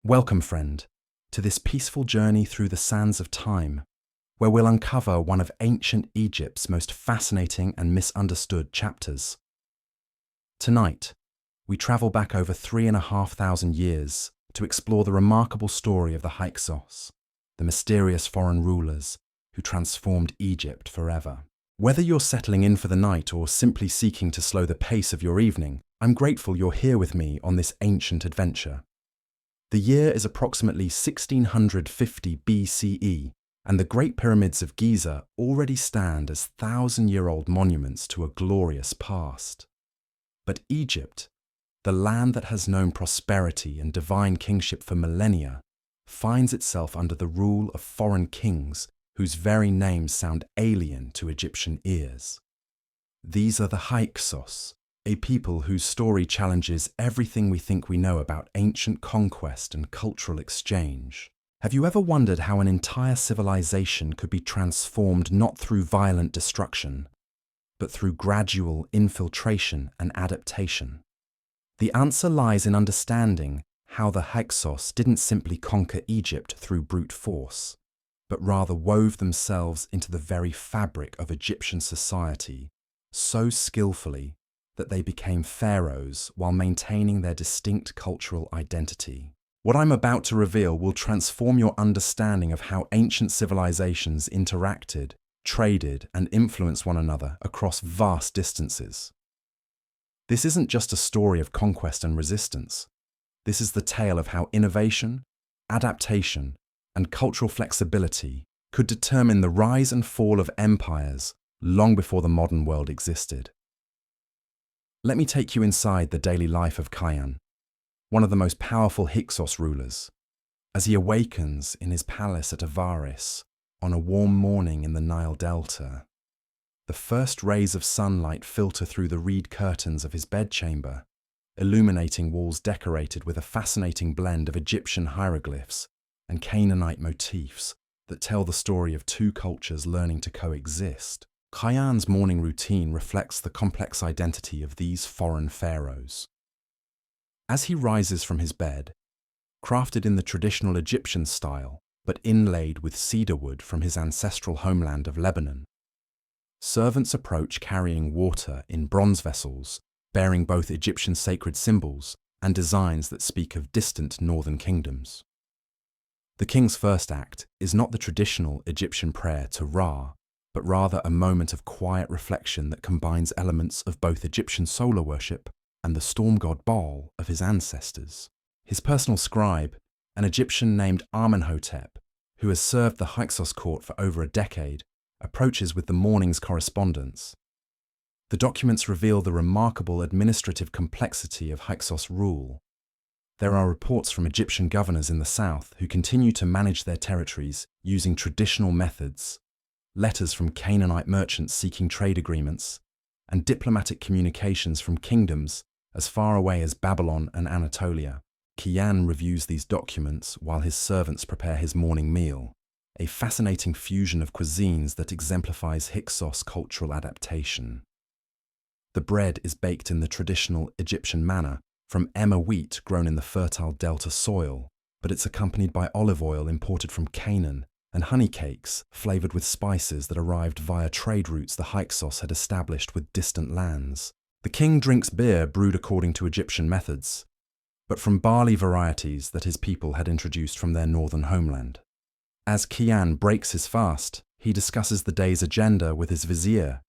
Welcome, friend, to this peaceful journey through the sands of time, where we'll uncover one of ancient Egypt's most fascinating and misunderstood chapters. Tonight, we travel back over 3,500 years to explore the remarkable story of the Hyksos, the mysterious foreign rulers who transformed Egypt forever. Whether you're settling in for the night or simply seeking to slow the pace of your evening, I'm grateful you're here with me on this ancient adventure. The year is approximately 1650 BCE, and the Great Pyramids of Giza already stand as thousand-year-old monuments to a glorious past. But Egypt, the land that has known prosperity and divine kingship for millennia, finds itself under the rule of foreign kings whose very names sound alien to Egyptian ears. These are the Hyksos, a people whose story challenges everything we think we know about ancient conquest and cultural exchange. Have you ever wondered how an entire civilization could be transformed not through violent destruction, but through gradual infiltration and adaptation? The answer lies in understanding how the Hyksos didn't simply conquer Egypt through brute force, but rather wove themselves into the very fabric of Egyptian society so skillfully that they became pharaohs while maintaining their distinct cultural identity. What I'm about to reveal will transform your understanding of how ancient civilizations interacted, traded, and influenced one another across vast distances. This isn't just a story of conquest and resistance. This is the tale of how innovation, adaptation, and cultural flexibility could determine the rise and fall of empires long before the modern world existed. Let me take you inside the daily life of Kian, one of the most powerful Hyksos rulers, as he awakens in his palace at Avaris on a warm morning in the Nile Delta. The first rays of sunlight filter through the reed curtains of his bedchamber, illuminating walls decorated with a fascinating blend of Egyptian hieroglyphs and Canaanite motifs that tell the story of two cultures learning to coexist. Kian's morning routine reflects the complex identity of these foreign pharaohs. As he rises from his bed, crafted in the traditional Egyptian style but inlaid with cedar wood from his ancestral homeland of Lebanon, servants approach carrying water in bronze vessels bearing both Egyptian sacred symbols and designs that speak of distant northern kingdoms. The king's first act is not the traditional Egyptian prayer to Ra, but rather a moment of quiet reflection that combines elements of both Egyptian solar worship and the storm god Baal of his ancestors. His personal scribe, an Egyptian named Amenhotep, who has served the Hyksos court for over a decade, approaches with the morning's correspondence. The documents reveal the remarkable administrative complexity of Hyksos rule. There are reports from Egyptian governors in the south who continue to manage their territories using traditional methods, letters from Canaanite merchants seeking trade agreements, and diplomatic communications from kingdoms as far away as Babylon and Anatolia. Kian reviews these documents while his servants prepare his morning meal, a fascinating fusion of cuisines that exemplifies Hyksos cultural adaptation. The bread is baked in the traditional Egyptian manner from emmer wheat grown in the fertile delta soil, but it's accompanied by olive oil imported from Canaan and honey cakes flavoured with spices that arrived via trade routes the Hyksos had established with distant lands. The king drinks beer brewed according to Egyptian methods, but from barley varieties that his people had introduced from their northern homeland. As Kian breaks his fast, he discusses the day's agenda with his vizier,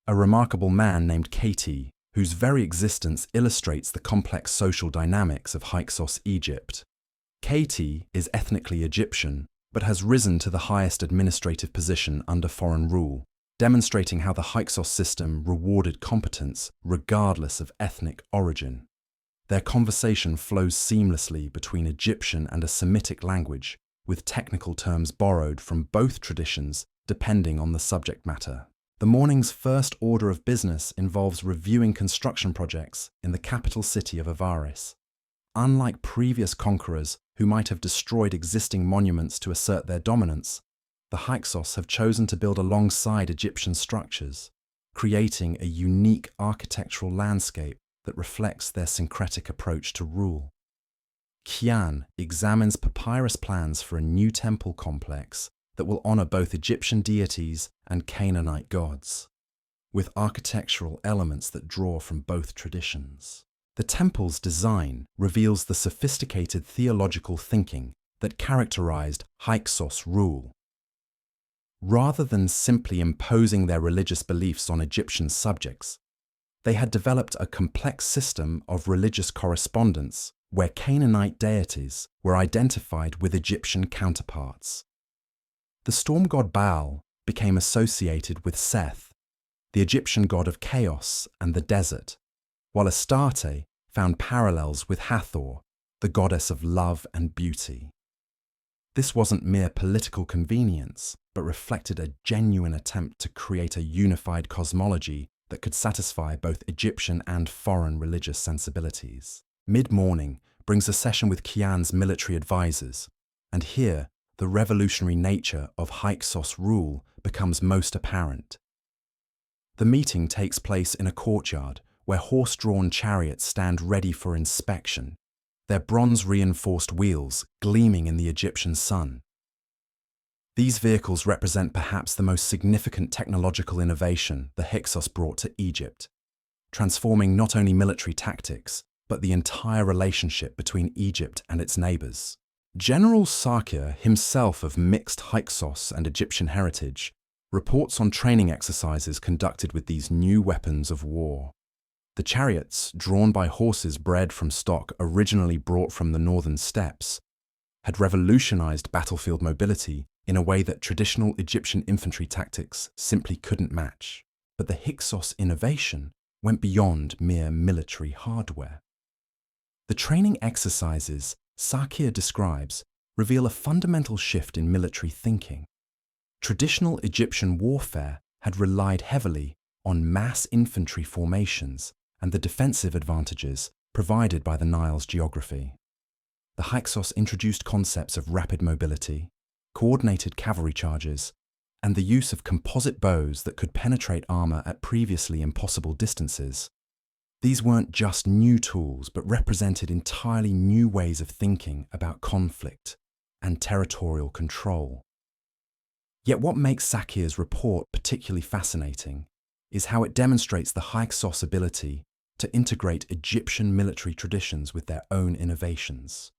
a remarkable man named Katie, whose very existence illustrates the complex social dynamics of Hyksos Egypt. Katie is ethnically Egyptian, but has risen to the highest administrative position under foreign rule, demonstrating how the Hyksos system rewarded competence regardless of ethnic origin. Their conversation flows seamlessly between Egyptian and a Semitic language, with technical terms borrowed from both traditions depending on the subject matter. The morning's first order of business involves reviewing construction projects in the capital city of Avaris. Unlike previous conquerors who might have destroyed existing monuments to assert their dominance, the Hyksos have chosen to build alongside Egyptian structures, creating a unique architectural landscape that reflects their syncretic approach to rule. Kian examines papyrus plans for a new temple complex that will honor both Egyptian deities and Canaanite gods, with architectural elements that draw from both traditions. The temple's design reveals the sophisticated theological thinking that characterized Hyksos rule. Rather than simply imposing their religious beliefs on Egyptian subjects, they had developed a complex system of religious correspondence where Canaanite deities were identified with Egyptian counterparts. The storm god Baal became associated with Seth, the Egyptian god of chaos and the desert, while Astarte found parallels with Hathor, the goddess of love and beauty. This wasn't mere political convenience, but reflected a genuine attempt to create a unified cosmology that could satisfy both Egyptian and foreign religious sensibilities. Mid-morning brings a session with Kian's military advisors, and here the revolutionary nature of Hyksos rule becomes most apparent. The meeting takes place in a courtyard where horse-drawn chariots stand ready for inspection, their bronze-reinforced wheels gleaming in the Egyptian sun. These vehicles represent perhaps the most significant technological innovation the Hyksos brought to Egypt, transforming not only military tactics, but the entire relationship between Egypt and its neighbors. General Sakir, himself of mixed Hyksos and Egyptian heritage, reports on training exercises conducted with these new weapons of war. The chariots, drawn by horses bred from stock originally brought from the northern steppes, had revolutionized battlefield mobility in a way that traditional Egyptian infantry tactics simply couldn't match. But the Hyksos innovation went beyond mere military hardware. The training exercises Sakir describes reveal a fundamental shift in military thinking. Traditional Egyptian warfare had relied heavily on mass infantry formations and the defensive advantages provided by the Nile's geography. The Hyksos introduced concepts of rapid mobility, coordinated cavalry charges, and the use of composite bows that could penetrate armor at previously impossible distances. These weren't just new tools, but represented entirely new ways of thinking about conflict and territorial control. Yet what makes Sakir's report particularly fascinating is how it demonstrates the Hyksos' ability to integrate Egyptian military traditions with their own innovations.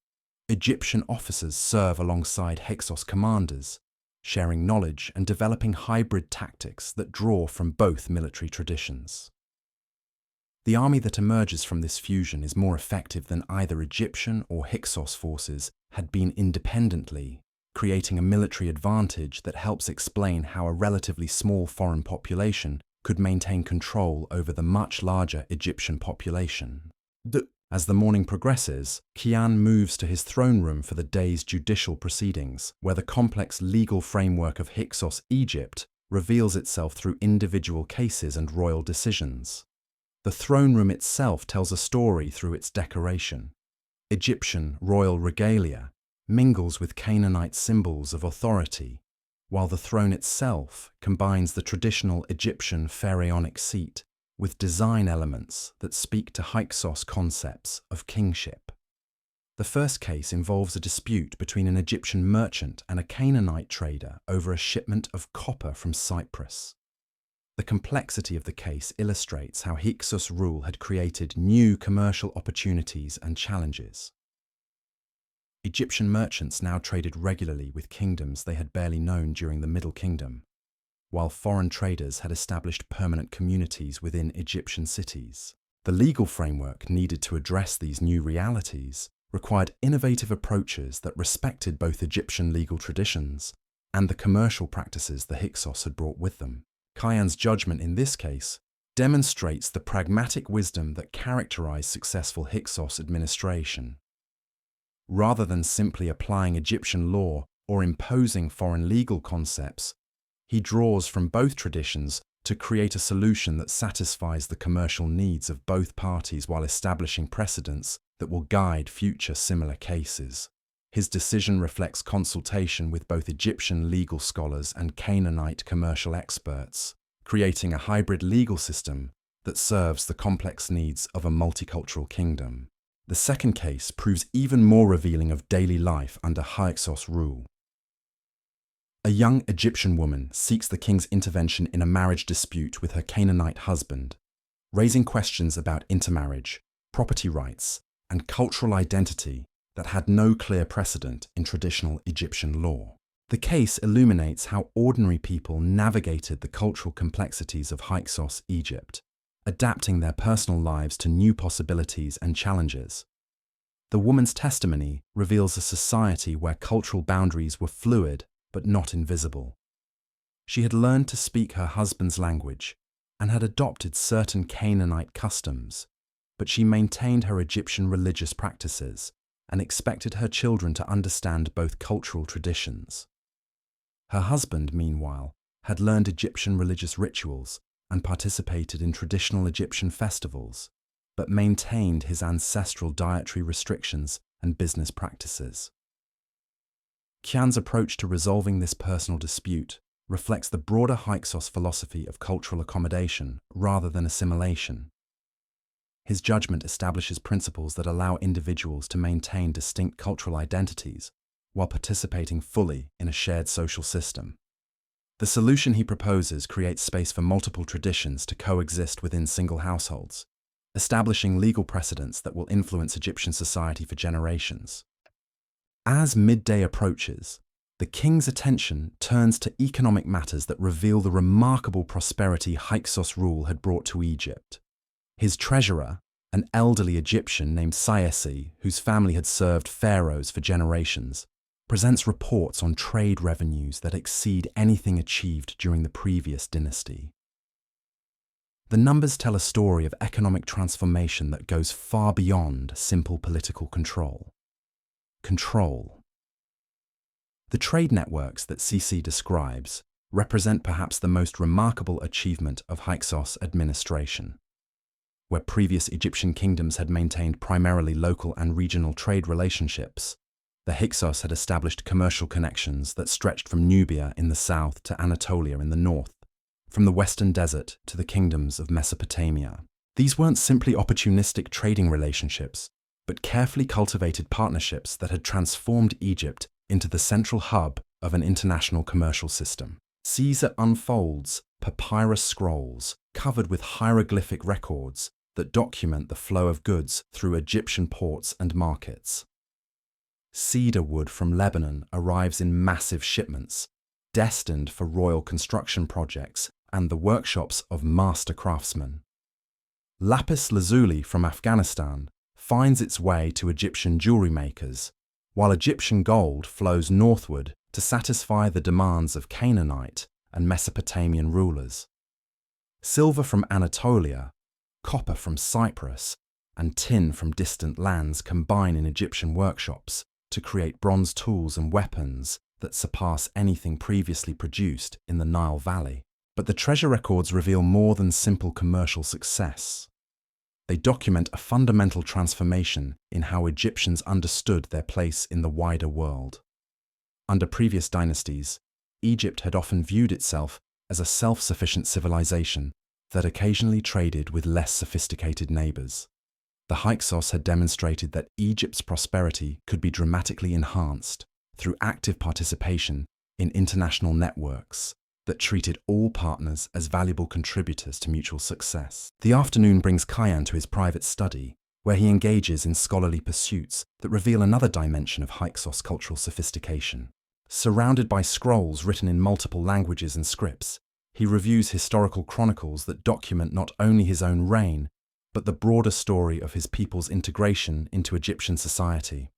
Egyptian officers serve alongside Hyksos commanders, sharing knowledge and developing hybrid tactics that draw from both military traditions. The army that emerges from this fusion is more effective than either Egyptian or Hyksos forces had been independently, creating a military advantage that helps explain how a relatively small foreign population could maintain control over the much larger Egyptian population. As the morning progresses, Kian moves to his throne room for the day's judicial proceedings, where the complex legal framework of Hyksos Egypt reveals itself through individual cases and royal decisions. The throne room itself tells a story through its decoration. Egyptian royal regalia mingles with Canaanite symbols of authority, while the throne itself combines the traditional Egyptian pharaonic seat with design elements that speak to Hyksos concepts of kingship. The first case involves a dispute between an Egyptian merchant and a Canaanite trader over a shipment of copper from Cyprus. The complexity of the case illustrates how Hyksos rule had created new commercial opportunities and challenges. Egyptian merchants now traded regularly with kingdoms they had barely known during the Middle Kingdom, while foreign traders had established permanent communities within Egyptian cities. The legal framework needed to address these new realities required innovative approaches that respected both Egyptian legal traditions and the commercial practices the Hyksos had brought with them. Kian's judgment in this case demonstrates the pragmatic wisdom that characterized successful Hyksos administration. Rather than simply applying Egyptian law or imposing foreign legal concepts, he draws from both traditions to create a solution that satisfies the commercial needs of both parties while establishing precedents that will guide future similar cases. His decision reflects consultation with both Egyptian legal scholars and Canaanite commercial experts, creating a hybrid legal system that serves the complex needs of a multicultural kingdom. The second case proves even more revealing of daily life under Hyksos rule. A young Egyptian woman seeks the king's intervention in a marriage dispute with her Canaanite husband, raising questions about intermarriage, property rights, and cultural identity that had no clear precedent in traditional Egyptian law. The case illuminates how ordinary people navigated the cultural complexities of Hyksos, Egypt, adapting their personal lives to new possibilities and challenges. The woman's testimony reveals a society where cultural boundaries were fluid but not invisible. She had learned to speak her husband's language and had adopted certain Canaanite customs, but she maintained her Egyptian religious practices and expected her children to understand both cultural traditions. Her husband, meanwhile, had learned Egyptian religious rituals and participated in traditional Egyptian festivals, but maintained his ancestral dietary restrictions and business practices. Kian's approach to resolving this personal dispute reflects the broader Hyksos philosophy of cultural accommodation rather than assimilation. His judgment establishes principles that allow individuals to maintain distinct cultural identities while participating fully in a shared social system. The solution he proposes creates space for multiple traditions to coexist within single households, establishing legal precedents that will influence Egyptian society for generations. As midday approaches, the king's attention turns to economic matters that reveal the remarkable prosperity Hyksos rule had brought to Egypt. His treasurer, an elderly Egyptian named Sayesi, whose family had served pharaohs for generations, presents reports on trade revenues that exceed anything achieved during the previous dynasty. The numbers tell a story of economic transformation that goes far beyond simple political control. The trade networks that CC describes represent perhaps the most remarkable achievement of Hyksos administration. Where previous Egyptian kingdoms had maintained primarily local and regional trade relationships, the Hyksos had established commercial connections that stretched from Nubia in the south to Anatolia in the north, from the western desert to the kingdoms of Mesopotamia. These weren't simply opportunistic trading relationships, but carefully cultivated partnerships that had transformed Egypt into the central hub of an international commercial system. Caesar unfolds papyrus scrolls covered with hieroglyphic records that document the flow of goods through Egyptian ports and markets. Cedar wood from Lebanon arrives in massive shipments, destined for royal construction projects and the workshops of master craftsmen. Lapis lazuli from Afghanistan finds its way to Egyptian jewelry makers, while Egyptian gold flows northward to satisfy the demands of Canaanite and Mesopotamian rulers. Silver from Anatolia, copper from Cyprus, and tin from distant lands combine in Egyptian workshops to create bronze tools and weapons that surpass anything previously produced in the Nile Valley. But the treasure records reveal more than simple commercial success. They document a fundamental transformation in how Egyptians understood their place in the wider world. Under previous dynasties, Egypt had often viewed itself as a self-sufficient civilization that occasionally traded with less sophisticated neighbors. The Hyksos had demonstrated that Egypt's prosperity could be dramatically enhanced through active participation in international networks that treated all partners as valuable contributors to mutual success. The afternoon brings Kian to his private study, where he engages in scholarly pursuits that reveal another dimension of Hyksos cultural sophistication. Surrounded by scrolls written in multiple languages and scripts, he reviews historical chronicles that document not only his own reign, but the broader story of his people's integration into Egyptian society.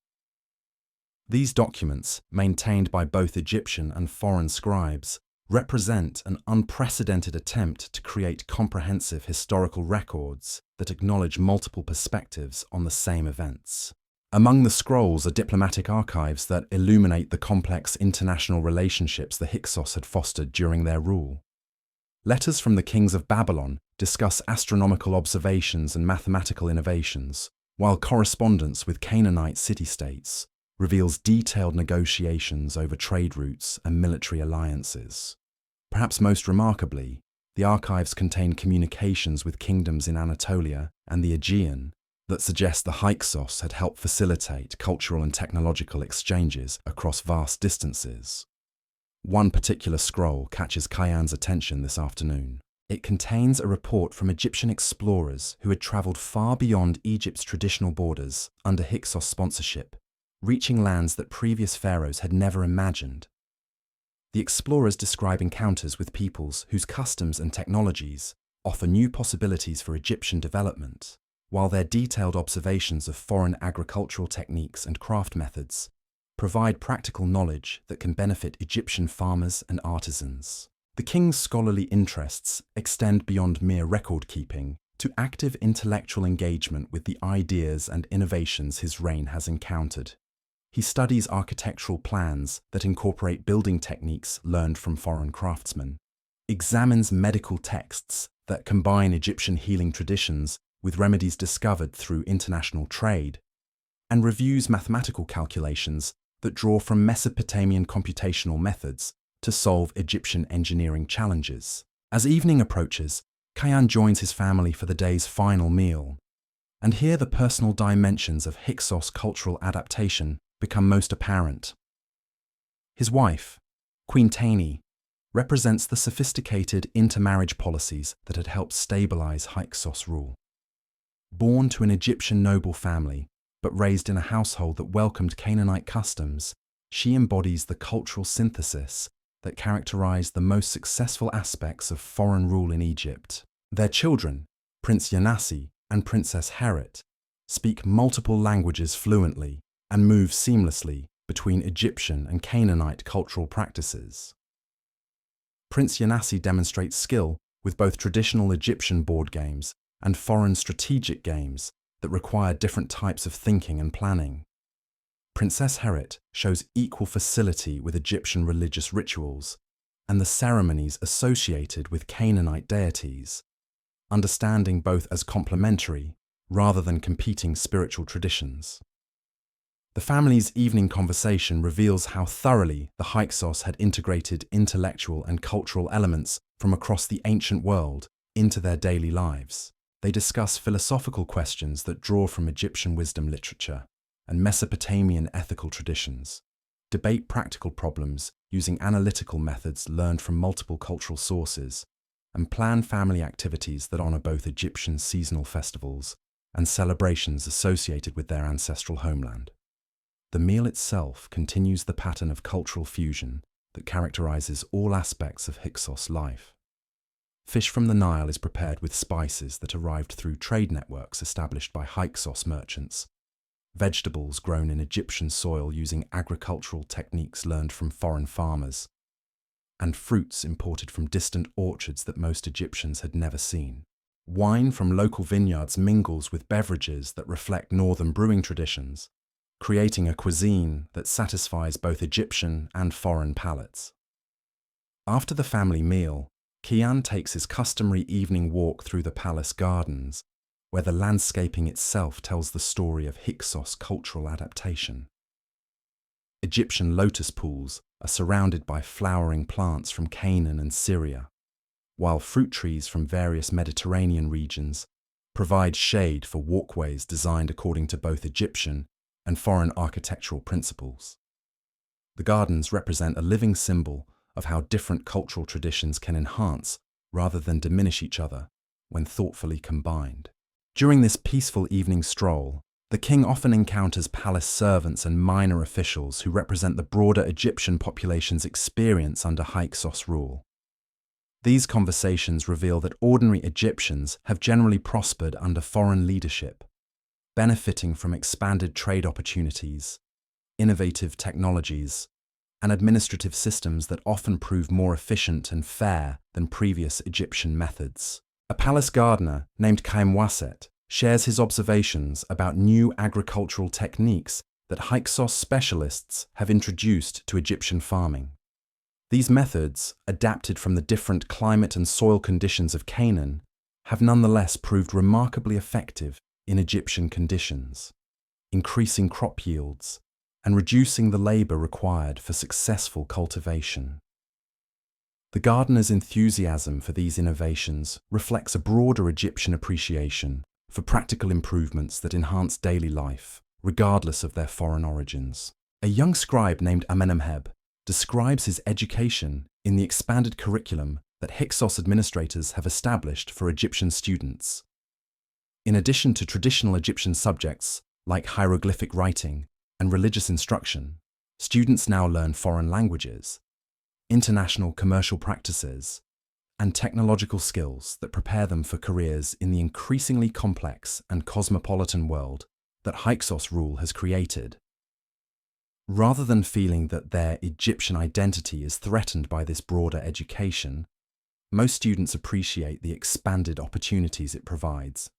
These documents, maintained by both Egyptian and foreign scribes, represent an unprecedented attempt to create comprehensive historical records that acknowledge multiple perspectives on the same events. Among the scrolls are diplomatic archives that illuminate the complex international relationships the Hyksos had fostered during their rule. Letters from the kings of Babylon discuss astronomical observations and mathematical innovations, while correspondence with Canaanite city-states reveals detailed negotiations over trade routes and military alliances. Perhaps most remarkably, the archives contain communications with kingdoms in Anatolia and the Aegean that suggest the Hyksos had helped facilitate cultural and technological exchanges across vast distances. One particular scroll catches Khayan's attention this afternoon. It contains a report from Egyptian explorers who had travelled far beyond Egypt's traditional borders under Hyksos sponsorship, reaching lands that previous pharaohs had never imagined. The explorers describe encounters with peoples whose customs and technologies offer new possibilities for Egyptian development, while their detailed observations of foreign agricultural techniques and craft methods provide practical knowledge that can benefit Egyptian farmers and artisans. The king's scholarly interests extend beyond mere record-keeping to active intellectual engagement with the ideas and innovations his reign has encountered. He studies architectural plans that incorporate building techniques learned from foreign craftsmen, examines medical texts that combine Egyptian healing traditions with remedies discovered through international trade, and reviews mathematical calculations that draw from Mesopotamian computational methods to solve Egyptian engineering challenges. As evening approaches, Khayan joins his family for the day's final meal, and here the personal dimensions of Hyksos cultural adaptation become most apparent. His wife, Queen Tani, represents the sophisticated intermarriage policies that had helped stabilize Hyksos rule. Born to an Egyptian noble family, but raised in a household that welcomed Canaanite customs, she embodies the cultural synthesis that characterized the most successful aspects of foreign rule in Egypt. Their children, Prince Yanasi and Princess Heret, speak multiple languages fluently and move seamlessly between Egyptian and Canaanite cultural practices. Prince Yanasi demonstrates skill with both traditional Egyptian board games and foreign strategic games that require different types of thinking and planning. Princess Heret shows equal facility with Egyptian religious rituals and the ceremonies associated with Canaanite deities, understanding both as complementary rather than competing spiritual traditions. The family's evening conversation reveals how thoroughly the Hyksos had integrated intellectual and cultural elements from across the ancient world into their daily lives. They discuss philosophical questions that draw from Egyptian wisdom literature and Mesopotamian ethical traditions, debate practical problems using analytical methods learned from multiple cultural sources, and plan family activities that honor both Egyptian seasonal festivals and celebrations associated with their ancestral homeland. The meal itself continues the pattern of cultural fusion that characterizes all aspects of Hyksos life. Fish from the Nile is prepared with spices that arrived through trade networks established by Hyksos merchants, vegetables grown in Egyptian soil using agricultural techniques learned from foreign farmers, and fruits imported from distant orchards that most Egyptians had never seen. Wine from local vineyards mingles with beverages that reflect northern brewing traditions, creating a cuisine that satisfies both Egyptian and foreign palates. After the family meal, Khayan takes his customary evening walk through the palace gardens, where the landscaping itself tells the story of Hyksos cultural adaptation. Egyptian lotus pools are surrounded by flowering plants from Canaan and Syria, while fruit trees from various Mediterranean regions provide shade for walkways designed according to both Egyptian and foreign architectural principles. The gardens represent a living symbol of how different cultural traditions can enhance rather than diminish each other when thoughtfully combined. During this peaceful evening stroll, the king often encounters palace servants and minor officials who represent the broader Egyptian population's experience under Hyksos rule. These conversations reveal that ordinary Egyptians have generally prospered under foreign leadership, benefiting from expanded trade opportunities, innovative technologies, and administrative systems that often prove more efficient and fair than previous Egyptian methods. A palace gardener named Khaimwaset shares his observations about new agricultural techniques that Hyksos specialists have introduced to Egyptian farming. These methods, adapted from the different climate and soil conditions of Canaan, have nonetheless proved remarkably effective in Egyptian conditions, increasing crop yields and reducing the labor required for successful cultivation. The gardener's enthusiasm for these innovations reflects a broader Egyptian appreciation for practical improvements that enhance daily life, regardless of their foreign origins. A young scribe named Amenemheb describes his education in the expanded curriculum that Hyksos administrators have established for Egyptian students. In addition to traditional Egyptian subjects like hieroglyphic writing and religious instruction, students now learn foreign languages, international commercial practices, and technological skills that prepare them for careers in the increasingly complex and cosmopolitan world that Hyksos rule has created. Rather than feeling that their Egyptian identity is threatened by this broader education, most students appreciate the expanded opportunities it provides.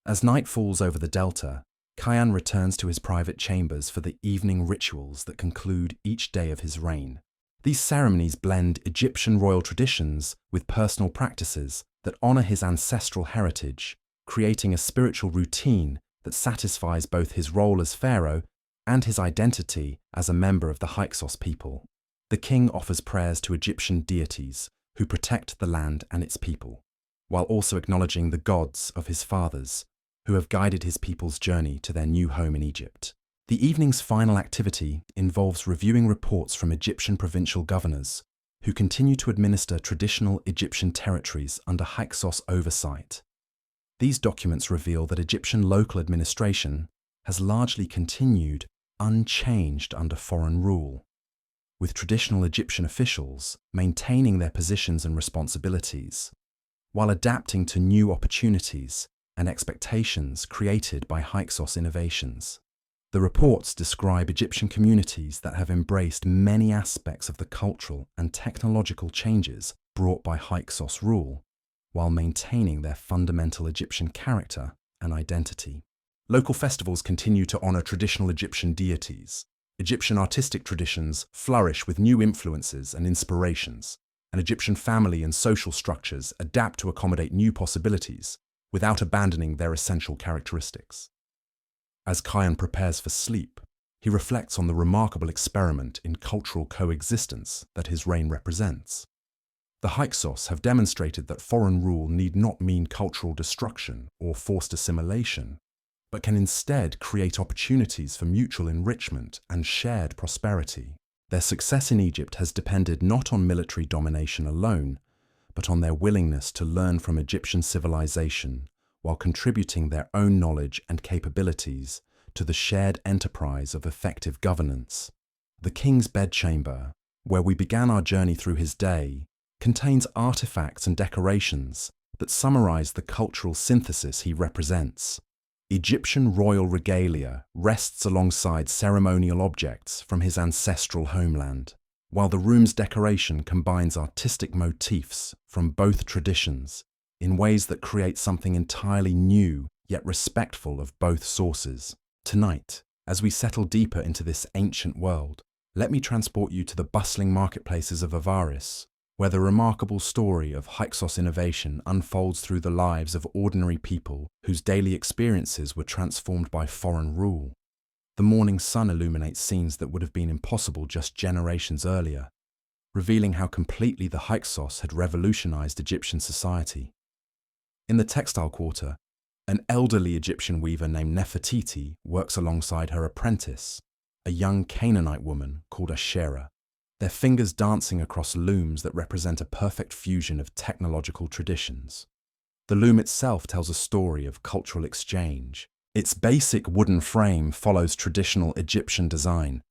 As night falls over the Delta, Khayan returns to his private chambers for the evening rituals that conclude each day of his reign. These ceremonies blend Egyptian royal traditions with personal practices that honor his ancestral heritage, creating a spiritual routine that satisfies both his role as pharaoh and his identity as a member of the Hyksos people. The king offers prayers to Egyptian deities who protect the land and its people, while also acknowledging the gods of his fathers who have guided his people's journey to their new home in Egypt. The evening's final activity involves reviewing reports from Egyptian provincial governors who continue to administer traditional Egyptian territories under Hyksos oversight. These documents reveal that Egyptian local administration has largely continued unchanged under foreign rule, with traditional Egyptian officials maintaining their positions and responsibilities, while adapting to new opportunities and expectations created by Hyksos innovations. The reports describe Egyptian communities that have embraced many aspects of the cultural and technological changes brought by Hyksos rule, while maintaining their fundamental Egyptian character and identity. Local festivals continue to honor traditional Egyptian deities. Egyptian artistic traditions flourish with new influences and inspirations, and Egyptian family and social structures adapt to accommodate new possibilities without abandoning their essential characteristics. As Khayan prepares for sleep, he reflects on the remarkable experiment in cultural coexistence that his reign represents. The Hyksos have demonstrated that foreign rule need not mean cultural destruction or forced assimilation, but can instead create opportunities for mutual enrichment and shared prosperity. Their success in Egypt has depended not on military domination alone, but on their willingness to learn from Egyptian civilization while contributing their own knowledge and capabilities to the shared enterprise of effective governance. The king's bedchamber, where we began our journey through his day, contains artifacts and decorations that summarize the cultural synthesis he represents. Egyptian royal regalia rests alongside ceremonial objects from his ancestral homeland, while the room's decoration combines artistic motifs from both traditions in ways that create something entirely new yet respectful of both sources. Tonight, as we settle deeper into this ancient world, let me transport you to the bustling marketplaces of Avaris, where the remarkable story of Hyksos innovation unfolds through the lives of ordinary people whose daily experiences were transformed by foreign rule. The morning sun illuminates scenes that would have been impossible just generations earlier, revealing how completely the Hyksos had revolutionized Egyptian society. In the textile quarter, an elderly Egyptian weaver named Nefertiti works alongside her apprentice, a young Canaanite woman called Asherah, their fingers dancing across looms that represent a perfect fusion of technological traditions. The loom itself tells a story of cultural exchange. Its basic wooden frame follows traditional Egyptian design,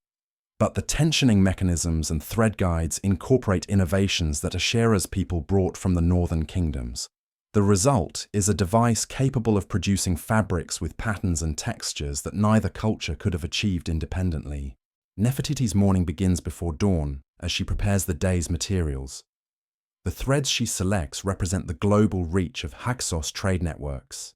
but the tensioning mechanisms and thread guides incorporate innovations that Asherah's people brought from the northern kingdoms. The result is a device capable of producing fabrics with patterns and textures that neither culture could have achieved independently. Nefertiti's morning begins before dawn as she prepares the day's materials. The threads she selects represent the global reach of Hyksos trade networks.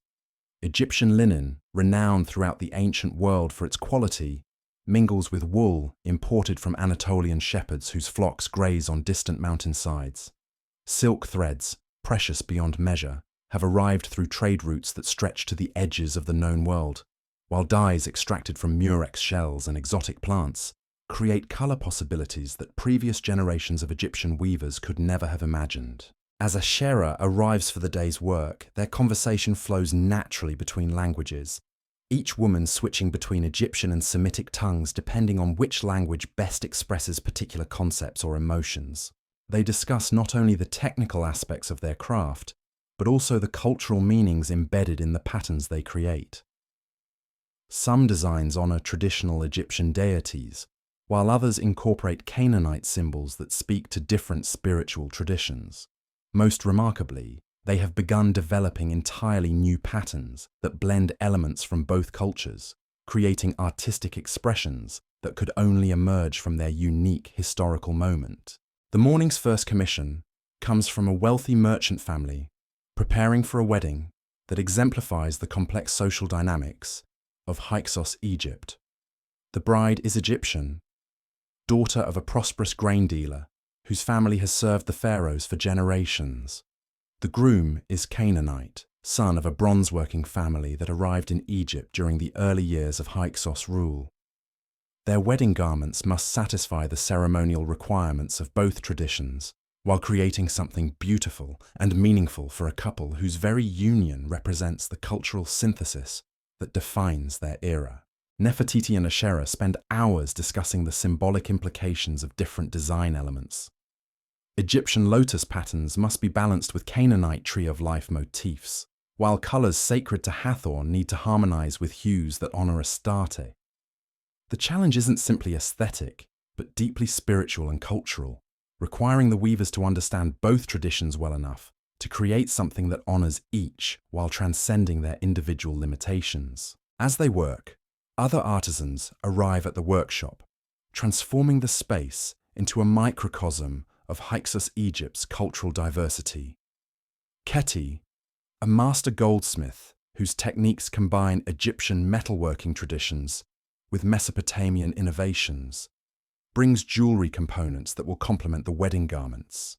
Egyptian linen, renowned throughout the ancient world for its quality, mingles with wool imported from Anatolian shepherds whose flocks graze on distant mountainsides. Silk threads, precious beyond measure, have arrived through trade routes that stretch to the edges of the known world, while dyes extracted from murex shells and exotic plants create color possibilities that previous generations of Egyptian weavers could never have imagined. As Asherah arrives for the day's work, their conversation flows naturally between languages, each woman switching between Egyptian and Semitic tongues depending on which language best expresses particular concepts or emotions. They discuss not only the technical aspects of their craft, but also the cultural meanings embedded in the patterns they create. Some designs honor traditional Egyptian deities, while others incorporate Canaanite symbols that speak to different spiritual traditions. Most remarkably, they have begun developing entirely new patterns that blend elements from both cultures, creating artistic expressions that could only emerge from their unique historical moment. The morning's first commission comes from a wealthy merchant family preparing for a wedding that exemplifies the complex social dynamics of Hyksos, Egypt. The bride is Egyptian, daughter of a prosperous grain dealer whose family has served the pharaohs for generations. The groom is Canaanite, son of a bronze-working family that arrived in Egypt during the early years of Hyksos rule. Their wedding garments must satisfy the ceremonial requirements of both traditions, while creating something beautiful and meaningful for a couple whose very union represents the cultural synthesis that defines their era. Nefertiti and Asherah spend hours discussing the symbolic implications of different design elements. Egyptian lotus patterns must be balanced with Canaanite tree of life motifs, while colors sacred to Hathor need to harmonize with hues that honor Astarte. The challenge isn't simply aesthetic, but deeply spiritual and cultural, requiring the weavers to understand both traditions well enough to create something that honors each while transcending their individual limitations. As they work, other artisans arrive at the workshop, transforming the space into a microcosm of Hyksos, Egypt's cultural diversity. Keti, a master goldsmith whose techniques combine Egyptian metalworking traditions with Mesopotamian innovations, brings jewelry components that will complement the wedding garments.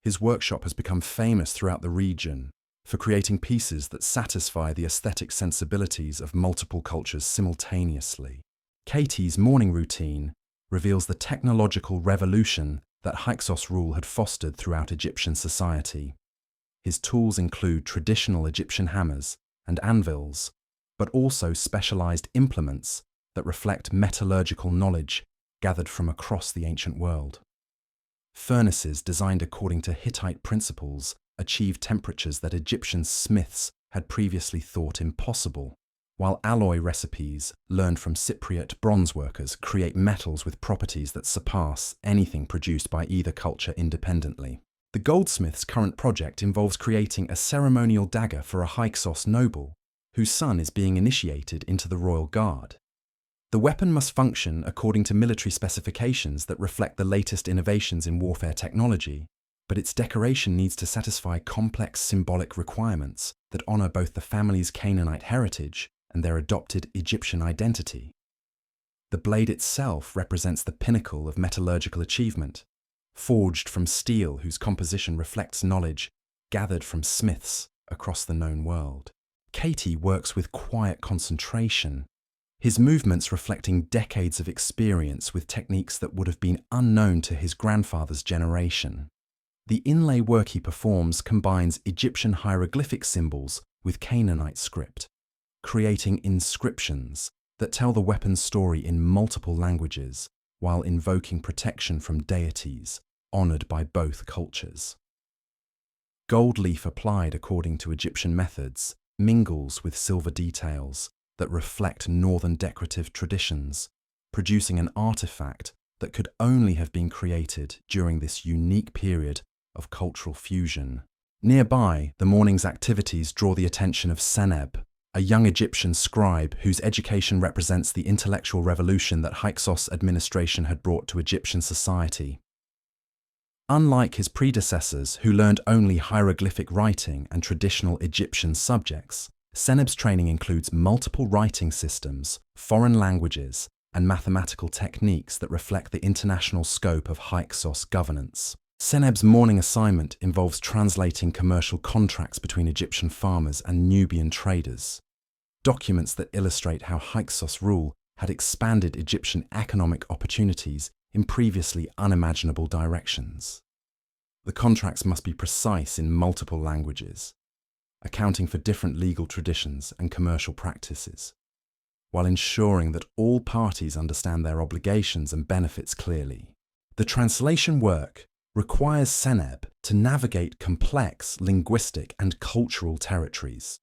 His workshop has become famous throughout the region for creating pieces that satisfy the aesthetic sensibilities of multiple cultures simultaneously. Katie's morning routine reveals the technological revolution that Hyksos rule had fostered throughout Egyptian society. His tools include traditional Egyptian hammers and anvils, but also specialized implements that reflect metallurgical knowledge gathered from across the ancient world. Furnaces designed according to Hittite principles achieve temperatures that Egyptian smiths had previously thought impossible, while alloy recipes learned from Cypriot bronze workers create metals with properties that surpass anything produced by either culture independently. The goldsmith's current project involves creating a ceremonial dagger for a Hyksos noble, whose son is being initiated into the royal guard. The weapon must function according to military specifications that reflect the latest innovations in warfare technology, but its decoration needs to satisfy complex symbolic requirements that honor both the family's Canaanite heritage and their adopted Egyptian identity. The blade itself represents the pinnacle of metallurgical achievement, forged from steel whose composition reflects knowledge gathered from smiths across the known world. Katie works with quiet concentration, his movements reflecting decades of experience with techniques that would have been unknown to his grandfather's generation. The inlay work he performs combines Egyptian hieroglyphic symbols with Canaanite script, creating inscriptions that tell the weapon's story in multiple languages while invoking protection from deities honored by both cultures. Gold leaf applied according to Egyptian methods mingles with silver details that reflect northern decorative traditions, producing an artifact that could only have been created during this unique period of cultural fusion. Nearby, the morning's activities draw the attention of Seneb, a young Egyptian scribe whose education represents the intellectual revolution that Hyksos administration had brought to Egyptian society. Unlike his predecessors, who learned only hieroglyphic writing and traditional Egyptian subjects, Seneb's training includes multiple writing systems, foreign languages, and mathematical techniques that reflect the international scope of Hyksos governance. Seneb's morning assignment involves translating commercial contracts between Egyptian farmers and Nubian traders, documents that illustrate how Hyksos rule had expanded Egyptian economic opportunities in previously unimaginable directions. The contracts must be precise in multiple languages, accounting for different legal traditions and commercial practices, while ensuring that all parties understand their obligations and benefits clearly. The translation work requires Seneb to navigate complex linguistic and cultural territories.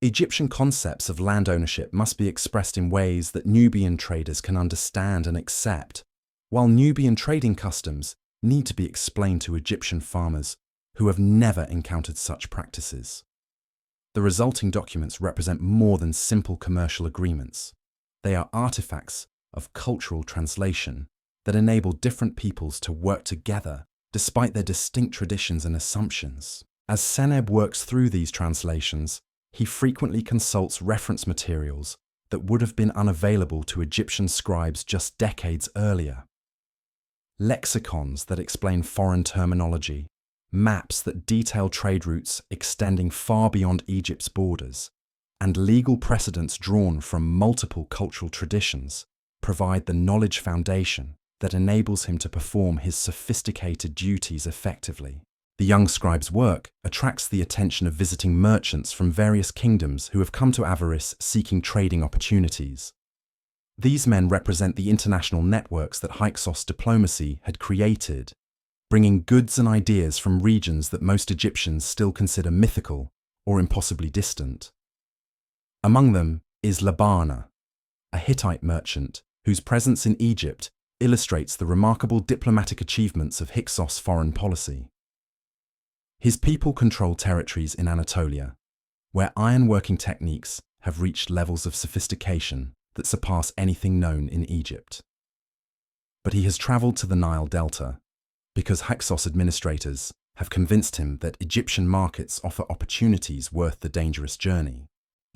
Egyptian concepts of land ownership must be expressed in ways that Nubian traders can understand and accept, while Nubian trading customs need to be explained to Egyptian farmers who have never encountered such practices. The resulting documents represent more than simple commercial agreements. They are artifacts of cultural translation that enable different peoples to work together despite their distinct traditions and assumptions. As Seneb works through these translations, he frequently consults reference materials that would have been unavailable to Egyptian scribes just decades earlier. Lexicons that explain foreign terminology, maps that detail trade routes extending far beyond Egypt's borders, and legal precedents drawn from multiple cultural traditions provide the knowledge foundation that enables him to perform his sophisticated duties effectively. The young scribe's work attracts the attention of visiting merchants from various kingdoms who have come to Avaris seeking trading opportunities. These men represent the international networks that Hyksos diplomacy had created, bringing goods and ideas from regions that most Egyptians still consider mythical or impossibly distant. Among them is Labana, a Hittite merchant whose presence in Egypt illustrates the remarkable diplomatic achievements of Hyksos foreign policy. His people control territories in Anatolia, where ironworking techniques have reached levels of sophistication that surpass anything known in Egypt. But he has traveled to the Nile Delta because Hyksos administrators have convinced him that Egyptian markets offer opportunities worth the dangerous journey.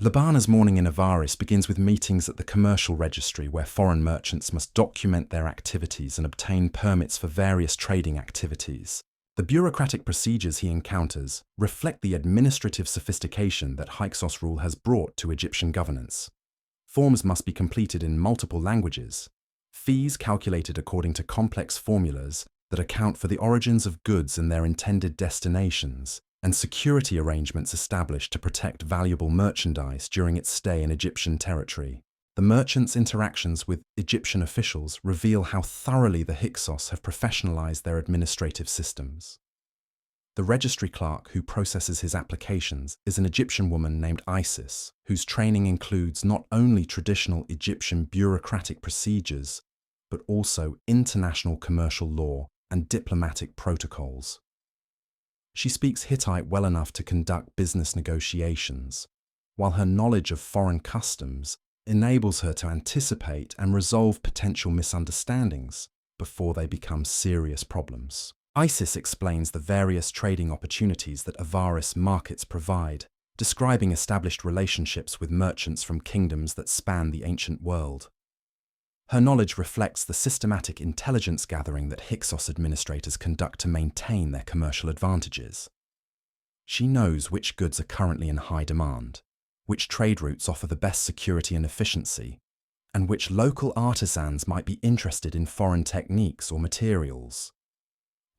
Labana's morning in Avaris begins with meetings at the commercial registry where foreign merchants must document their activities and obtain permits for various trading activities. The bureaucratic procedures he encounters reflect the administrative sophistication that Hyksos rule has brought to Egyptian governance. Forms must be completed in multiple languages, fees calculated according to complex formulas that account for the origins of goods and their intended destinations, and security arrangements established to protect valuable merchandise during its stay in Egyptian territory. The merchants' interactions with Egyptian officials reveal how thoroughly the Hyksos have professionalized their administrative systems. The registry clerk who processes his applications is an Egyptian woman named Isis, whose training includes not only traditional Egyptian bureaucratic procedures, but also international commercial law and diplomatic protocols. She speaks Hittite well enough to conduct business negotiations, while her knowledge of foreign customs enables her to anticipate and resolve potential misunderstandings before they become serious problems. Isis explains the various trading opportunities that Avaris markets provide, describing established relationships with merchants from kingdoms that span the ancient world. Her knowledge reflects the systematic intelligence gathering that Hyksos administrators conduct to maintain their commercial advantages. She knows which goods are currently in high demand, which trade routes offer the best security and efficiency, and which local artisans might be interested in foreign techniques or materials.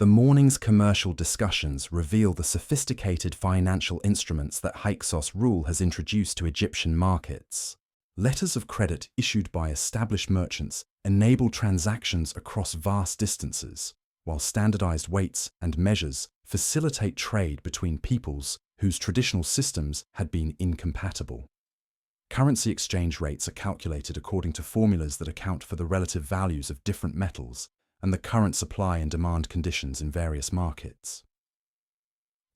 The morning's commercial discussions reveal the sophisticated financial instruments that Hyksos rule has introduced to Egyptian markets. Letters of credit issued by established merchants enable transactions across vast distances, while standardized weights and measures facilitate trade between peoples whose traditional systems had been incompatible. Currency exchange rates are calculated according to formulas that account for the relative values of different metals and the current supply and demand conditions in various markets.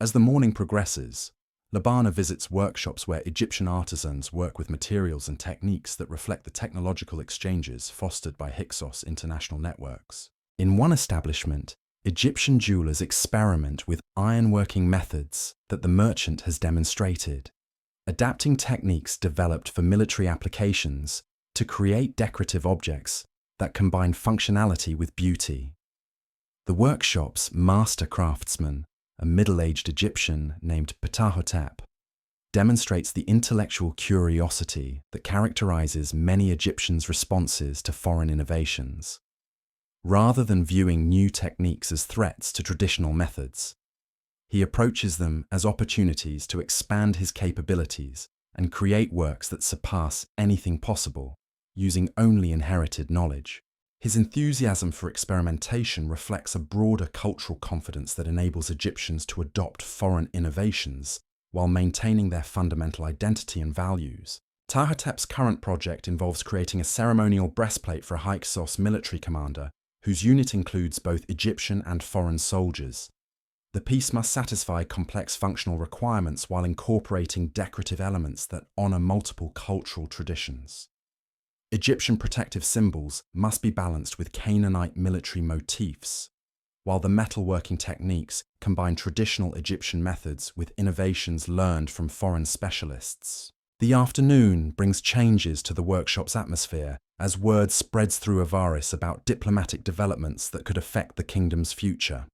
As the morning progresses, Labana visits workshops where Egyptian artisans work with materials and techniques that reflect the technological exchanges fostered by Hyksos international networks. In one establishment, Egyptian jewelers experiment with ironworking methods that the merchant has demonstrated, adapting techniques developed for military applications to create decorative objects that combine functionality with beauty. The workshop's master craftsman, a middle-aged Egyptian named Ptahhotep, demonstrates the intellectual curiosity that characterizes many Egyptians' responses to foreign innovations. Rather than viewing new techniques as threats to traditional methods, he approaches them as opportunities to expand his capabilities and create works that surpass anything possible, using only inherited knowledge. His enthusiasm for experimentation reflects a broader cultural confidence that enables Egyptians to adopt foreign innovations while maintaining their fundamental identity and values. Ptahhotep's current project involves creating a ceremonial breastplate for a Hyksos military commander, whose unit includes both Egyptian and foreign soldiers. The piece must satisfy complex functional requirements while incorporating decorative elements that honor multiple cultural traditions. Egyptian protective symbols must be balanced with Canaanite military motifs, while the metalworking techniques combine traditional Egyptian methods with innovations learned from foreign specialists. The afternoon brings changes to the workshop's atmosphere as word spreads through Avaris about diplomatic developments that could affect the kingdom's future.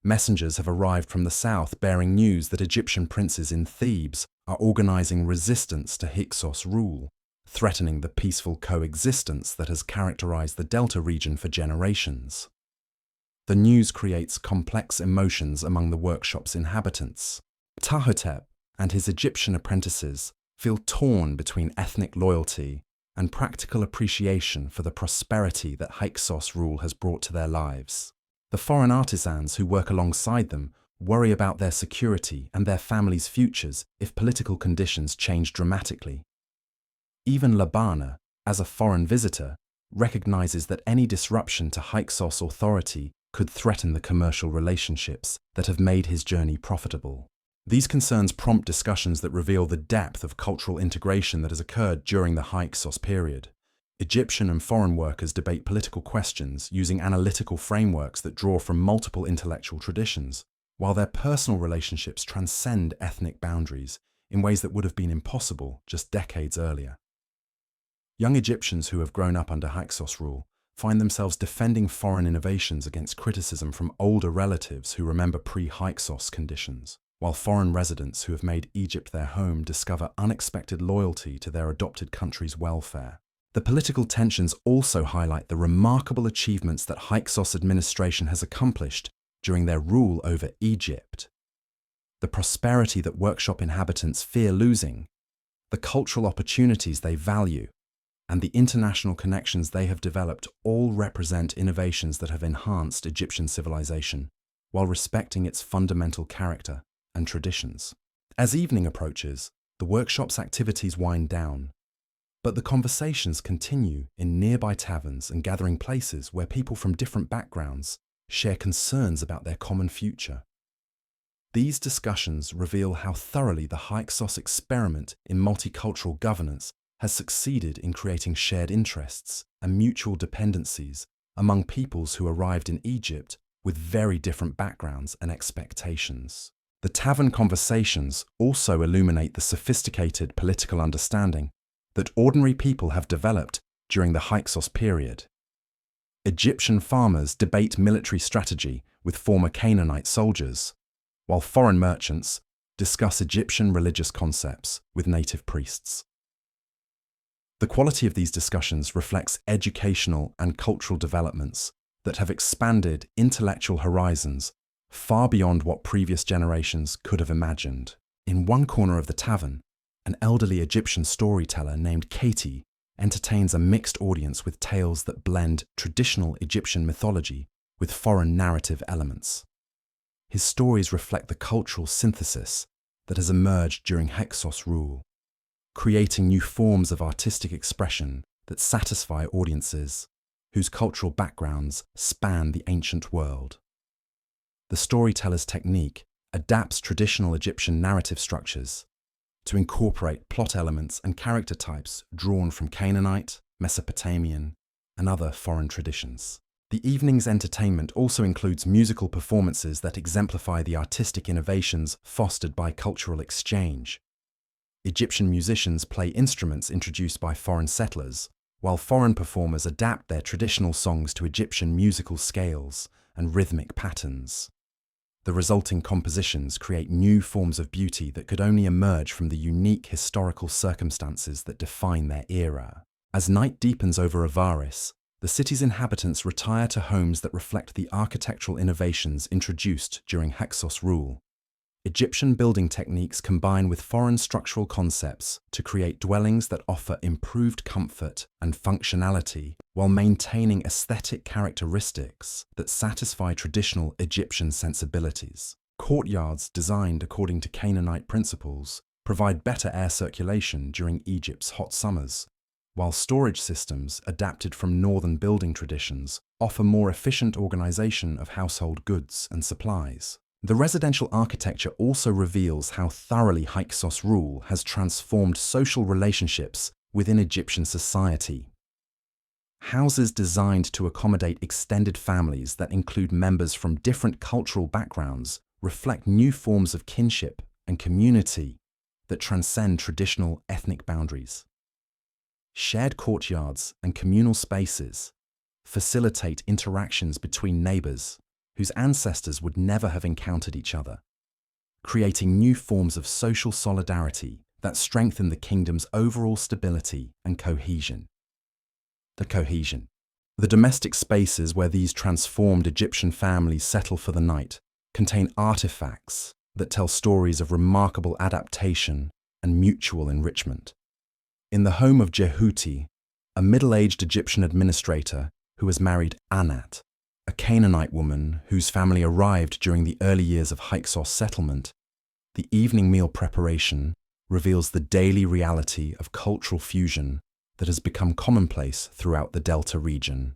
Messengers have arrived from the south bearing news that Egyptian princes in Thebes are organizing resistance to Hyksos rule, threatening the peaceful coexistence that has characterized the Delta region for generations. The news creates complex emotions among the workshop's inhabitants. Ptahhotep and his Egyptian apprentices feel torn between ethnic loyalty and practical appreciation for the prosperity that Hyksos rule has brought to their lives. The foreign artisans who work alongside them worry about their security and their families' futures if political conditions change dramatically. Even Labana, as a foreign visitor, recognizes that any disruption to Hyksos authority could threaten the commercial relationships that have made his journey profitable. These concerns prompt discussions that reveal the depth of cultural integration that has occurred during the Hyksos period. Egyptian and foreign workers debate political questions using analytical frameworks that draw from multiple intellectual traditions, while their personal relationships transcend ethnic boundaries in ways that would have been impossible just decades earlier. Young Egyptians who have grown up under Hyksos rule find themselves defending foreign innovations against criticism from older relatives who remember pre-Hyksos conditions, while foreign residents who have made Egypt their home discover unexpected loyalty to their adopted country's welfare. The political tensions also highlight the remarkable achievements that Hyksos administration has accomplished during their rule over Egypt. The prosperity that workshop inhabitants fear losing, the cultural opportunities they value, and the international connections they have developed all represent innovations that have enhanced Egyptian civilization, while respecting its fundamental character and traditions. As evening approaches, the workshop's activities wind down, but the conversations continue in nearby taverns and gathering places where people from different backgrounds share concerns about their common future. These discussions reveal how thoroughly the Hyksos experiment in multicultural governance has succeeded in creating shared interests and mutual dependencies among peoples who arrived in Egypt with very different backgrounds and expectations. The tavern conversations also illuminate the sophisticated political understanding that ordinary people have developed during the Hyksos period. Egyptian farmers debate military strategy with former Canaanite soldiers, while foreign merchants discuss Egyptian religious concepts with native priests. The quality of these discussions reflects educational and cultural developments that have expanded intellectual horizons far beyond what previous generations could have imagined. In one corner of the tavern, an elderly Egyptian storyteller named Katie entertains a mixed audience with tales that blend traditional Egyptian mythology with foreign narrative elements. His stories reflect the cultural synthesis that has emerged during Hyksos rule, creating new forms of artistic expression that satisfy audiences whose cultural backgrounds span the ancient world. The storyteller's technique adapts traditional Egyptian narrative structures to incorporate plot elements and character types drawn from Canaanite, Mesopotamian, and other foreign traditions. The evening's entertainment also includes musical performances that exemplify the artistic innovations fostered by cultural exchange. Egyptian musicians play instruments introduced by foreign settlers, while foreign performers adapt their traditional songs to Egyptian musical scales and rhythmic patterns. The resulting compositions create new forms of beauty that could only emerge from the unique historical circumstances that define their era. As night deepens over Avaris, The city's inhabitants retire to homes that reflect the architectural innovations introduced during Hyksos rule. Egyptian building techniques combine with foreign structural concepts to create dwellings that offer improved comfort and functionality while maintaining aesthetic characteristics that satisfy traditional Egyptian sensibilities. Courtyards designed according to Canaanite principles provide better air circulation during Egypt's hot summers, while storage systems adapted from northern building traditions offer more efficient organization of household goods and supplies. The residential architecture also reveals how thoroughly Hyksos rule has transformed social relationships within Egyptian society. Houses designed to accommodate extended families that include members from different cultural backgrounds reflect new forms of kinship and community that transcend traditional ethnic boundaries. Shared courtyards and communal spaces facilitate interactions between neighbors whose ancestors would never have encountered each other, creating new forms of social solidarity that strengthen the kingdom's overall stability and cohesion. The domestic spaces where these transformed Egyptian families settle for the night contain artifacts that tell stories of remarkable adaptation and mutual enrichment. In the home of Jehuti, a middle-aged Egyptian administrator who has married Anat, a Canaanite woman whose family arrived during the early years of Hyksos settlement, the evening meal preparation reveals the daily reality of cultural fusion that has become commonplace throughout the Delta region.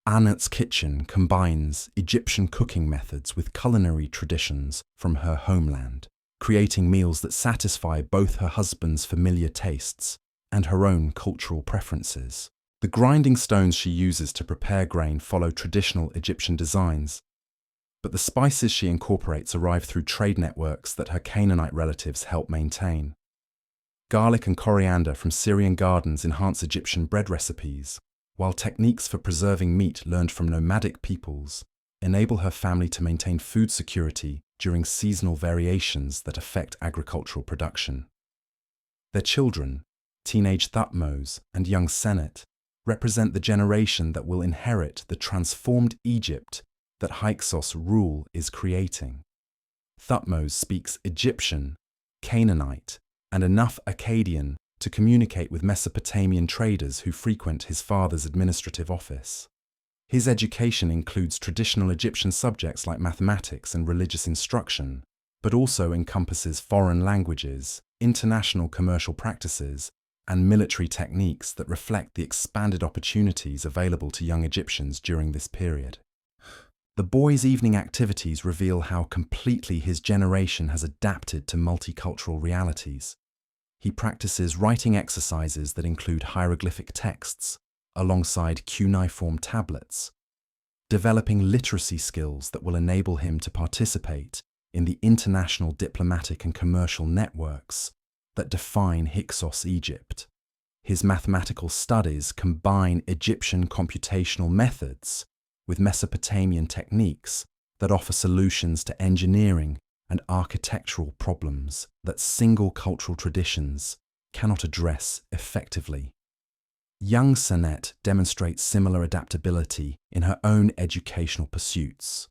Anat's kitchen combines Egyptian cooking methods with culinary traditions from her homeland, creating meals that satisfy both her husband's familiar tastes and her own cultural preferences. The grinding stones she uses to prepare grain follow traditional Egyptian designs, but the spices she incorporates arrive through trade networks that her Canaanite relatives help maintain. Garlic and coriander from Syrian gardens enhance Egyptian bread recipes, while techniques for preserving meat learned from nomadic peoples enable her family to maintain food security during seasonal variations that affect agricultural production. Their children, teenage Thutmose and young Senet, represent the generation that will inherit the transformed Egypt that Hyksos rule is creating. Thutmose speaks Egyptian, Canaanite, and enough Akkadian to communicate with Mesopotamian traders who frequent his father's administrative office. His education includes traditional Egyptian subjects like mathematics and religious instruction, but also encompasses foreign languages, international commercial practices, and military techniques that reflect the expanded opportunities available to young Egyptians during this period. The boy's evening activities reveal how completely his generation has adapted to multicultural realities. He practices writing exercises that include hieroglyphic texts alongside cuneiform tablets, developing literacy skills that will enable him to participate in the international diplomatic and commercial networks that define Hyksos Egypt. His mathematical studies combine Egyptian computational methods with Mesopotamian techniques that offer solutions to engineering and architectural problems that single cultural traditions cannot address effectively. Young Senet demonstrates similar adaptability in her own educational pursuits.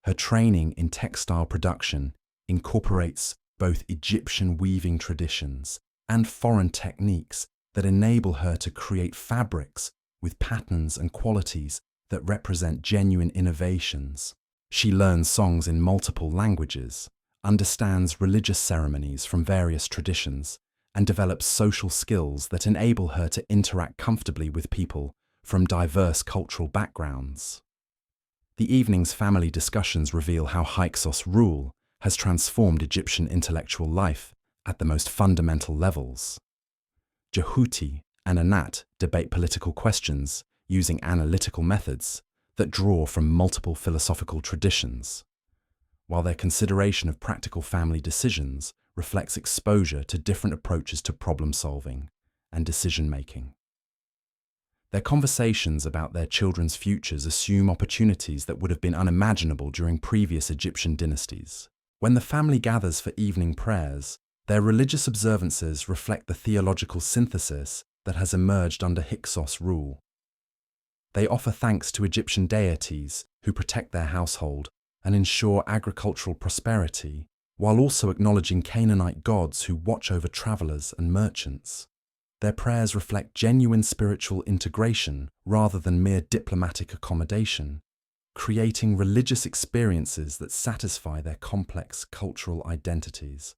Her training in textile production incorporates both Egyptian weaving traditions and foreign techniques that enable her to create fabrics with patterns and qualities that represent genuine innovations. She learns songs in multiple languages, understands religious ceremonies from various traditions, and develops social skills that enable her to interact comfortably with people from diverse cultural backgrounds. The evening's family discussions reveal how Hyksos rule has transformed Egyptian intellectual life at the most fundamental levels. Jehuti and Anat debate political questions using analytical methods that draw from multiple philosophical traditions, while their consideration of practical family decisions reflects exposure to different approaches to problem-solving and decision-making. Their conversations about their children's futures assume opportunities that would have been unimaginable during previous Egyptian dynasties. When the family gathers for evening prayers, their religious observances reflect the theological synthesis that has emerged under Hyksos rule. They offer thanks to Egyptian deities who protect their household and ensure agricultural prosperity, while also acknowledging Canaanite gods who watch over travelers and merchants. Their prayers reflect genuine spiritual integration rather than mere diplomatic accommodation, creating religious experiences that satisfy their complex cultural identities.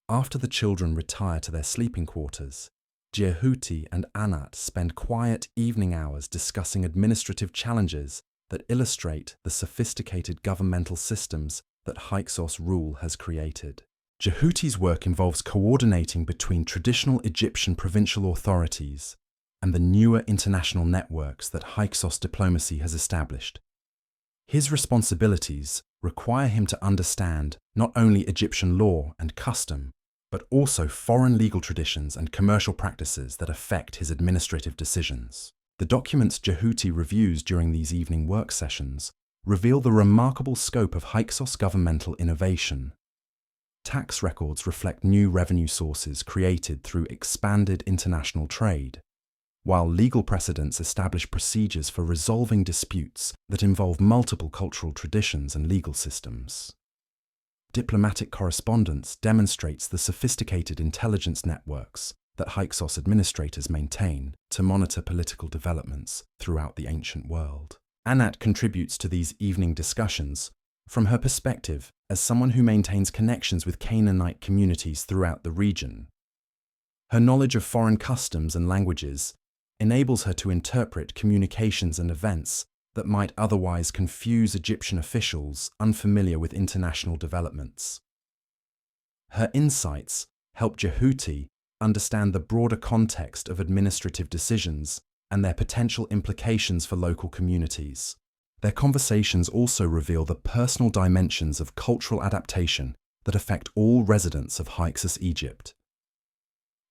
After the children retire to their sleeping quarters, Jehuti and Anat spend quiet evening hours discussing administrative challenges that illustrate the sophisticated governmental systems that Hyksos rule has created. Jehuti's work involves coordinating between traditional Egyptian provincial authorities and the newer international networks that Hyksos diplomacy has established. His responsibilities require him to understand not only Egyptian law and custom, but also foreign legal traditions and commercial practices that affect his administrative decisions. The documents Jehuti reviews during these evening work sessions reveal the remarkable scope of Hyksos governmental innovation. Tax records reflect new revenue sources created through expanded international trade, while legal precedents establish procedures for resolving disputes that involve multiple cultural traditions and legal systems. Diplomatic correspondence demonstrates the sophisticated intelligence networks that Hyksos administrators maintain to monitor political developments throughout the ancient world. Anat contributes to these evening discussions from her perspective as someone who maintains connections with Canaanite communities throughout the region. Her knowledge of foreign customs and languages enables her to interpret communications and events that might otherwise confuse Egyptian officials unfamiliar with international developments. Her insights help Jehuti understand the broader context of administrative decisions and their potential implications for local communities. Their conversations also reveal the personal dimensions of cultural adaptation that affect all residents of Hyksos, Egypt.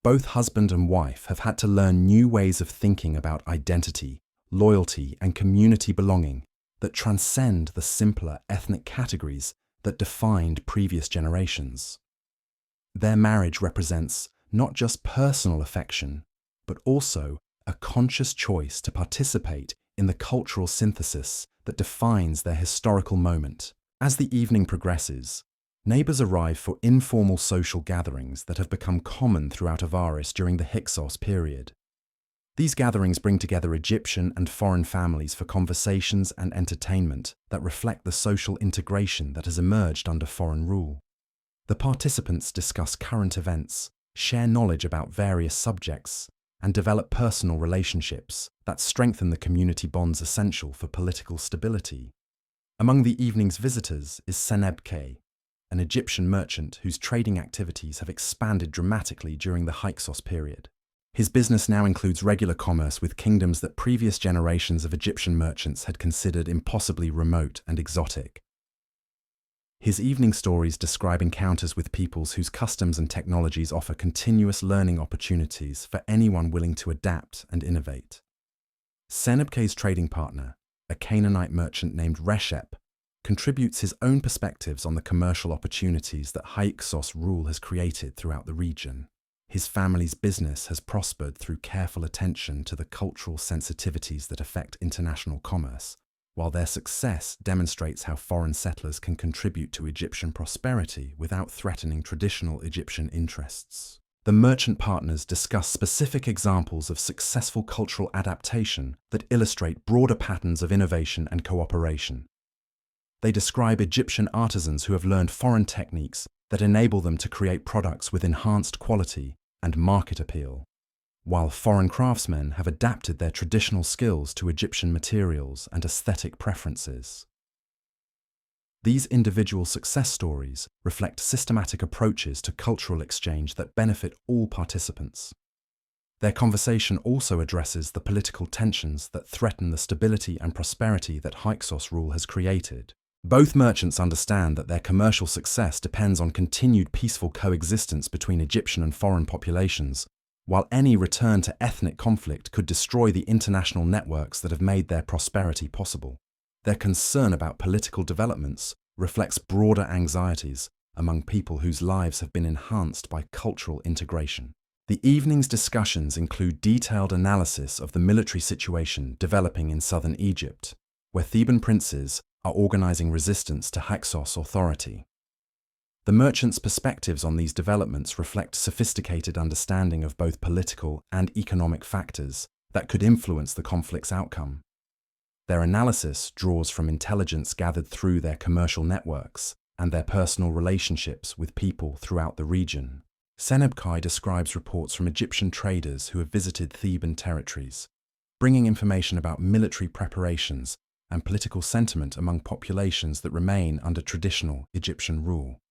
Both husband and wife have had to learn new ways of thinking about identity, loyalty, and community belonging that transcend the simpler ethnic categories that defined previous generations. Their marriage represents not just personal affection, but also a conscious choice to participate in the cultural synthesis that defines their historical moment. As the evening progresses, neighbors arrive for informal social gatherings that have become common throughout Avaris during the Hyksos period. These gatherings bring together Egyptian and foreign families for conversations and entertainment that reflect the social integration that has emerged under foreign rule. The participants discuss current events, share knowledge about various subjects, and develop personal relationships that strengthen the community bonds essential for political stability. Among the evening's visitors is Senebke, an Egyptian merchant whose trading activities have expanded dramatically during the Hyksos period. His business now includes regular commerce with kingdoms that previous generations of Egyptian merchants had considered impossibly remote and exotic. His evening stories describe encounters with peoples whose customs and technologies offer continuous learning opportunities for anyone willing to adapt and innovate. Senebke's trading partner, a Canaanite merchant named Reshep, contributes his own perspectives on the commercial opportunities that Hyksos rule has created throughout the region. His family's business has prospered through careful attention to the cultural sensitivities that affect international commerce, while their success demonstrates how foreign settlers can contribute to Egyptian prosperity without threatening traditional Egyptian interests. The merchant partners discuss specific examples of successful cultural adaptation that illustrate broader patterns of innovation and cooperation. They describe Egyptian artisans who have learned foreign techniques that enable them to create products with enhanced quality and market appeal, while foreign craftsmen have adapted their traditional skills to Egyptian materials and aesthetic preferences. These individual success stories reflect systematic approaches to cultural exchange that benefit all participants. Their conversation also addresses the political tensions that threaten the stability and prosperity that Hyksos rule has created. Both merchants understand that their commercial success depends on continued peaceful coexistence between Egyptian and foreign populations, while any return to ethnic conflict could destroy the international networks that have made their prosperity possible. Their concern about political developments reflects broader anxieties among people whose lives have been enhanced by cultural integration. The evening's discussions include detailed analysis of the military situation developing in southern Egypt, where Theban princes are organizing resistance to Hyksos authority. The merchants' perspectives on these developments reflect sophisticated understanding of both political and economic factors that could influence the conflict's outcome. Their analysis draws from intelligence gathered through their commercial networks and their personal relationships with people throughout the region. Senebkai describes reports from Egyptian traders who have visited Theban territories, bringing information about military preparations and political sentiment among populations that remain under traditional Egyptian rule.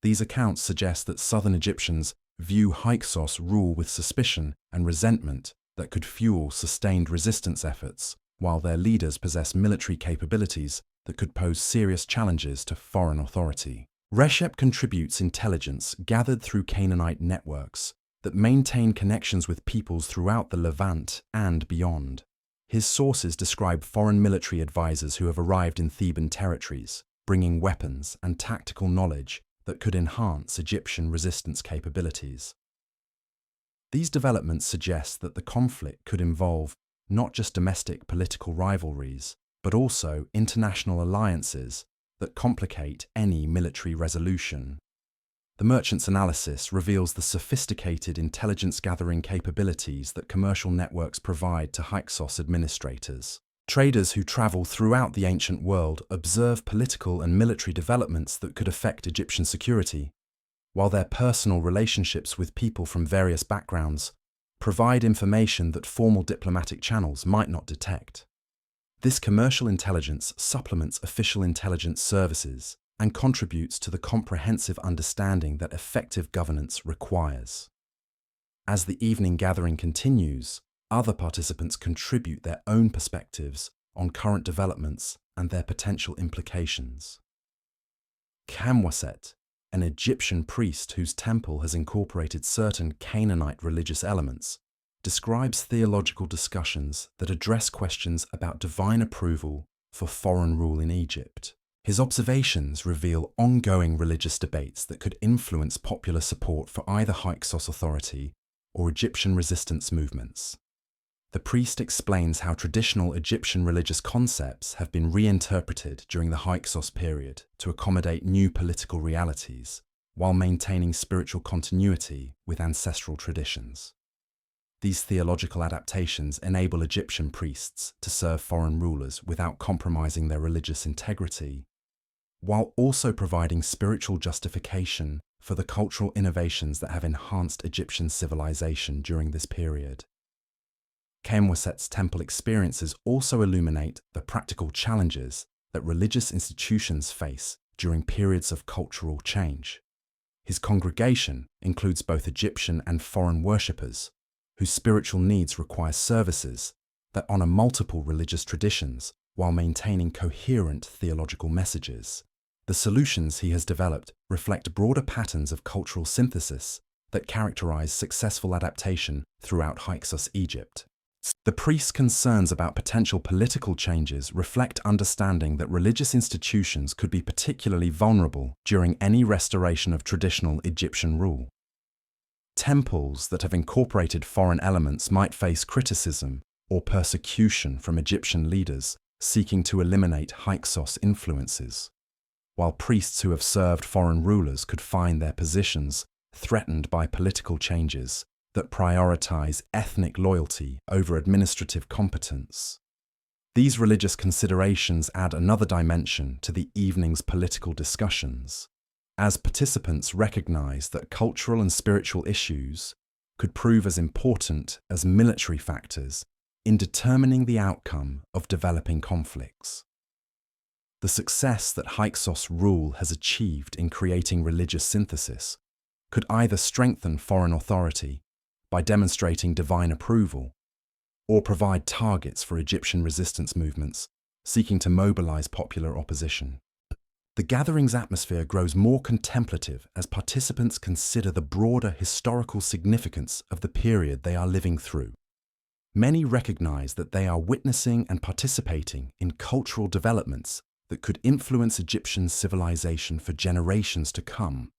These accounts suggest that southern Egyptians view Hyksos rule with suspicion and resentment that could fuel sustained resistance efforts, while their leaders possess military capabilities that could pose serious challenges to foreign authority. Reshep contributes intelligence gathered through Canaanite networks that maintain connections with peoples throughout the Levant and beyond. His sources describe foreign military advisors who have arrived in Theban territories, bringing weapons and tactical knowledge that could enhance Egyptian resistance capabilities. These developments suggest that the conflict could involve not just domestic political rivalries, but also international alliances that complicate any military resolution. The merchant's analysis reveals the sophisticated intelligence-gathering capabilities that commercial networks provide to Hyksos administrators. Traders who travel throughout the ancient world observe political and military developments that could affect Egyptian security, while their personal relationships with people from various backgrounds provide information that formal diplomatic channels might not detect. This commercial intelligence supplements official intelligence services and contributes to the comprehensive understanding that effective governance requires. As the evening gathering continues, other participants contribute their own perspectives on current developments and their potential implications. Kamwaset, an Egyptian priest whose temple has incorporated certain Canaanite religious elements, describes theological discussions that address questions about divine approval for foreign rule in Egypt. His observations reveal ongoing religious debates that could influence popular support for either Hyksos authority or Egyptian resistance movements. The priest explains how traditional Egyptian religious concepts have been reinterpreted during the Hyksos period to accommodate new political realities, while maintaining spiritual continuity with ancestral traditions. These theological adaptations enable Egyptian priests to serve foreign rulers without compromising their religious integrity, while also providing spiritual justification for the cultural innovations that have enhanced Egyptian civilization during this period. Kamwaset's temple experiences also illuminate the practical challenges that religious institutions face during periods of cultural change. His congregation includes both Egyptian and foreign worshippers, whose spiritual needs require services that honor multiple religious traditions while maintaining coherent theological messages. The solutions he has developed reflect broader patterns of cultural synthesis that characterize successful adaptation throughout Hyksos, Egypt. The priest's concerns about potential political changes reflect understanding that religious institutions could be particularly vulnerable during any restoration of traditional Egyptian rule. Temples that have incorporated foreign elements might face criticism or persecution from Egyptian leaders seeking to eliminate Hyksos influences, while priests who have served foreign rulers could find their positions threatened by political changes that prioritize ethnic loyalty over administrative competence. These religious considerations add another dimension to the evening's political discussions, as participants recognize that cultural and spiritual issues could prove as important as military factors in determining the outcome of developing conflicts. The success that Hyksos rule has achieved in creating religious synthesis could either strengthen foreign authority by demonstrating divine approval, or provide targets for Egyptian resistance movements seeking to mobilize popular opposition. The gathering's atmosphere grows more contemplative as participants consider the broader historical significance of the period they are living through. Many recognize that they are witnessing and participating in cultural developments that could influence Egyptian civilization for generations to come.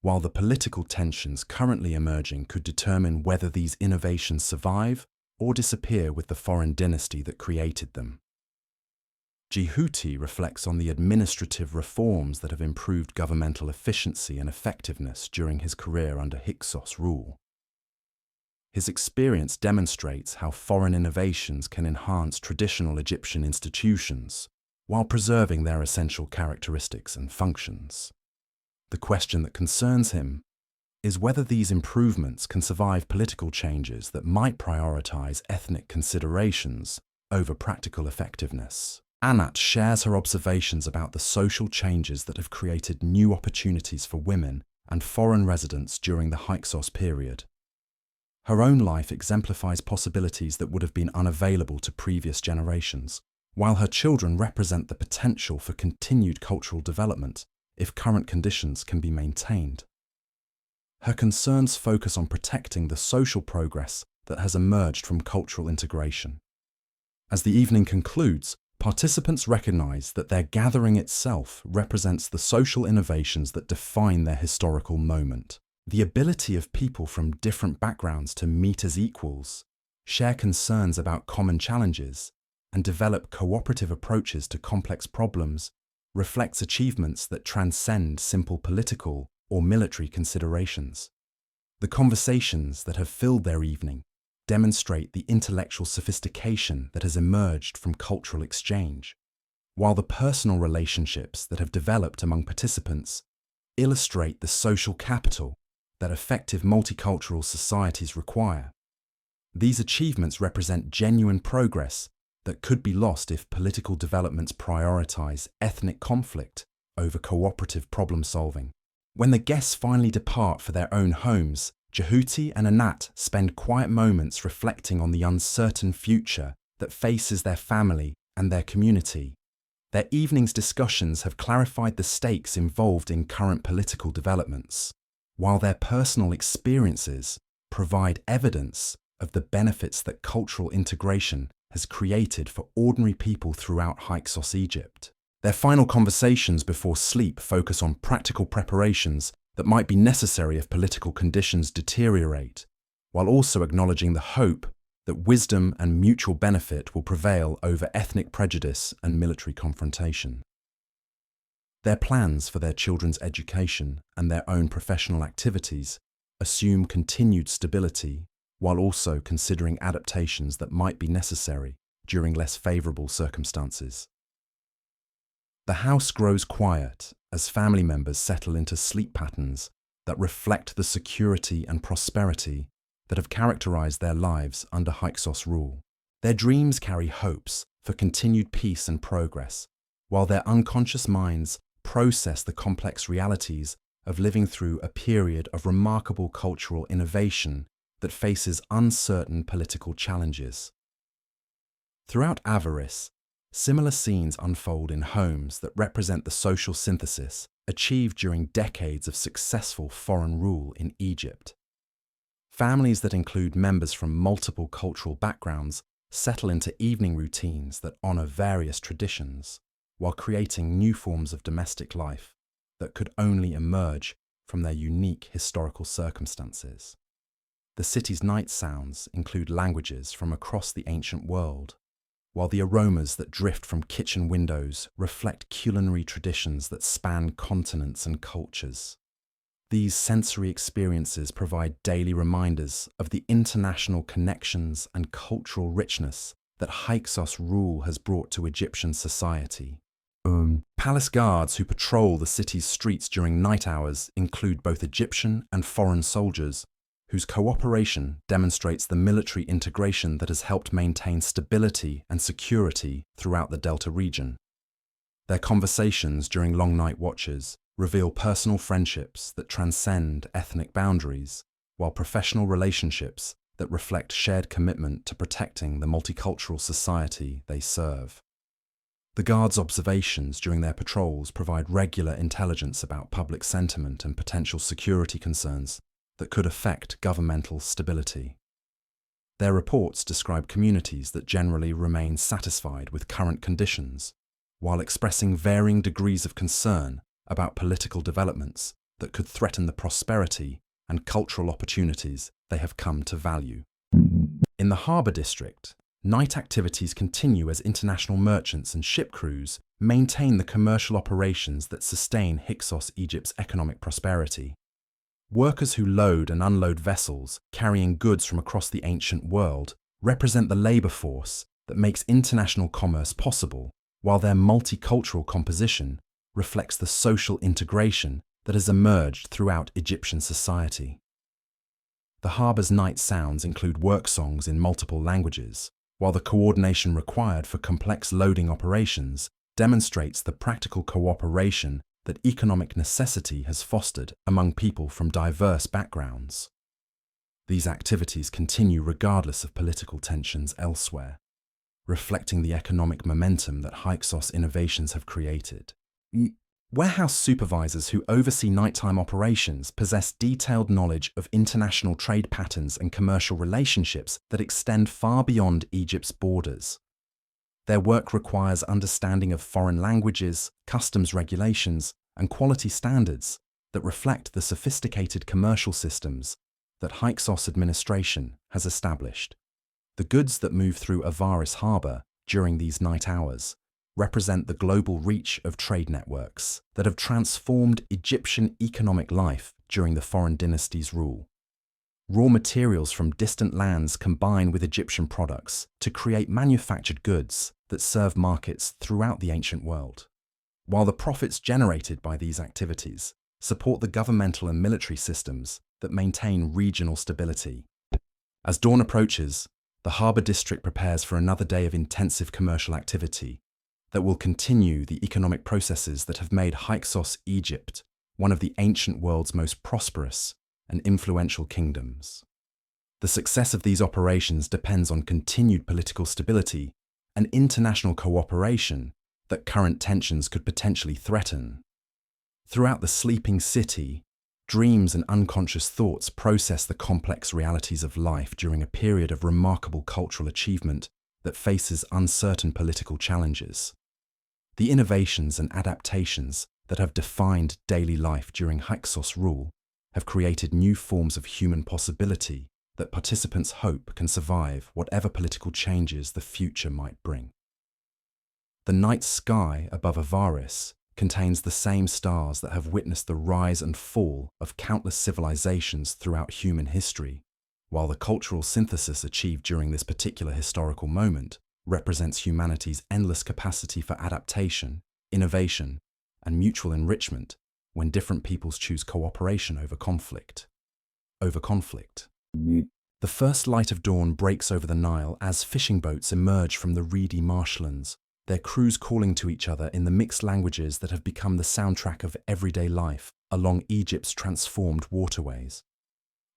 while the political tensions currently emerging could determine whether these innovations survive or disappear with the foreign dynasty that created them. Djibouti reflects on the administrative reforms that have improved governmental efficiency and effectiveness during his career under Hyksos rule. His experience demonstrates how foreign innovations can enhance traditional Egyptian institutions while preserving their essential characteristics and functions. The question that concerns him is whether these improvements can survive political changes that might prioritize ethnic considerations over practical effectiveness. Anat shares her observations about the social changes that have created new opportunities for women and foreign residents during the Hyksos period. Her own life exemplifies possibilities that would have been unavailable to previous generations, while her children represent the potential for continued cultural development if current conditions can be maintained. Her concerns focus on protecting the social progress that has emerged from cultural integration. As the evening concludes, participants recognize that their gathering itself represents the social innovations that define their historical moment. The ability of people from different backgrounds to meet as equals, share concerns about common challenges, and develop cooperative approaches to complex problems reflects achievements that transcend simple political or military considerations. The conversations that have filled their evening demonstrate the intellectual sophistication that has emerged from cultural exchange, while the personal relationships that have developed among participants illustrate the social capital that effective multicultural societies require. These achievements represent genuine progress that could be lost if political developments prioritize ethnic conflict over cooperative problem solving. When the guests finally depart for their own homes, Djibouti and Anat spend quiet moments reflecting on the uncertain future that faces their family and their community. Their evening's discussions have clarified the stakes involved in current political developments, while their personal experiences provide evidence of the benefits that cultural integration has created for ordinary people throughout Hyksos, Egypt. Their final conversations before sleep focus on practical preparations that might be necessary if political conditions deteriorate, while also acknowledging the hope that wisdom and mutual benefit will prevail over ethnic prejudice and military confrontation. Their plans for their children's education and their own professional activities assume continued stability, while also considering adaptations that might be necessary during less favorable circumstances. The house grows quiet as family members settle into sleep patterns that reflect the security and prosperity that have characterized their lives under Hyksos rule. Their dreams carry hopes for continued peace and progress, while their unconscious minds process the complex realities of living through a period of remarkable cultural innovation that faces uncertain political challenges. Throughout Avaris, similar scenes unfold in homes that represent the social synthesis achieved during decades of successful foreign rule in Egypt. Families that include members from multiple cultural backgrounds settle into evening routines that honor various traditions, while creating new forms of domestic life that could only emerge from their unique historical circumstances. The city's night sounds include languages from across the ancient world, while the aromas that drift from kitchen windows reflect culinary traditions that span continents and cultures. These sensory experiences provide daily reminders of the international connections and cultural richness that Hyksos rule has brought to Egyptian society. Palace guards who patrol the city's streets during night hours include both Egyptian and foreign soldiers, whose cooperation demonstrates the military integration that has helped maintain stability and security throughout the Delta region. Their conversations during long night watches reveal personal friendships that transcend ethnic boundaries, while professional relationships that reflect shared commitment to protecting the multicultural society they serve. The guards' observations during their patrols provide regular intelligence about public sentiment and potential security concerns that could affect governmental stability. Their reports describe communities that generally remain satisfied with current conditions, while expressing varying degrees of concern about political developments that could threaten the prosperity and cultural opportunities they have come to value. In the harbour district, night activities continue as international merchants and ship crews maintain the commercial operations that sustain Hyksos, Egypt's economic prosperity. Workers who load and unload vessels carrying goods from across the ancient world represent the labour force that makes international commerce possible, while their multicultural composition reflects the social integration that has emerged throughout Egyptian society. The harbour's night sounds include work songs in multiple languages, while the coordination required for complex loading operations demonstrates the practical cooperation that economic necessity has fostered among people from diverse backgrounds. These activities continue regardless of political tensions elsewhere, reflecting the economic momentum that Hyksos innovations have created. Warehouse supervisors who oversee nighttime operations possess detailed knowledge of international trade patterns and commercial relationships that extend far beyond Egypt's borders. Their work requires understanding of foreign languages, customs regulations, and quality standards that reflect the sophisticated commercial systems that Hyksos administration has established. The goods that move through Avaris harbour during these night hours represent the global reach of trade networks that have transformed Egyptian economic life during the foreign dynasty's rule. Raw materials from distant lands combine with Egyptian products to create manufactured goods that serve markets throughout the ancient world, while the profits generated by these activities support the governmental and military systems that maintain regional stability. As dawn approaches, the harbour district prepares for another day of intensive commercial activity that will continue the economic processes that have made Hyksos, Egypt, one of the ancient world's most prosperous and influential kingdoms. The success of these operations depends on continued political stability and international cooperation that current tensions could potentially threaten. Throughout the sleeping city, dreams and unconscious thoughts process the complex realities of life during a period of remarkable cultural achievement that faces uncertain political challenges. The innovations and adaptations that have defined daily life during Hyksos rule have created new forms of human possibility that participants hope can survive whatever political changes the future might bring. The night sky above Avaris contains the same stars that have witnessed the rise and fall of countless civilizations throughout human history, while the cultural synthesis achieved during this particular historical moment represents humanity's endless capacity for adaptation, innovation, and mutual enrichment when different peoples choose cooperation over conflict. The first light of dawn breaks over the Nile as fishing boats emerge from the reedy marshlands, their crews calling to each other in the mixed languages that have become the soundtrack of everyday life along Egypt's transformed waterways.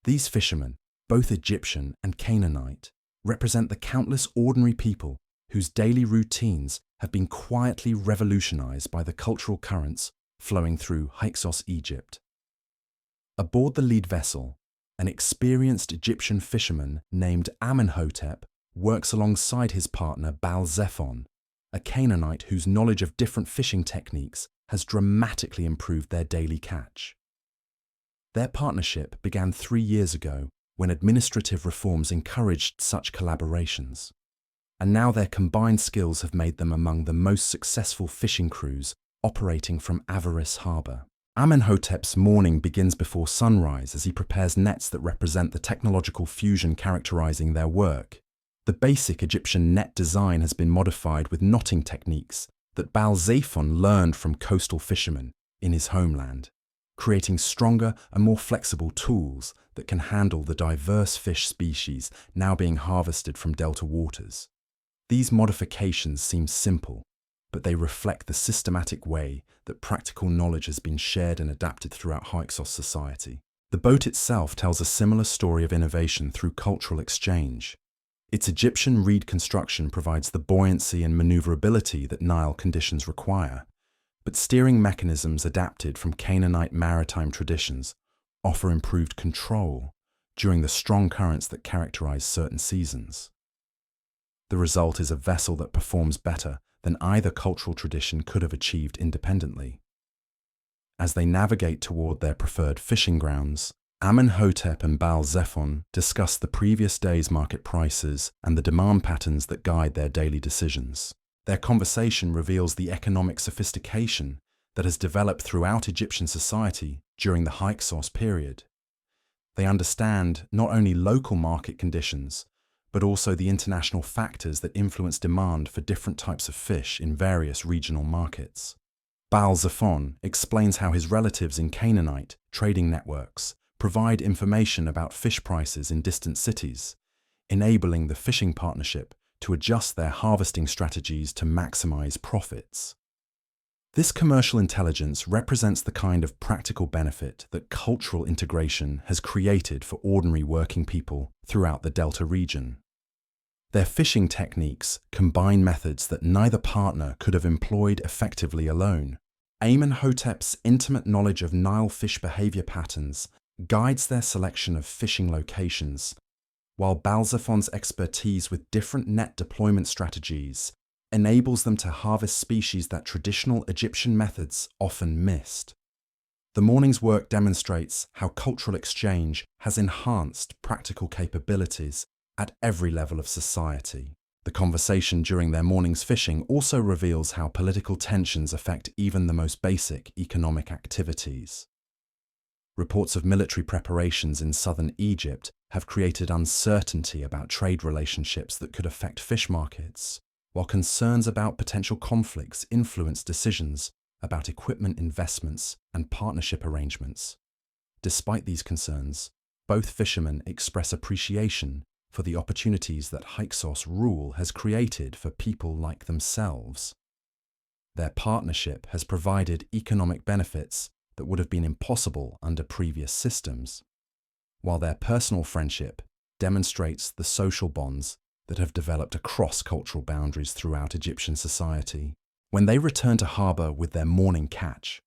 These fishermen, both Egyptian and Canaanite, represent the countless ordinary people whose daily routines have been quietly revolutionized by the cultural currents flowing through Hyksos, Egypt. Aboard the lead vessel, an experienced Egyptian fisherman named Amenhotep works alongside his partner Baal-Zephon, a Canaanite whose knowledge of different fishing techniques has dramatically improved their daily catch. Their partnership began 3 years ago when administrative reforms encouraged such collaborations, and now their combined skills have made them among the most successful fishing crews operating from Avaris harbour. Amenhotep's morning begins before sunrise as he prepares nets that represent the technological fusion characterizing their work. The basic Egyptian net design has been modified with knotting techniques that Baal-Zephon learned from coastal fishermen in his homeland, creating stronger and more flexible tools that can handle the diverse fish species now being harvested from delta waters. These modifications seem simple, but they reflect the systematic way that practical knowledge has been shared and adapted throughout Hyksos society. The boat itself tells a similar story of innovation through cultural exchange. Its Egyptian reed construction provides the buoyancy and maneuverability that Nile conditions require, but steering mechanisms adapted from Canaanite maritime traditions offer improved control during the strong currents that characterize certain seasons. The result is a vessel that performs better than either cultural tradition could have achieved independently. As they navigate toward their preferred fishing grounds, Amenhotep and Baal-zephon discuss the previous day's market prices and the demand patterns that guide their daily decisions. Their conversation reveals the economic sophistication that has developed throughout Egyptian society during the Hyksos period. They understand not only local market conditions, but also the international factors that influence demand for different types of fish in various regional markets. Baal-zephon explains how his relatives in Canaanite trading networks provide information about fish prices in distant cities, enabling the fishing partnership to adjust their harvesting strategies to maximize profits. This commercial intelligence represents the kind of practical benefit that cultural integration has created for ordinary working people throughout the Delta region. Their fishing techniques combine methods that neither partner could have employed effectively alone. Amenhotep's intimate knowledge of Nile fish behavior patterns guides their selection of fishing locations, while Baal-zephon's expertise with different net deployment strategies enables them to harvest species that traditional Egyptian methods often missed. The morning's work demonstrates how cultural exchange has enhanced practical capabilities at every level of society. The conversation during their morning's fishing also reveals how political tensions affect even the most basic economic activities. Reports of military preparations in southern Egypt have created uncertainty about trade relationships that could affect fish markets, while concerns about potential conflicts influence decisions about equipment investments and partnership arrangements. Despite these concerns, both fishermen express appreciation for the opportunities that Hyksos rule has created for people like themselves. Their partnership has provided economic benefits that would have been impossible under previous systems, while their personal friendship demonstrates the social bonds that have developed across cultural boundaries throughout Egyptian society. When they return to harbour with their morning catch,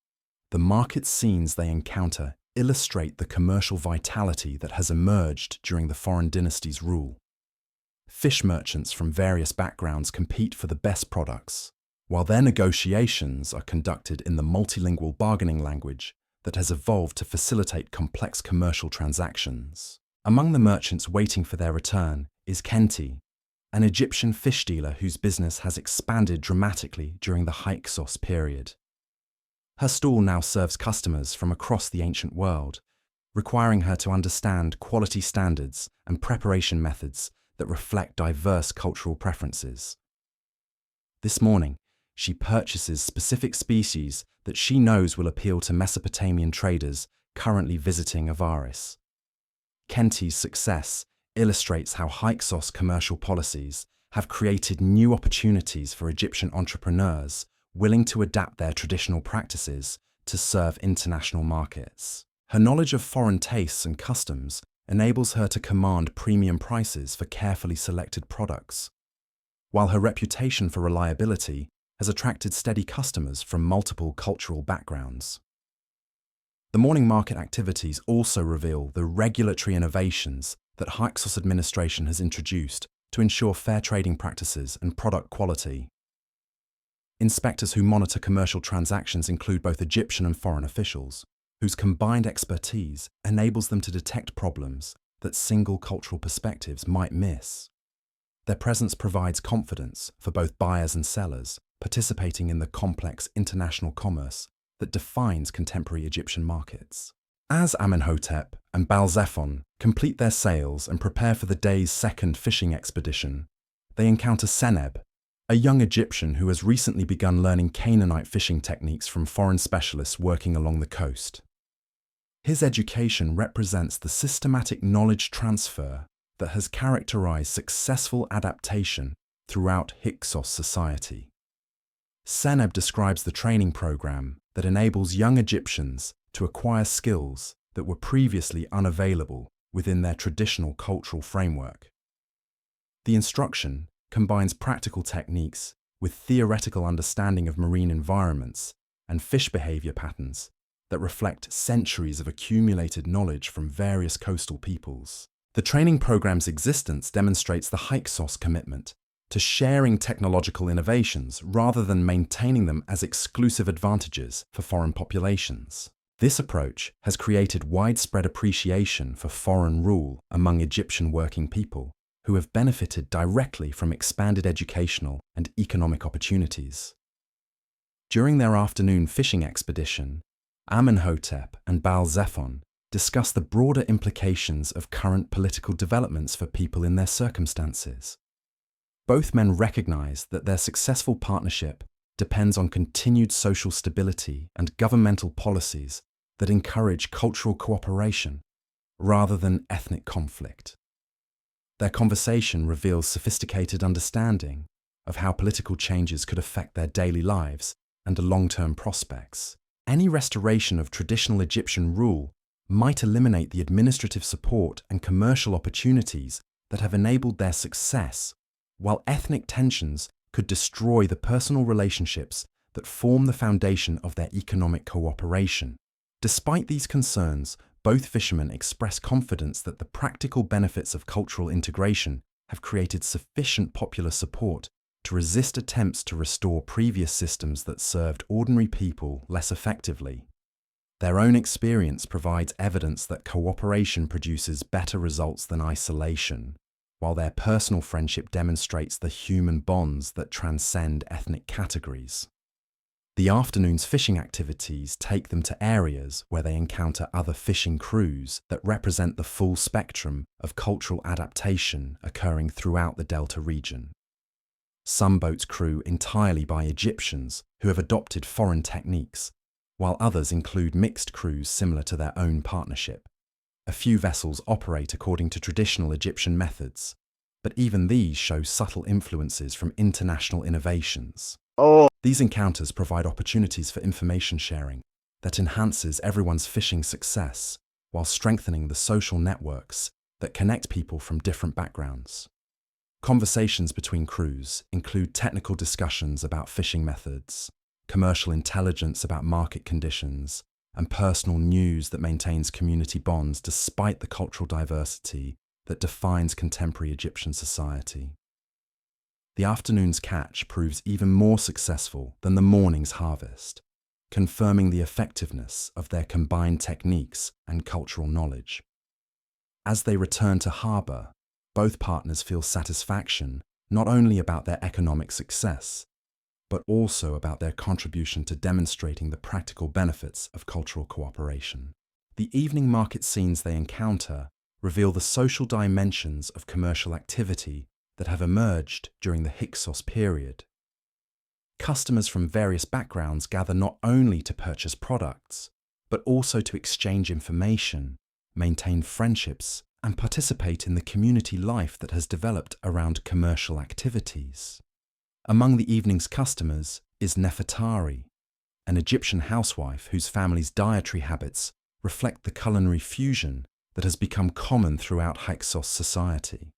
the market scenes they encounter illustrate the commercial vitality that has emerged during the foreign dynasty's rule. Fish merchants from various backgrounds compete for the best products, while their negotiations are conducted in the multilingual bargaining language that has evolved to facilitate complex commercial transactions. Among the merchants waiting for their return is Kenti, an Egyptian fish dealer whose business has expanded dramatically during the Hyksos period. Her stall now serves customers from across the ancient world, requiring her to understand quality standards and preparation methods that reflect diverse cultural preferences. This morning, she purchases specific species that she knows will appeal to Mesopotamian traders currently visiting Avaris. Kenti's success illustrates how Hyksos commercial policies have created new opportunities for Egyptian entrepreneurs willing to adapt their traditional practices to serve international markets. Her knowledge of foreign tastes and customs enables her to command premium prices for carefully selected products, while her reputation for reliability has attracted steady customers from multiple cultural backgrounds. The morning market activities also reveal the regulatory innovations that Hyksos administration has introduced to ensure fair trading practices and product quality. Inspectors who monitor commercial transactions include both Egyptian and foreign officials, whose combined expertise enables them to detect problems that single cultural perspectives might miss. Their presence provides confidence for both buyers and sellers participating in the complex international commerce that defines contemporary Egyptian markets. As Amenhotep and Baal-zephon complete their sales and prepare for the day's second fishing expedition, they encounter Seneb, a young Egyptian who has recently begun learning Canaanite fishing techniques from foreign specialists working along the coast. His education represents the systematic knowledge transfer that has characterized successful adaptation throughout Hyksos society. Seneb describes the training program that enables young Egyptians to acquire skills that were previously unavailable within their traditional cultural framework. The instruction combines practical techniques with theoretical understanding of marine environments and fish behavior patterns that reflect centuries of accumulated knowledge from various coastal peoples. The training program's existence demonstrates the Hyksos commitment to sharing technological innovations rather than maintaining them as exclusive advantages for foreign populations. This approach has created widespread appreciation for foreign rule among Egyptian working people, who have benefited directly from expanded educational and economic opportunities. During their afternoon fishing expedition, Amenhotep and Baal-Zephon discuss the broader implications of current political developments for people in their circumstances. Both men recognize that their successful partnership depends on continued social stability and governmental policies that encourage cultural cooperation rather than ethnic conflict. Their conversation reveals sophisticated understanding of how political changes could affect their daily lives and long-term prospects. Any restoration of traditional Egyptian rule might eliminate the administrative support and commercial opportunities that have enabled their success, while ethnic tensions could destroy the personal relationships that form the foundation of their economic cooperation. Despite these concerns, both fishermen express confidence that the practical benefits of cultural integration have created sufficient popular support to resist attempts to restore previous systems that served ordinary people less effectively. Their own experience provides evidence that cooperation produces better results than isolation, while their personal friendship demonstrates the human bonds that transcend ethnic categories. The afternoon's fishing activities take them to areas where they encounter other fishing crews that represent the full spectrum of cultural adaptation occurring throughout the Delta region. Some boats crew entirely by Egyptians who have adopted foreign techniques, while others include mixed crews similar to their own partnership. A few vessels operate according to traditional Egyptian methods, but even these show subtle influences from international innovations. These encounters provide opportunities for information sharing that enhances everyone's fishing success while strengthening the social networks that connect people from different backgrounds. Conversations between crews include technical discussions about fishing methods, commercial intelligence about market conditions, and personal news that maintains community bonds despite the cultural diversity that defines contemporary Egyptian society. The afternoon's catch proves even more successful than the morning's harvest, confirming the effectiveness of their combined techniques and cultural knowledge. As they return to harbour, both partners feel satisfaction not only about their economic success, but also about their contribution to demonstrating the practical benefits of cultural cooperation. The evening market scenes they encounter reveal the social dimensions of commercial activity that have emerged during the Hyksos period. Customers from various backgrounds gather not only to purchase products, but also to exchange information, maintain friendships, and participate in the community life that has developed around commercial activities. Among the evening's customers is Nefertari, an Egyptian housewife whose family's dietary habits reflect the culinary fusion that has become common throughout Hyksos society.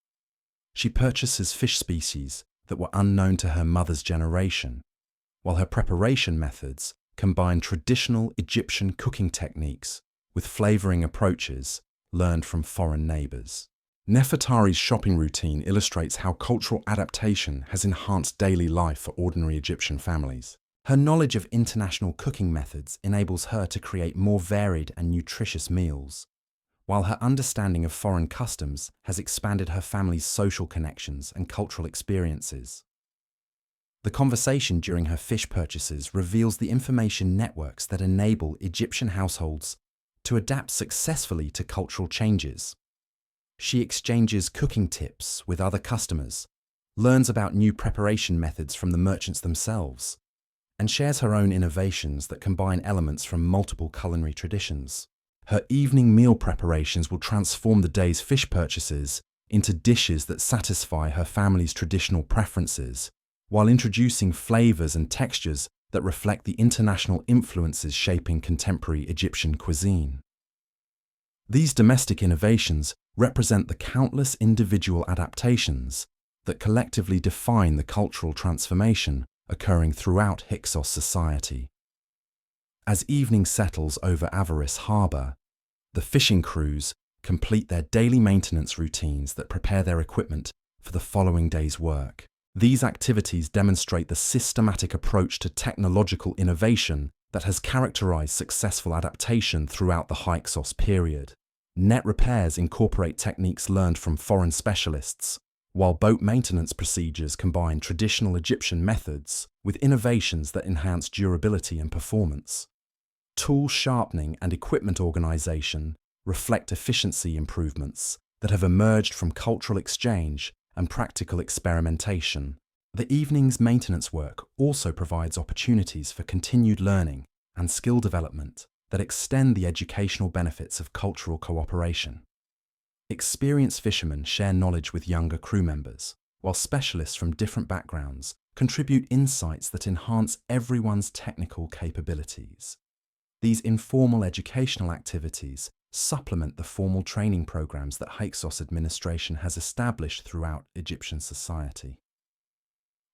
She purchases fish species that were unknown to her mother's generation, while her preparation methods combine traditional Egyptian cooking techniques with flavouring approaches learned from foreign neighbours. Nefertari's shopping routine illustrates how cultural adaptation has enhanced daily life for ordinary Egyptian families. Her knowledge of international cooking methods enables her to create more varied and nutritious meals, while her understanding of foreign customs has expanded her family's social connections and cultural experiences. The conversation during her fish purchases reveals the information networks that enable Egyptian households to adapt successfully to cultural changes. She exchanges cooking tips with other customers, learns about new preparation methods from the merchants themselves, and shares her own innovations that combine elements from multiple culinary traditions. Her evening meal preparations will transform the day's fish purchases into dishes that satisfy her family's traditional preferences, while introducing flavors and textures that reflect the international influences shaping contemporary Egyptian cuisine. These domestic innovations represent the countless individual adaptations that collectively define the cultural transformation occurring throughout Hyksos society. As evening settles over Avaris harbour, the fishing crews complete their daily maintenance routines that prepare their equipment for the following day's work. These activities demonstrate the systematic approach to technological innovation that has characterized successful adaptation throughout the Hyksos period. Net repairs incorporate techniques learned from foreign specialists, while boat maintenance procedures combine traditional Egyptian methods with innovations that enhance durability and performance. Tool sharpening and equipment organization reflect efficiency improvements that have emerged from cultural exchange and practical experimentation. The evening's maintenance work also provides opportunities for continued learning and skill development that extend the educational benefits of cultural cooperation. Experienced fishermen share knowledge with younger crew members, while specialists from different backgrounds contribute insights that enhance everyone's technical capabilities. These informal educational activities supplement the formal training programs that Hyksos administration has established throughout Egyptian society.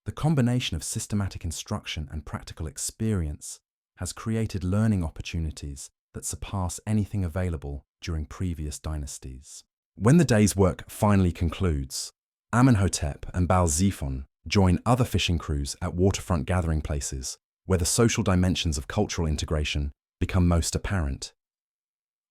The combination of systematic instruction and practical experience has created learning opportunities that surpass anything available during previous dynasties. When the day's work finally concludes, Amenhotep and Baal-Zephon join other fishing crews at waterfront gathering places where the social dimensions of cultural integration become most apparent.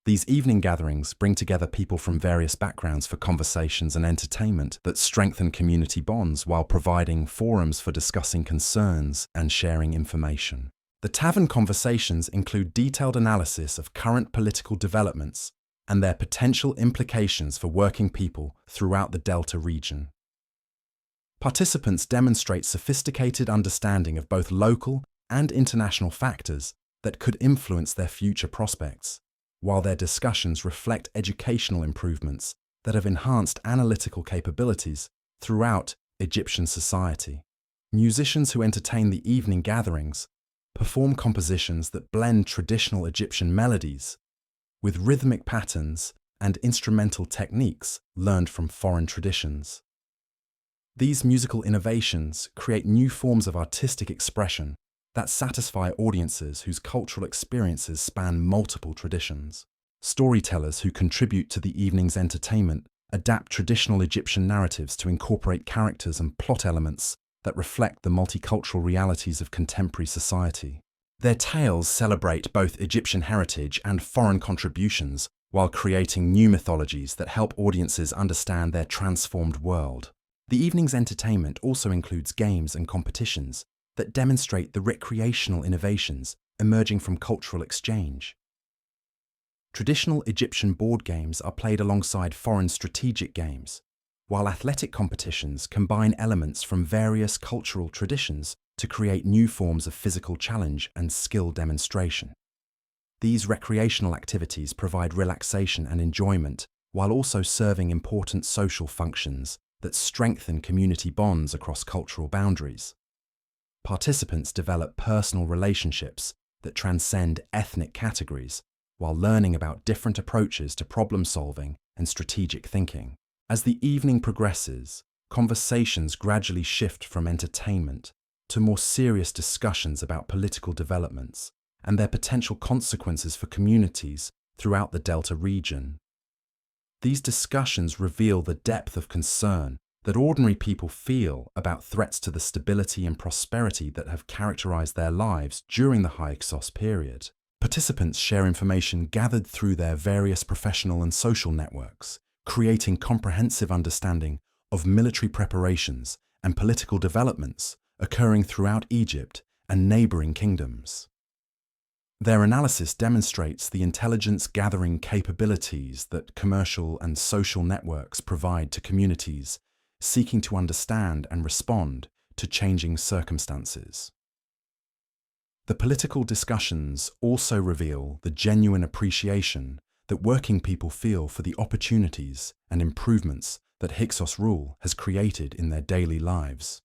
These evening gatherings bring together people from various backgrounds for conversations and entertainment that strengthen community bonds while providing forums for discussing concerns and sharing information. The tavern conversations include detailed analysis of current political developments and their potential implications for working people throughout the Delta region. Participants demonstrate sophisticated understanding of both local and international factors that could influence their future prospects, while their discussions reflect educational improvements that have enhanced analytical capabilities throughout Egyptian society. Musicians who entertain the evening gatherings perform compositions that blend traditional Egyptian melodies with rhythmic patterns and instrumental techniques learned from foreign traditions. These musical innovations create new forms of artistic expression that satisfy audiences whose cultural experiences span multiple traditions. Storytellers who contribute to the evening's entertainment adapt traditional Egyptian narratives to incorporate characters and plot elements that reflect the multicultural realities of contemporary society. Their tales celebrate both Egyptian heritage and foreign contributions while creating new mythologies that help audiences understand their transformed world. The evening's entertainment also includes games and competitions that demonstrate the recreational innovations emerging from cultural exchange. Traditional Egyptian board games are played alongside foreign strategic games, while athletic competitions combine elements from various cultural traditions to create new forms of physical challenge and skill demonstration. These recreational activities provide relaxation and enjoyment while also serving important social functions that strengthen community bonds across cultural boundaries. Participants develop personal relationships that transcend ethnic categories while learning about different approaches to problem solving and strategic thinking. As the evening progresses, conversations gradually shift from entertainment to more serious discussions about political developments and their potential consequences for communities throughout the Delta region. These discussions reveal the depth of concern that ordinary people feel about threats to the stability and prosperity that have characterized their lives during the Hyksos period. Participants share information gathered through their various professional and social networks, creating comprehensive understanding of military preparations and political developments occurring throughout Egypt and neighboring kingdoms. Their analysis demonstrates the intelligence-gathering capabilities that commercial and social networks provide to communities seeking to understand and respond to changing circumstances. The political discussions also reveal the genuine appreciation that working people feel for the opportunities and improvements that Hyksos rule has created in their daily lives.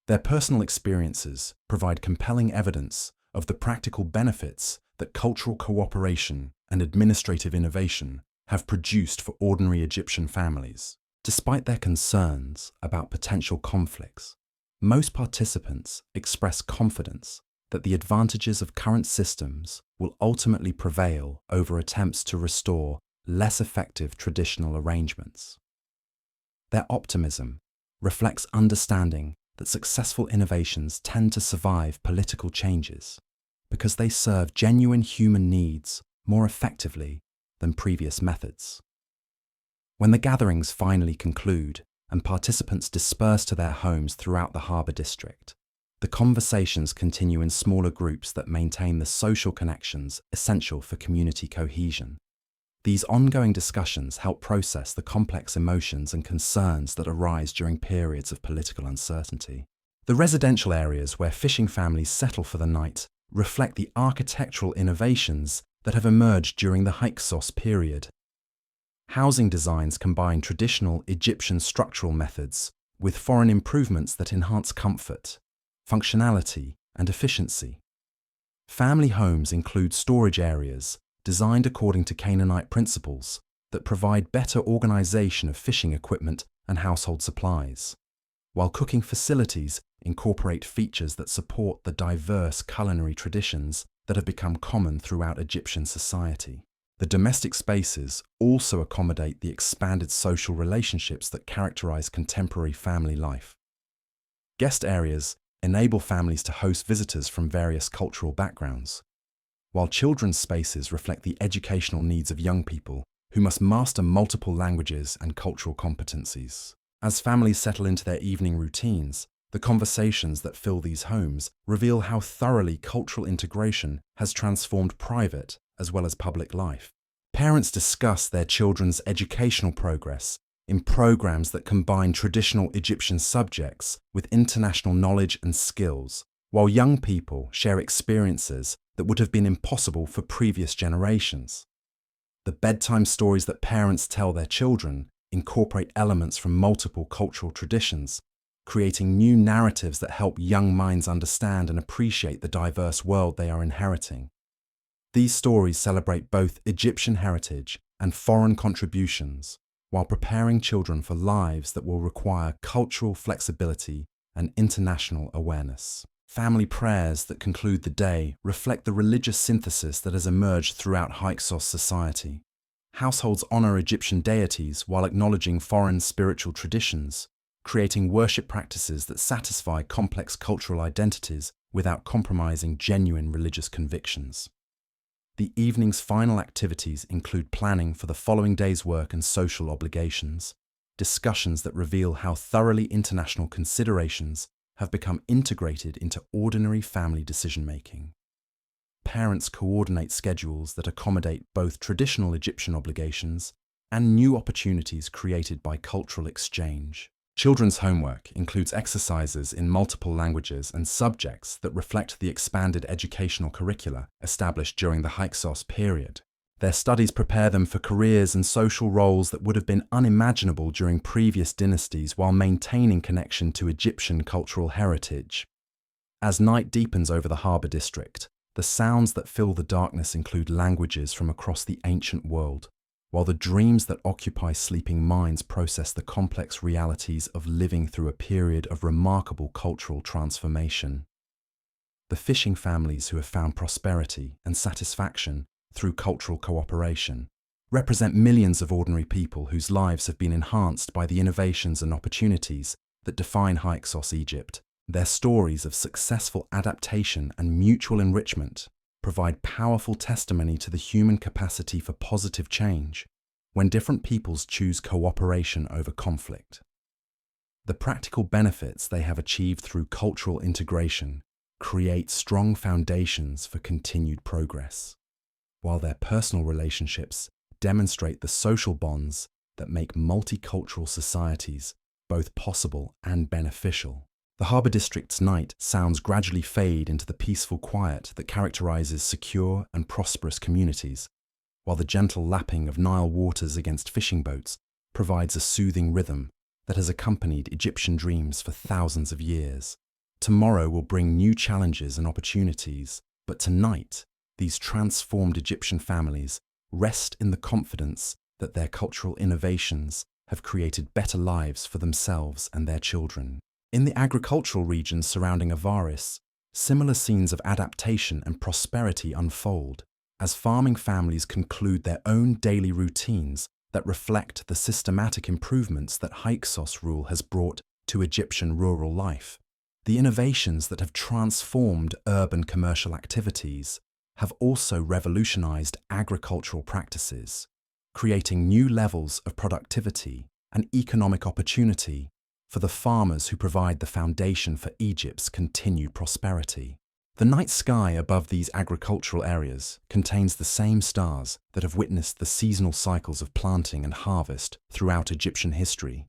Their personal experiences provide compelling evidence of the practical benefits that cultural cooperation and administrative innovation have produced for ordinary Egyptian families. Despite their concerns about potential conflicts, most participants express confidence that the advantages of current systems will ultimately prevail over attempts to restore less effective traditional arrangements. Their optimism reflects understanding that successful innovations tend to survive political changes because they serve genuine human needs more effectively than previous methods. When the gatherings finally conclude and participants disperse to their homes throughout the harbour district, the conversations continue in smaller groups that maintain the social connections essential for community cohesion. These ongoing discussions help process the complex emotions and concerns that arise during periods of political uncertainty. The residential areas where fishing families settle for the night reflect the architectural innovations that have emerged during the Hyksos period. Housing designs combine traditional Egyptian structural methods with foreign improvements that enhance comfort, functionality, and efficiency. Family homes include storage areas designed according to Canaanite principles that provide better organization of fishing equipment and household supplies, while cooking facilities incorporate features that support the diverse culinary traditions that have become common throughout Egyptian society. The domestic spaces also accommodate the expanded social relationships that characterize contemporary family life. Guest areas enable families to host visitors from various cultural backgrounds, while children's spaces reflect the educational needs of young people who must master multiple languages and cultural competencies. As families settle into their evening routines, the conversations that fill these homes reveal how thoroughly cultural integration has transformed private as well as public life. Parents discuss their children's educational progress in programs that combine traditional Egyptian subjects with international knowledge and skills, while young people share experiences that would have been impossible for previous generations. The bedtime stories that parents tell their children incorporate elements from multiple cultural traditions, creating new narratives that help young minds understand and appreciate the diverse world they are inheriting. These stories celebrate both Egyptian heritage and foreign contributions, while preparing children for lives that will require cultural flexibility and international awareness. Family prayers that conclude the day reflect the religious synthesis that has emerged throughout Hyksos society. Households honor Egyptian deities while acknowledging foreign spiritual traditions, creating worship practices that satisfy complex cultural identities without compromising genuine religious convictions. The evening's final activities include planning for the following day's work and social obligations, discussions that reveal how thoroughly international considerations have become integrated into ordinary family decision-making. Parents coordinate schedules that accommodate both traditional Egyptian obligations and new opportunities created by cultural exchange. Children's homework includes exercises in multiple languages and subjects that reflect the expanded educational curricula established during the Hyksos period. Their studies prepare them for careers and social roles that would have been unimaginable during previous dynasties while maintaining connection to Egyptian cultural heritage. As night deepens over the harbour district, the sounds that fill the darkness include languages from across the ancient world, while the dreams that occupy sleeping minds process the complex realities of living through a period of remarkable cultural transformation. The fishing families who have found prosperity and satisfaction through cultural cooperation represent millions of ordinary people whose lives have been enhanced by the innovations and opportunities that define Hyksos Egypt. Their stories of successful adaptation and mutual enrichment provide powerful testimony to the human capacity for positive change when different peoples choose cooperation over conflict. The practical benefits they have achieved through cultural integration create strong foundations for continued progress, while their personal relationships demonstrate the social bonds that make multicultural societies both possible and beneficial. The harbour district's night sounds gradually fade into the peaceful quiet that characterises secure and prosperous communities, while the gentle lapping of Nile waters against fishing boats provides a soothing rhythm that has accompanied Egyptian dreams for thousands of years. Tomorrow will bring new challenges and opportunities, but tonight, these transformed Egyptian families rest in the confidence that their cultural innovations have created better lives for themselves and their children. In the agricultural regions surrounding Avaris, similar scenes of adaptation and prosperity unfold as farming families conclude their own daily routines that reflect the systematic improvements that Hyksos rule has brought to Egyptian rural life. The innovations that have transformed urban commercial activities have also revolutionized agricultural practices, creating new levels of productivity and economic opportunity for the farmers who provide the foundation for Egypt's continued prosperity. The night sky above these agricultural areas contains the same stars that have witnessed the seasonal cycles of planting and harvest throughout Egyptian history,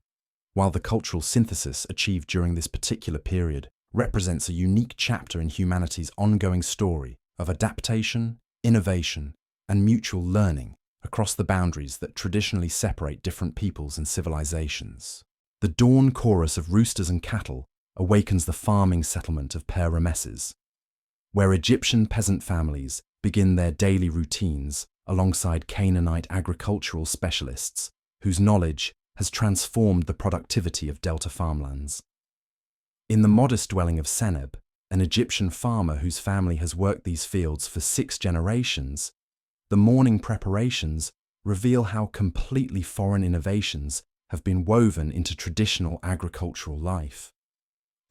while the cultural synthesis achieved during this particular period represents a unique chapter in humanity's ongoing story of adaptation, innovation, and mutual learning across the boundaries that traditionally separate different peoples and civilizations. The dawn chorus of roosters and cattle awakens the farming settlement of Per Rameses, where Egyptian peasant families begin their daily routines alongside Canaanite agricultural specialists whose knowledge has transformed the productivity of delta farmlands. In the modest dwelling of Seneb, an Egyptian farmer whose family has worked these fields for 6 generations, the morning preparations reveal how completely foreign innovations have been woven into traditional agricultural life.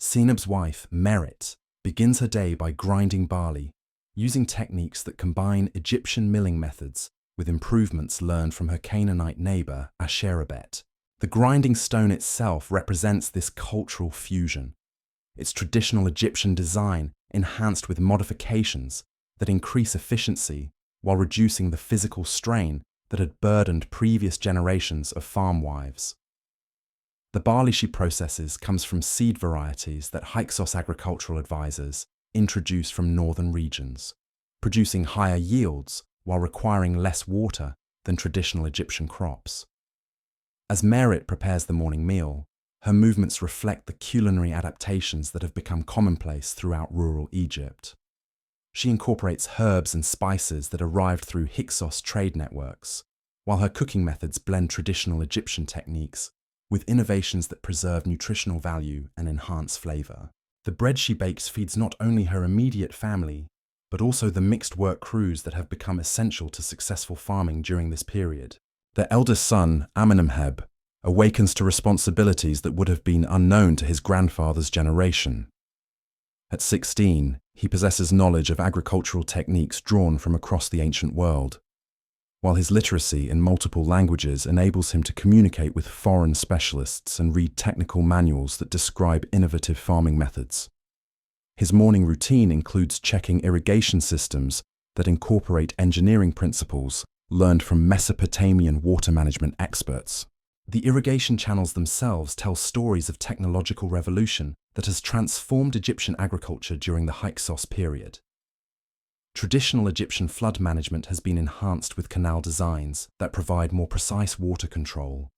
Seneb's wife, Merit, begins her day by grinding barley, using techniques that combine Egyptian milling methods with improvements learned from her Canaanite neighbor, Asherabet. The grinding stone itself represents this cultural fusion, its traditional Egyptian design enhanced with modifications that increase efficiency while reducing the physical strain that had burdened previous generations of farm wives. The barley she processes comes from seed varieties that Hyksos agricultural advisors introduce from northern regions, producing higher yields while requiring less water than traditional Egyptian crops. As Merit prepares the morning meal, her movements reflect the culinary adaptations that have become commonplace throughout rural Egypt. She incorporates herbs and spices that arrived through Hyksos trade networks, while her cooking methods blend traditional Egyptian techniques with innovations that preserve nutritional value and enhance flavor. The bread she bakes feeds not only her immediate family, but also the mixed work crews that have become essential to successful farming during this period. Their eldest son, Amenemheb, awakens to responsibilities that would have been unknown to his grandfather's generation. At 16, he possesses knowledge of agricultural techniques drawn from across the ancient world, while his literacy in multiple languages enables him to communicate with foreign specialists and read technical manuals that describe innovative farming methods. His morning routine includes checking irrigation systems that incorporate engineering principles learned from Mesopotamian water management experts. The irrigation channels themselves tell stories of technological revolution that has transformed Egyptian agriculture during the Hyksos period. Traditional Egyptian flood management has been enhanced with canal designs that provide more precise water control,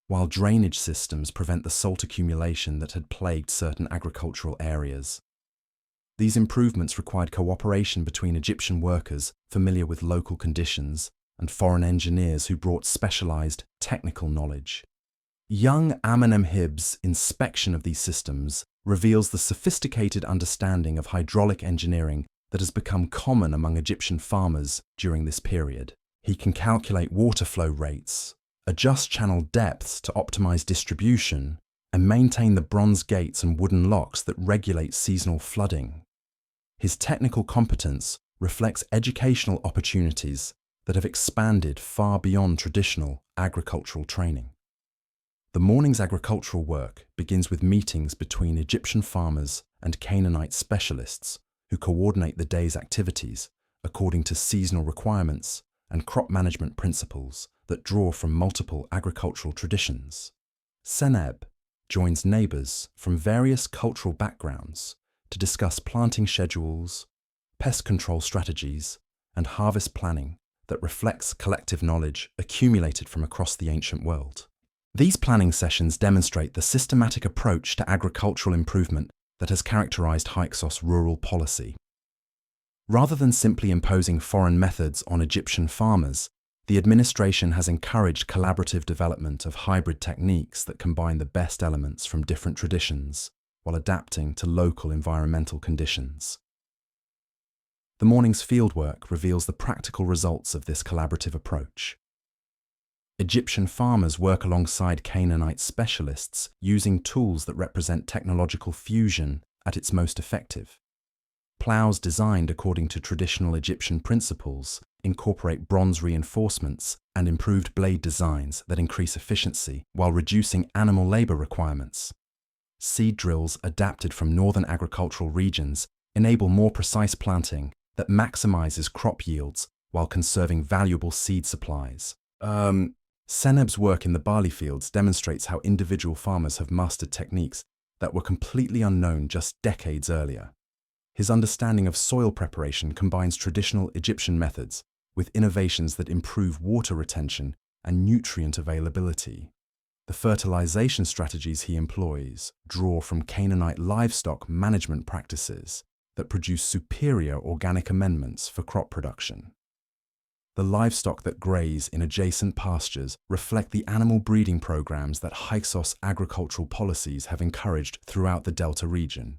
while drainage systems prevent the salt accumulation that had plagued certain agricultural areas. These improvements required cooperation between Egyptian workers familiar with local conditions and foreign engineers who brought specialized technical knowledge. Young Amenemheb's inspection of these systems reveals the sophisticated understanding of hydraulic engineering that has become common among Egyptian farmers during this period. He can calculate water flow rates, adjust channel depths to optimize distribution, and maintain the bronze gates and wooden locks that regulate seasonal flooding. His technical competence reflects educational opportunities that have expanded far beyond traditional agricultural training. The morning's agricultural work begins with meetings between Egyptian farmers and Canaanite specialists who coordinate the day's activities according to seasonal requirements and crop management principles that draw from multiple agricultural traditions. Seneb joins neighbors from various cultural backgrounds to discuss planting schedules, pest control strategies, and harvest planning that reflects collective knowledge accumulated from across the ancient world. These planning sessions demonstrate the systematic approach to agricultural improvement that has characterized Hyksos rural policy. Rather than simply imposing foreign methods on Egyptian farmers, the administration has encouraged collaborative development of hybrid techniques that combine the best elements from different traditions while adapting to local environmental conditions. The morning's fieldwork reveals the practical results of this collaborative approach. Egyptian farmers work alongside Canaanite specialists, using tools that represent technological fusion at its most effective. Plows designed according to traditional Egyptian principles incorporate bronze reinforcements and improved blade designs that increase efficiency while reducing animal labor requirements. Seed drills adapted from northern agricultural regions enable more precise planting that maximizes crop yields while conserving valuable seed supplies. Seneb's work in the barley fields demonstrates how individual farmers have mastered techniques that were completely unknown just decades earlier. His understanding of soil preparation combines traditional Egyptian methods with innovations that improve water retention and nutrient availability. The fertilization strategies he employs draw from Canaanite livestock management practices that produce superior organic amendments for crop production. The livestock that graze in adjacent pastures reflect the animal breeding programs that Hyksos agricultural policies have encouraged throughout the Delta region.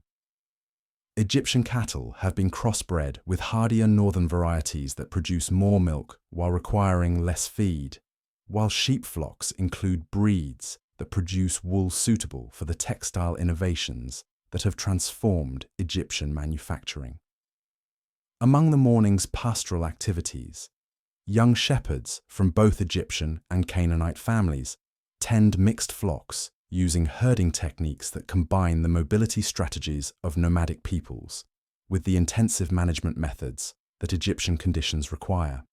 Egyptian cattle have been crossbred with hardier northern varieties that produce more milk while requiring less feed, while sheep flocks include breeds that produce wool suitable for the textile innovations that have transformed Egyptian manufacturing. Among the morning's pastoral activities, young shepherds from both Egyptian and Canaanite families tend mixed flocks using herding techniques that combine the mobility strategies of nomadic peoples with the intensive management methods that Egyptian conditions require.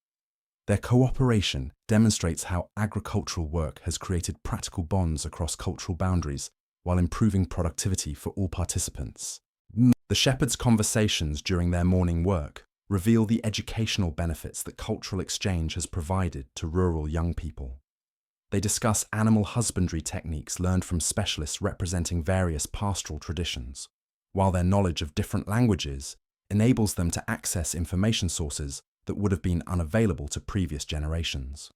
Their cooperation demonstrates how agricultural work has created practical bonds across cultural boundaries while improving productivity for all participants. The shepherds' conversations during their morning work reveal the educational benefits that cultural exchange has provided to rural young people. They discuss animal husbandry techniques learned from specialists representing various pastoral traditions, while their knowledge of different languages enables them to access information sources that would have been unavailable to previous generations.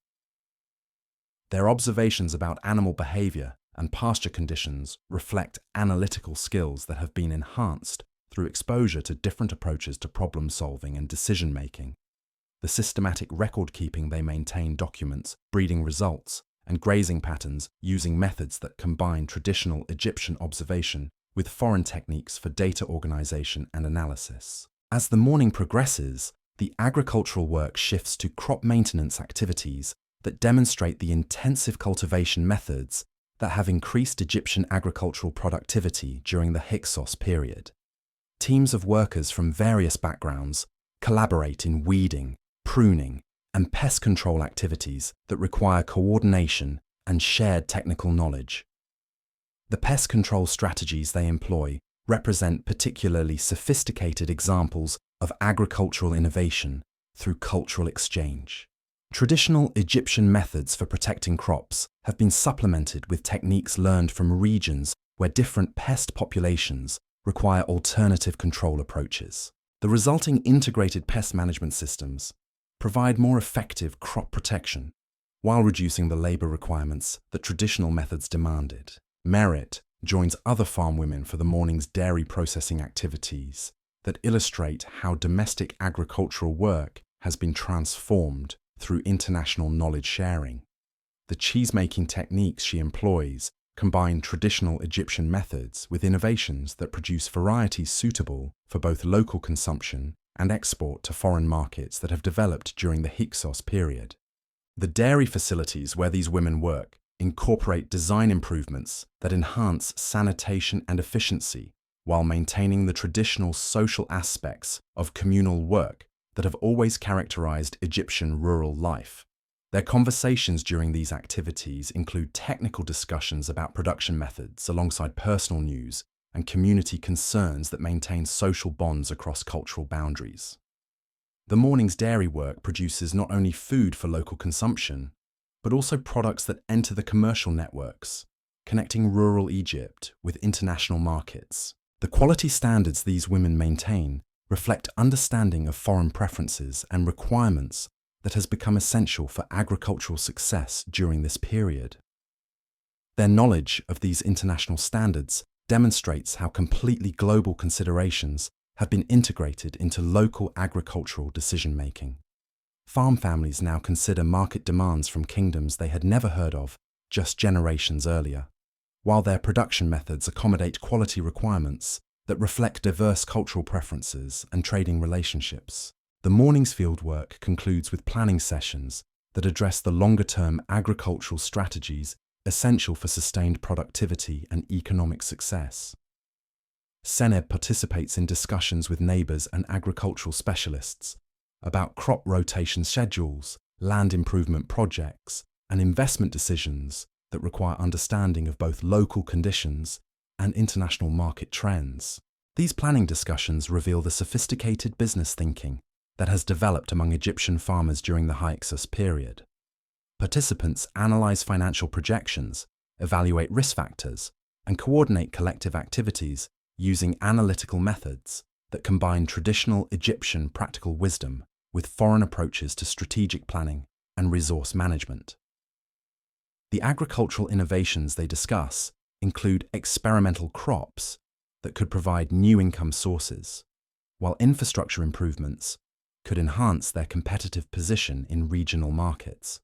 Their observations about animal behavior and pasture conditions reflect analytical skills that have been enhanced through exposure to different approaches to problem solving and decision making. The systematic record keeping they maintain documents breeding results and grazing patterns using methods that combine traditional Egyptian observation with foreign techniques for data organization and analysis. As the morning progresses, the agricultural work shifts to crop maintenance activities that demonstrate the intensive cultivation methods that have increased Egyptian agricultural productivity during the Hyksos period. Teams of workers from various backgrounds collaborate in weeding, pruning, and pest control activities that require coordination and shared technical knowledge. The pest control strategies they employ represent particularly sophisticated examples of agricultural innovation through cultural exchange. Traditional Egyptian methods for protecting crops have been supplemented with techniques learned from regions where different pest populations require alternative control approaches. The resulting integrated pest management systems provide more effective crop protection while reducing the labor requirements that traditional methods demanded. Merit joins other farm women for the morning's dairy processing activities that illustrate how domestic agricultural work has been transformed through international knowledge sharing. The cheese-making techniques she employs combine traditional Egyptian methods with innovations that produce varieties suitable for both local consumption and export to foreign markets that have developed during the Hyksos period. The dairy facilities where these women work incorporate design improvements that enhance sanitation and efficiency while maintaining the traditional social aspects of communal work that have always characterized Egyptian rural life. Their conversations during these activities include technical discussions about production methods alongside personal news and community concerns that maintain social bonds across cultural boundaries. The morning's dairy work produces not only food for local consumption, but also products that enter the commercial networks, connecting rural Egypt with international markets. The quality standards these women maintain reflect understanding of foreign preferences and requirements that has become essential for agricultural success during this period. Their knowledge of these international standards demonstrates how completely global considerations have been integrated into local agricultural decision-making. Farm families now consider market demands from kingdoms they had never heard of just generations earlier, while their production methods accommodate quality requirements that reflect diverse cultural preferences and trading relationships. The morning's fieldwork concludes with planning sessions that address the longer-term agricultural strategies essential for sustained productivity and economic success. Seneb participates in discussions with neighbours and agricultural specialists about crop rotation schedules, land improvement projects, and investment decisions that require understanding of both local conditions and international market trends. These planning discussions reveal the sophisticated business thinking that has developed among Egyptian farmers during the Hyksos period. Participants analyze financial projections, evaluate risk factors, and coordinate collective activities using analytical methods that combine traditional Egyptian practical wisdom with foreign approaches to strategic planning and resource management. The agricultural innovations they discuss include experimental crops that could provide new income sources, while infrastructure improvements could enhance their competitive position in regional markets.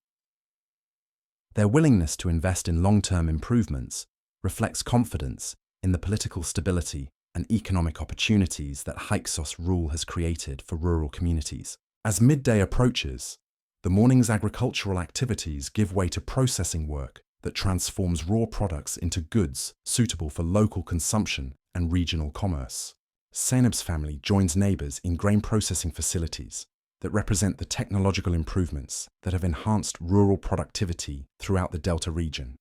Their willingness to invest in long-term improvements reflects confidence in the political stability and economic opportunities that Hyksos rule has created for rural communities. As midday approaches, the morning's agricultural activities give way to processing work that transforms raw products into goods suitable for local consumption and regional commerce. Seneb's family joins neighbours in grain processing facilities that represent the technological improvements that have enhanced rural productivity throughout the Delta region.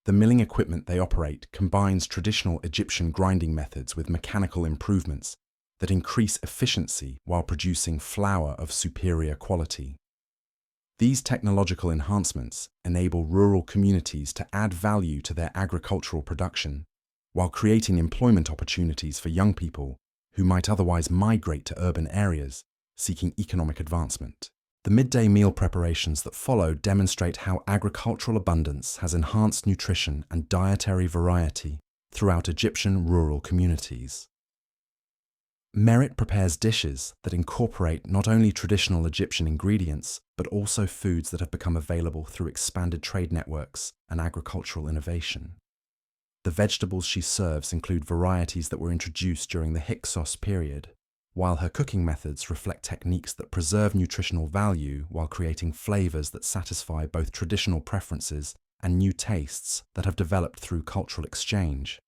The milling equipment they operate combines traditional Egyptian grinding methods with mechanical improvements that increase efficiency while producing flour of superior quality. These technological enhancements enable rural communities to add value to their agricultural production while creating employment opportunities for young people who might otherwise migrate to urban areas seeking economic advancement. The midday meal preparations that follow demonstrate how agricultural abundance has enhanced nutrition and dietary variety throughout Egyptian rural communities. Merit prepares dishes that incorporate not only traditional Egyptian ingredients, but also foods that have become available through expanded trade networks and agricultural innovation. The vegetables she serves include varieties that were introduced during the Hyksos period, while her cooking methods reflect techniques that preserve nutritional value while creating flavors that satisfy both traditional preferences and new tastes that have developed through cultural exchange.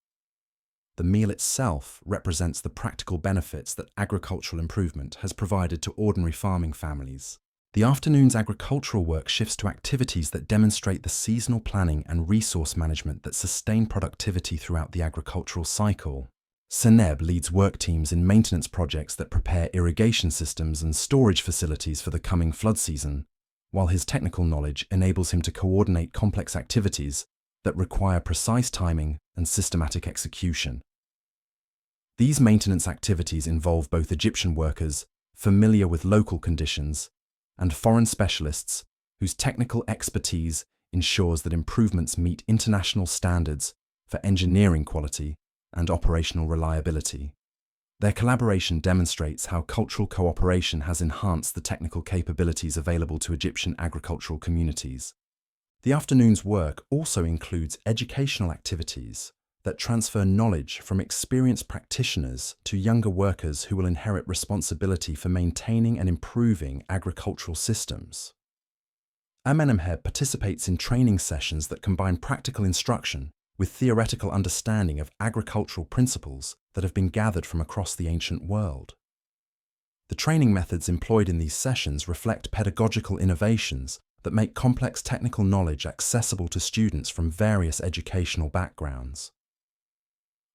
The meal itself represents the practical benefits that agricultural improvement has provided to ordinary farming families. The afternoon's agricultural work shifts to activities that demonstrate the seasonal planning and resource management that sustain productivity throughout the agricultural cycle. Seneb leads work teams in maintenance projects that prepare irrigation systems and storage facilities for the coming flood season, while his technical knowledge enables him to coordinate complex activities that require precise timing and systematic execution. These maintenance activities involve both Egyptian workers familiar with local conditions and foreign specialists whose technical expertise ensures that improvements meet international standards for engineering quality and operational reliability. Their collaboration demonstrates how cultural cooperation has enhanced the technical capabilities available to Egyptian agricultural communities. The afternoon's work also includes educational activities that transfer knowledge from experienced practitioners to younger workers who will inherit responsibility for maintaining and improving agricultural systems. Amenemheb participates in training sessions that combine practical instruction with theoretical understanding of agricultural principles that have been gathered from across the ancient world. The training methods employed in these sessions reflect pedagogical innovations that make complex technical knowledge accessible to students from various educational backgrounds.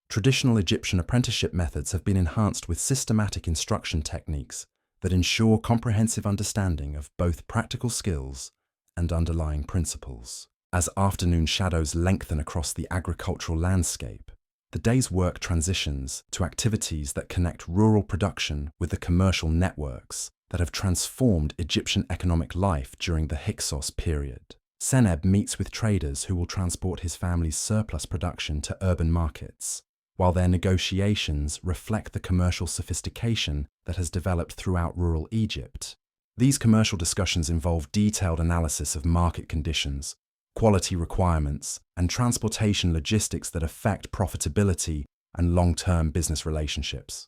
Traditional Egyptian apprenticeship methods have been enhanced with systematic instruction techniques that ensure comprehensive understanding of both practical skills and underlying principles. As afternoon shadows lengthen across the agricultural landscape, the day's work transitions to activities that connect rural production with the commercial networks that have transformed Egyptian economic life during the Hyksos period. Seneb meets with traders who will transport his family's surplus production to urban markets, while their negotiations reflect the commercial sophistication that has developed throughout rural Egypt. These commercial discussions involve detailed analysis of market conditions, quality requirements, and transportation logistics that affect profitability and long-term business relationships.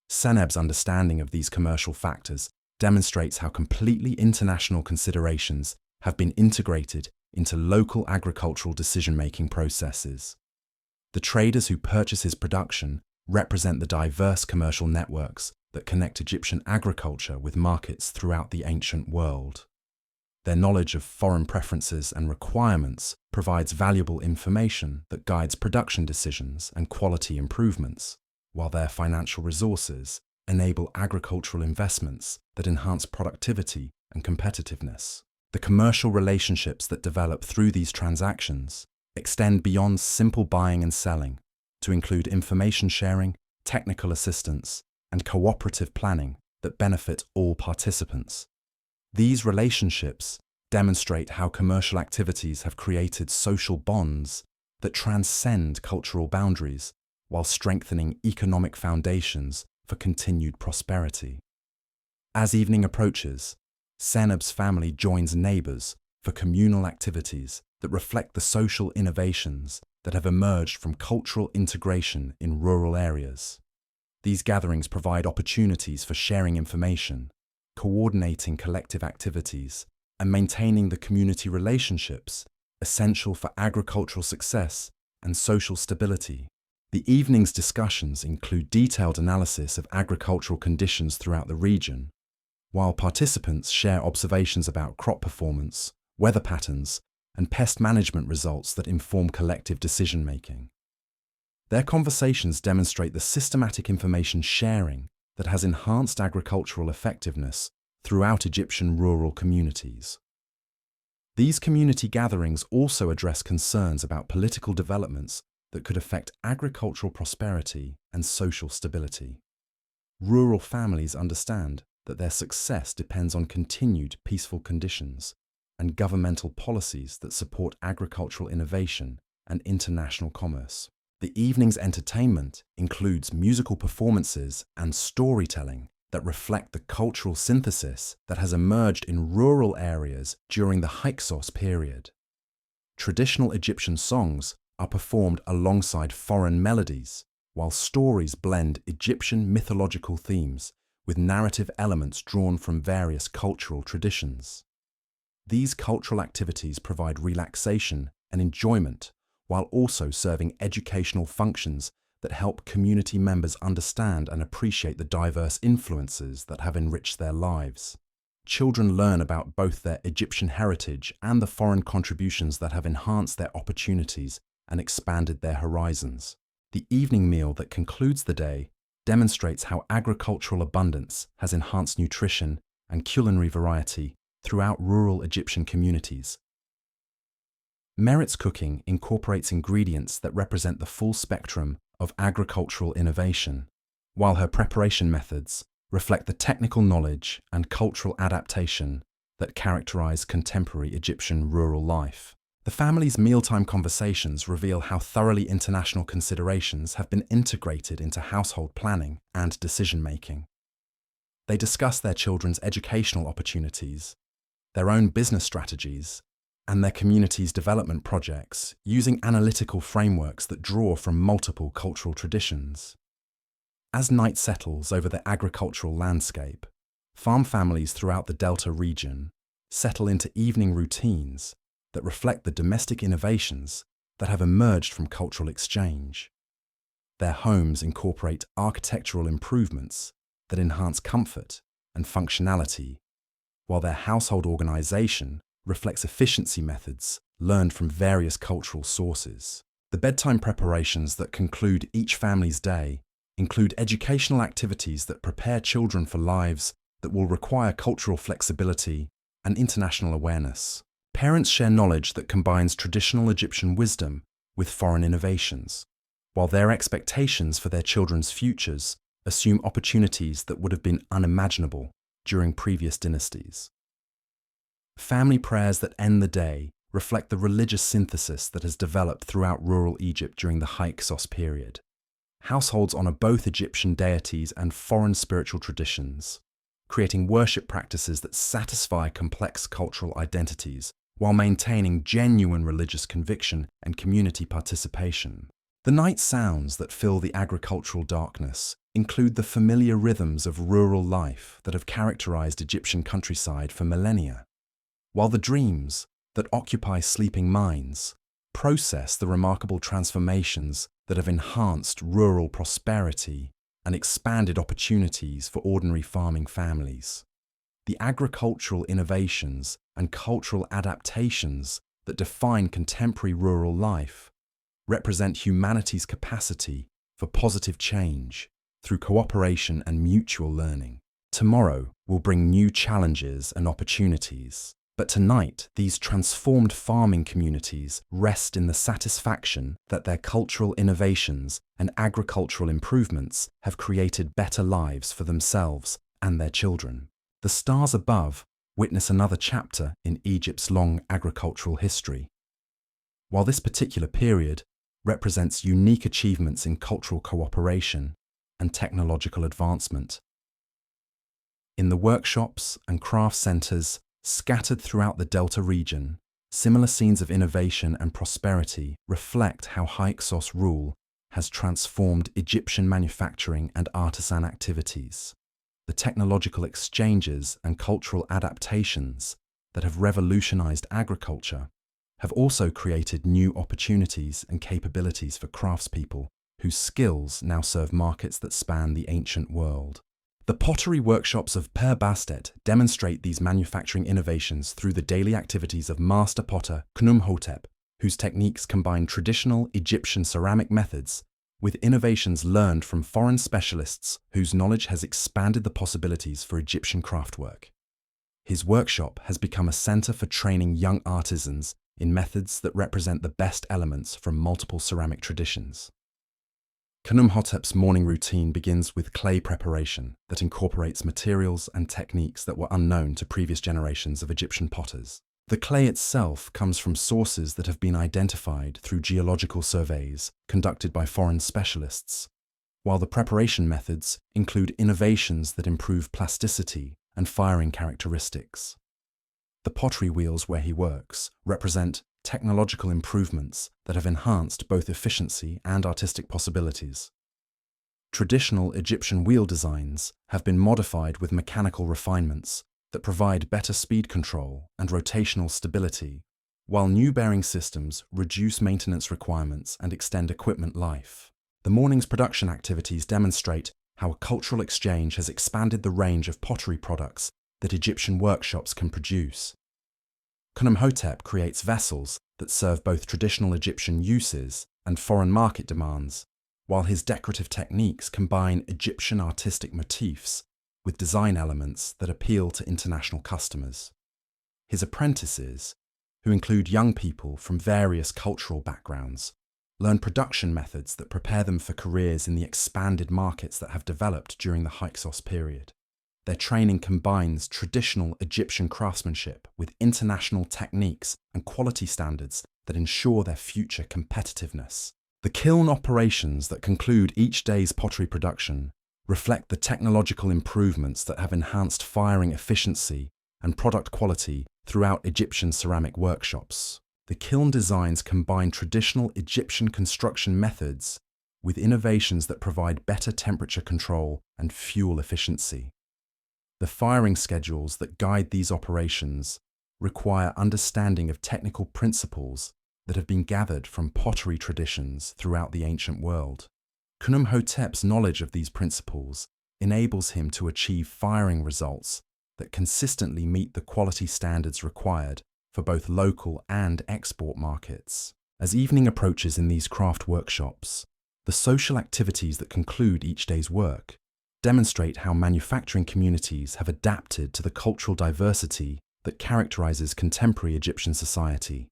Seneb's understanding of these commercial factors demonstrates how completely international considerations have been integrated into local agricultural decision-making processes. The traders who purchase his production represent the diverse commercial networks that connect Egyptian agriculture with markets throughout the ancient world. Their knowledge of foreign preferences and requirements provides valuable information that guides production decisions and quality improvements, while their financial resources enable agricultural investments that enhance productivity and competitiveness. The commercial relationships that develop through these transactions extend beyond simple buying and selling to include information sharing, technical assistance, and cooperative planning that benefit all participants. These relationships demonstrate how commercial activities have created social bonds that transcend cultural boundaries while strengthening economic foundations for continued prosperity. As evening approaches, Seneb's family joins neighbors for communal activities that reflect the social innovations that have emerged from cultural integration in rural areas. These gatherings provide opportunities for sharing information, coordinating collective activities, and maintaining the community relationships essential for agricultural success and social stability. The evening's discussions include detailed analysis of agricultural conditions throughout the region, while participants share observations about crop performance, weather patterns, and pest management results that inform collective decision-making. Their conversations demonstrate the systematic information sharing that has enhanced agricultural effectiveness throughout Egyptian rural communities. These community gatherings also address concerns about political developments that could affect agricultural prosperity and social stability. Rural families understand that their success depends on continued peaceful conditions and governmental policies that support agricultural innovation and international commerce. The evening's entertainment includes musical performances and storytelling that reflect the cultural synthesis that has emerged in rural areas during the Hyksos period. Traditional Egyptian songs are performed alongside foreign melodies, while stories blend Egyptian mythological themes with narrative elements drawn from various cultural traditions. These cultural activities provide relaxation and enjoyment while also serving educational functions that help community members understand and appreciate the diverse influences that have enriched their lives. Children learn about both their Egyptian heritage and the foreign contributions that have enhanced their opportunities and expanded their horizons. The evening meal that concludes the day demonstrates how agricultural abundance has enhanced nutrition and culinary variety throughout rural Egyptian communities. Merit's cooking incorporates ingredients that represent the full spectrum of agricultural innovation, while her preparation methods reflect the technical knowledge and cultural adaptation that characterize contemporary Egyptian rural life. The family's mealtime conversations reveal how thoroughly international considerations have been integrated into household planning and decision-making. They discuss their children's educational opportunities, their own business strategies, and their community's development projects using analytical frameworks that draw from multiple cultural traditions. As night settles over the agricultural landscape, farm families throughout the Delta region settle into evening routines that reflect the domestic innovations that have emerged from cultural exchange. Their homes incorporate architectural improvements that enhance comfort and functionality, while their household organization reflects efficiency methods learned from various cultural sources. The bedtime preparations that conclude each family's day include educational activities that prepare children for lives that will require cultural flexibility and international awareness. Parents share knowledge that combines traditional Egyptian wisdom with foreign innovations, while their expectations for their children's futures assume opportunities that would have been unimaginable during previous dynasties. Family prayers that end the day reflect the religious synthesis that has developed throughout rural Egypt during the Hyksos period. Households honor both Egyptian deities and foreign spiritual traditions, creating worship practices that satisfy complex cultural identities while maintaining genuine religious conviction and community participation. The night sounds that fill the agricultural darkness include the familiar rhythms of rural life that have characterized Egyptian countryside for millennia, while the dreams that occupy sleeping minds process the remarkable transformations that have enhanced rural prosperity and expanded opportunities for ordinary farming families. The agricultural innovations and cultural adaptations that define contemporary rural life represent humanity's capacity for positive change through cooperation and mutual learning. Tomorrow will bring new challenges and opportunities, but tonight these transformed farming communities rest in the satisfaction that their cultural innovations and agricultural improvements have created better lives for themselves and their children. The stars above witness another chapter in Egypt's long agricultural history. While this particular period represents unique achievements in cultural cooperation and technological advancement, in the workshops and craft centers scattered throughout the Delta region, similar scenes of innovation and prosperity reflect how Hyksos rule has transformed Egyptian manufacturing and artisan activities. The technological exchanges and cultural adaptations that have revolutionized agriculture have also created new opportunities and capabilities for craftspeople whose skills now serve markets that span the ancient world. The pottery workshops of Per Bastet demonstrate these manufacturing innovations through the daily activities of master potter Khnumhotep, whose techniques combine traditional Egyptian ceramic methods with innovations learned from foreign specialists whose knowledge has expanded the possibilities for Egyptian craftwork. His workshop has become a center for training young artisans in methods that represent the best elements from multiple ceramic traditions. Khnumhotep's morning routine begins with clay preparation that incorporates materials and techniques that were unknown to previous generations of Egyptian potters. The clay itself comes from sources that have been identified through geological surveys conducted by foreign specialists, while the preparation methods include innovations that improve plasticity and firing characteristics. The pottery wheels where he works represent technological improvements that have enhanced both efficiency and artistic possibilities. Traditional Egyptian wheel designs have been modified with mechanical refinements that provide better speed control and rotational stability, while new bearing systems reduce maintenance requirements and extend equipment life. The morning's production activities demonstrate how a cultural exchange has expanded the range of pottery products that Egyptian workshops can produce. Khnumhotep creates vessels that serve both traditional Egyptian uses and foreign market demands, while his decorative techniques combine Egyptian artistic motifs with design elements that appeal to international customers. His apprentices, who include young people from various cultural backgrounds, learn production methods that prepare them for careers in the expanded markets that have developed during the Hyksos period. Their training combines traditional Egyptian craftsmanship with international techniques and quality standards that ensure their future competitiveness. The kiln operations that conclude each day's pottery production reflect the technological improvements that have enhanced firing efficiency and product quality throughout Egyptian ceramic workshops. The kiln designs combine traditional Egyptian construction methods with innovations that provide better temperature control and fuel efficiency. The firing schedules that guide these operations require understanding of technical principles that have been gathered from pottery traditions throughout the ancient world. Khnumhotep's knowledge of these principles enables him to achieve firing results that consistently meet the quality standards required for both local and export markets. As evening approaches in these craft workshops, the social activities that conclude each day's work demonstrate how manufacturing communities have adapted to the cultural diversity that characterizes contemporary Egyptian society.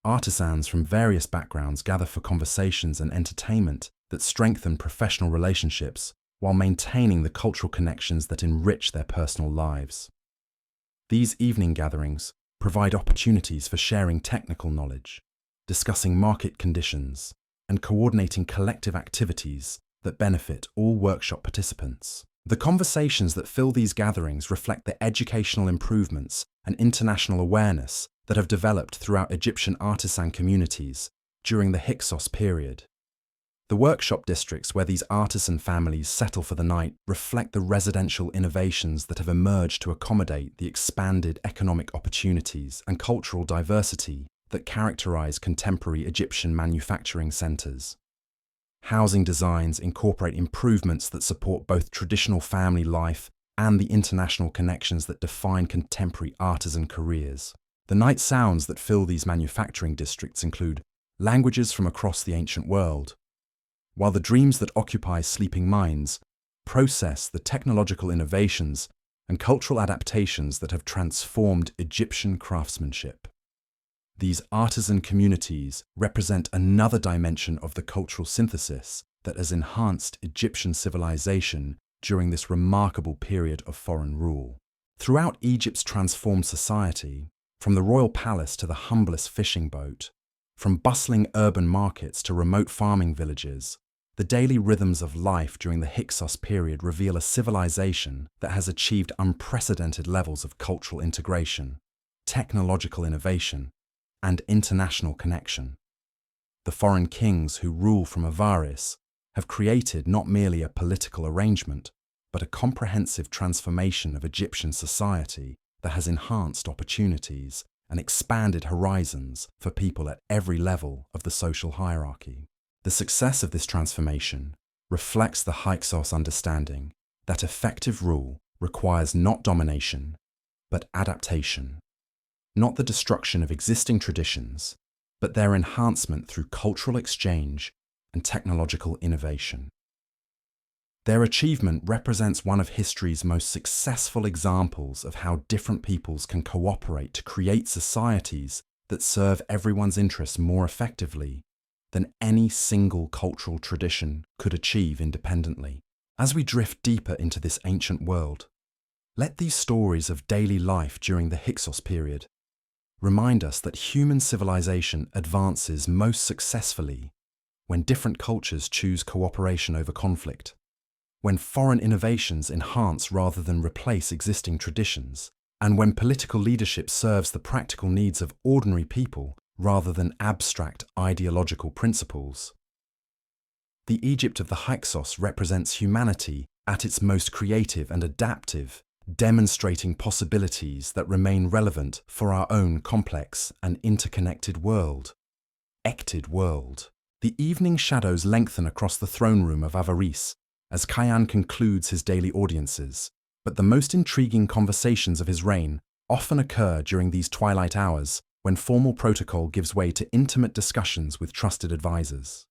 Artisans from various backgrounds gather for conversations and entertainment that strengthen professional relationships while maintaining the cultural connections that enrich their personal lives. These evening gatherings provide opportunities for sharing technical knowledge, discussing market conditions, and coordinating collective activities that benefit all workshop participants. The conversations that fill these gatherings reflect the educational improvements and international awareness that have developed throughout Egyptian artisan communities during the Hyksos period. The workshop districts where these artisan families settle for the night reflect the residential innovations that have emerged to accommodate the expanded economic opportunities and cultural diversity that characterize contemporary Egyptian manufacturing centers. Housing designs incorporate improvements that support both traditional family life and the international connections that define contemporary artisan careers. The night sounds that fill these manufacturing districts include languages from across the ancient world, while the dreams that occupy sleeping minds process the technological innovations and cultural adaptations that have transformed Egyptian craftsmanship. These artisan communities represent another dimension of the cultural synthesis that has enhanced Egyptian civilization during this remarkable period of foreign rule. Throughout Egypt's transformed society, from the royal palace to the humblest fishing boat, from bustling urban markets to remote farming villages, the daily rhythms of life during the Hyksos period reveal a civilization that has achieved unprecedented levels of cultural integration, technological innovation, and international connection. The foreign kings who rule from Avaris have created not merely a political arrangement, but a comprehensive transformation of Egyptian society that has enhanced opportunities and expanded horizons for people at every level of the social hierarchy. The success of this transformation reflects the Hyksos understanding that effective rule requires not domination, but adaptation, not the destruction of existing traditions, but their enhancement through cultural exchange and technological innovation. Their achievement represents one of history's most successful examples of how different peoples can cooperate to create societies that serve everyone's interests more effectively than any single cultural tradition could achieve independently. As we drift deeper into this ancient world, let these stories of daily life during the Hyksos period remind us that human civilization advances most successfully when different cultures choose cooperation over conflict, when foreign innovations enhance rather than replace existing traditions, and when political leadership serves the practical needs of ordinary people rather than abstract ideological principles. The Egypt of the Hyksos represents humanity at its most creative and adaptive, demonstrating possibilities that remain relevant for our own complex and interconnected world. Ected world. The evening shadows lengthen across the throne room of Avaris as Khayan concludes his daily audiences, but the most intriguing conversations of his reign often occur during these twilight hours when formal protocol gives way to intimate discussions with trusted advisors.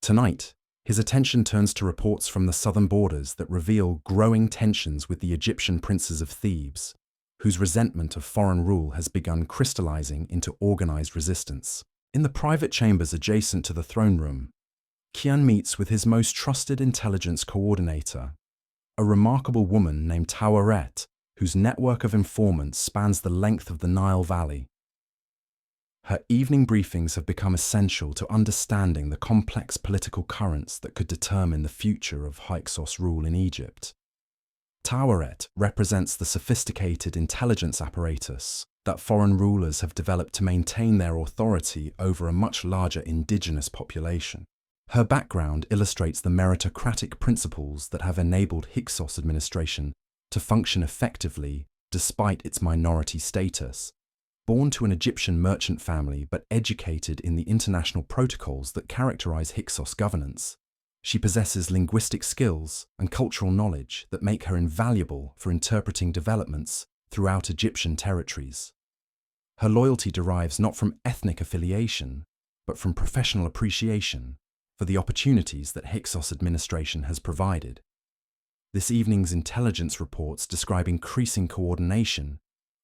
Tonight, his attention turns to reports from the southern borders that reveal growing tensions with the Egyptian princes of Thebes, whose resentment of foreign rule has begun crystallizing into organized resistance. In the private chambers adjacent to the throne room, Kian meets with his most trusted intelligence coordinator, a remarkable woman named Tawaret, whose network of informants spans the length of the Nile Valley. Her evening briefings have become essential to understanding the complex political currents that could determine the future of Hyksos rule in Egypt. Tawaret represents the sophisticated intelligence apparatus that foreign rulers have developed to maintain their authority over a much larger indigenous population. Her background illustrates the meritocratic principles that have enabled Hyksos administration to function effectively despite its minority status. Born to an Egyptian merchant family but educated in the international protocols that characterize Hyksos governance, she possesses linguistic skills and cultural knowledge that make her invaluable for interpreting developments throughout Egyptian territories. Her loyalty derives not from ethnic affiliation, but from professional appreciation for the opportunities that Hyksos administration has provided. This evening's intelligence reports describe increasing coordination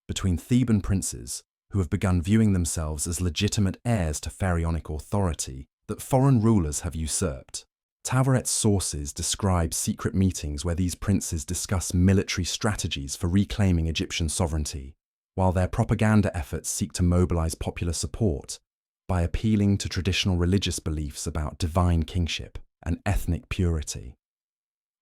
between Theban princes who have begun viewing themselves as legitimate heirs to pharaonic authority that foreign rulers have usurped. Tawaret's sources describe secret meetings where these princes discuss military strategies for reclaiming Egyptian sovereignty, while their propaganda efforts seek to mobilize popular support by appealing to traditional religious beliefs about divine kingship and ethnic purity.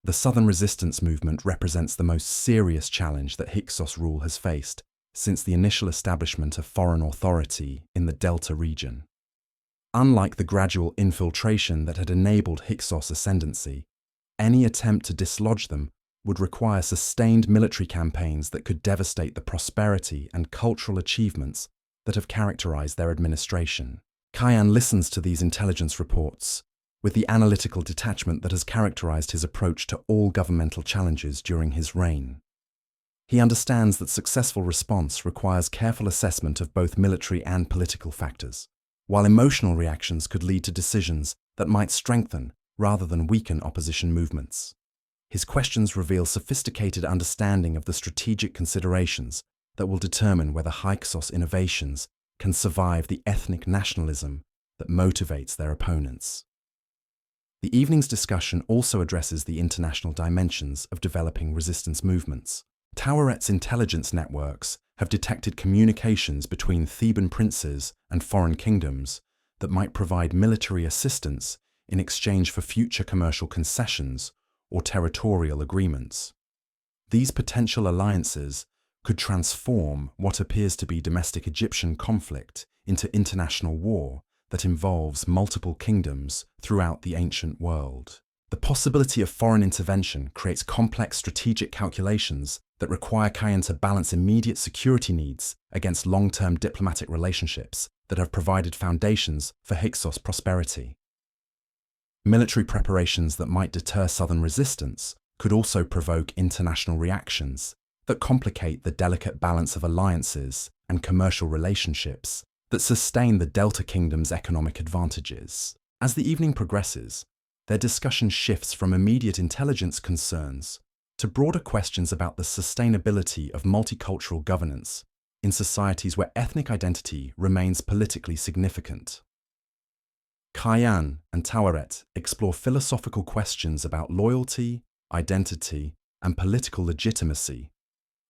The Southern Resistance Movement represents the most serious challenge that Hyksos rule has faced since the initial establishment of foreign authority in the Delta region. Unlike the gradual infiltration that had enabled Hyksos' ascendancy, any attempt to dislodge them would require sustained military campaigns that could devastate the prosperity and cultural achievements that have characterized their administration. Kayhan listens to these intelligence reports with the analytical detachment that has characterized his approach to all governmental challenges during his reign. He understands that successful response requires careful assessment of both military and political factors, while emotional reactions could lead to decisions that might strengthen rather than weaken opposition movements. His questions reveal sophisticated understanding of the strategic considerations that will determine whether Hyksos innovations can survive the ethnic nationalism that motivates their opponents. The evening's discussion also addresses the international dimensions of developing resistance movements. Tawaret's intelligence networks have detected communications between Theban princes and foreign kingdoms that might provide military assistance in exchange for future commercial concessions or territorial agreements. These potential alliances could transform what appears to be domestic Egyptian conflict into international war that involves multiple kingdoms throughout the ancient world. The possibility of foreign intervention creates complex strategic calculations that require Kayhan to balance immediate security needs against long-term diplomatic relationships that have provided foundations for Hyksos' prosperity. Military preparations that might deter southern resistance could also provoke international reactions that complicate the delicate balance of alliances and commercial relationships that sustain the Delta Kingdom's economic advantages. As the evening progresses, their discussion shifts from immediate intelligence concerns to broader questions about the sustainability of multicultural governance in societies where ethnic identity remains politically significant. Kayhan and Tawaret explore philosophical questions about loyalty, identity, and political legitimacy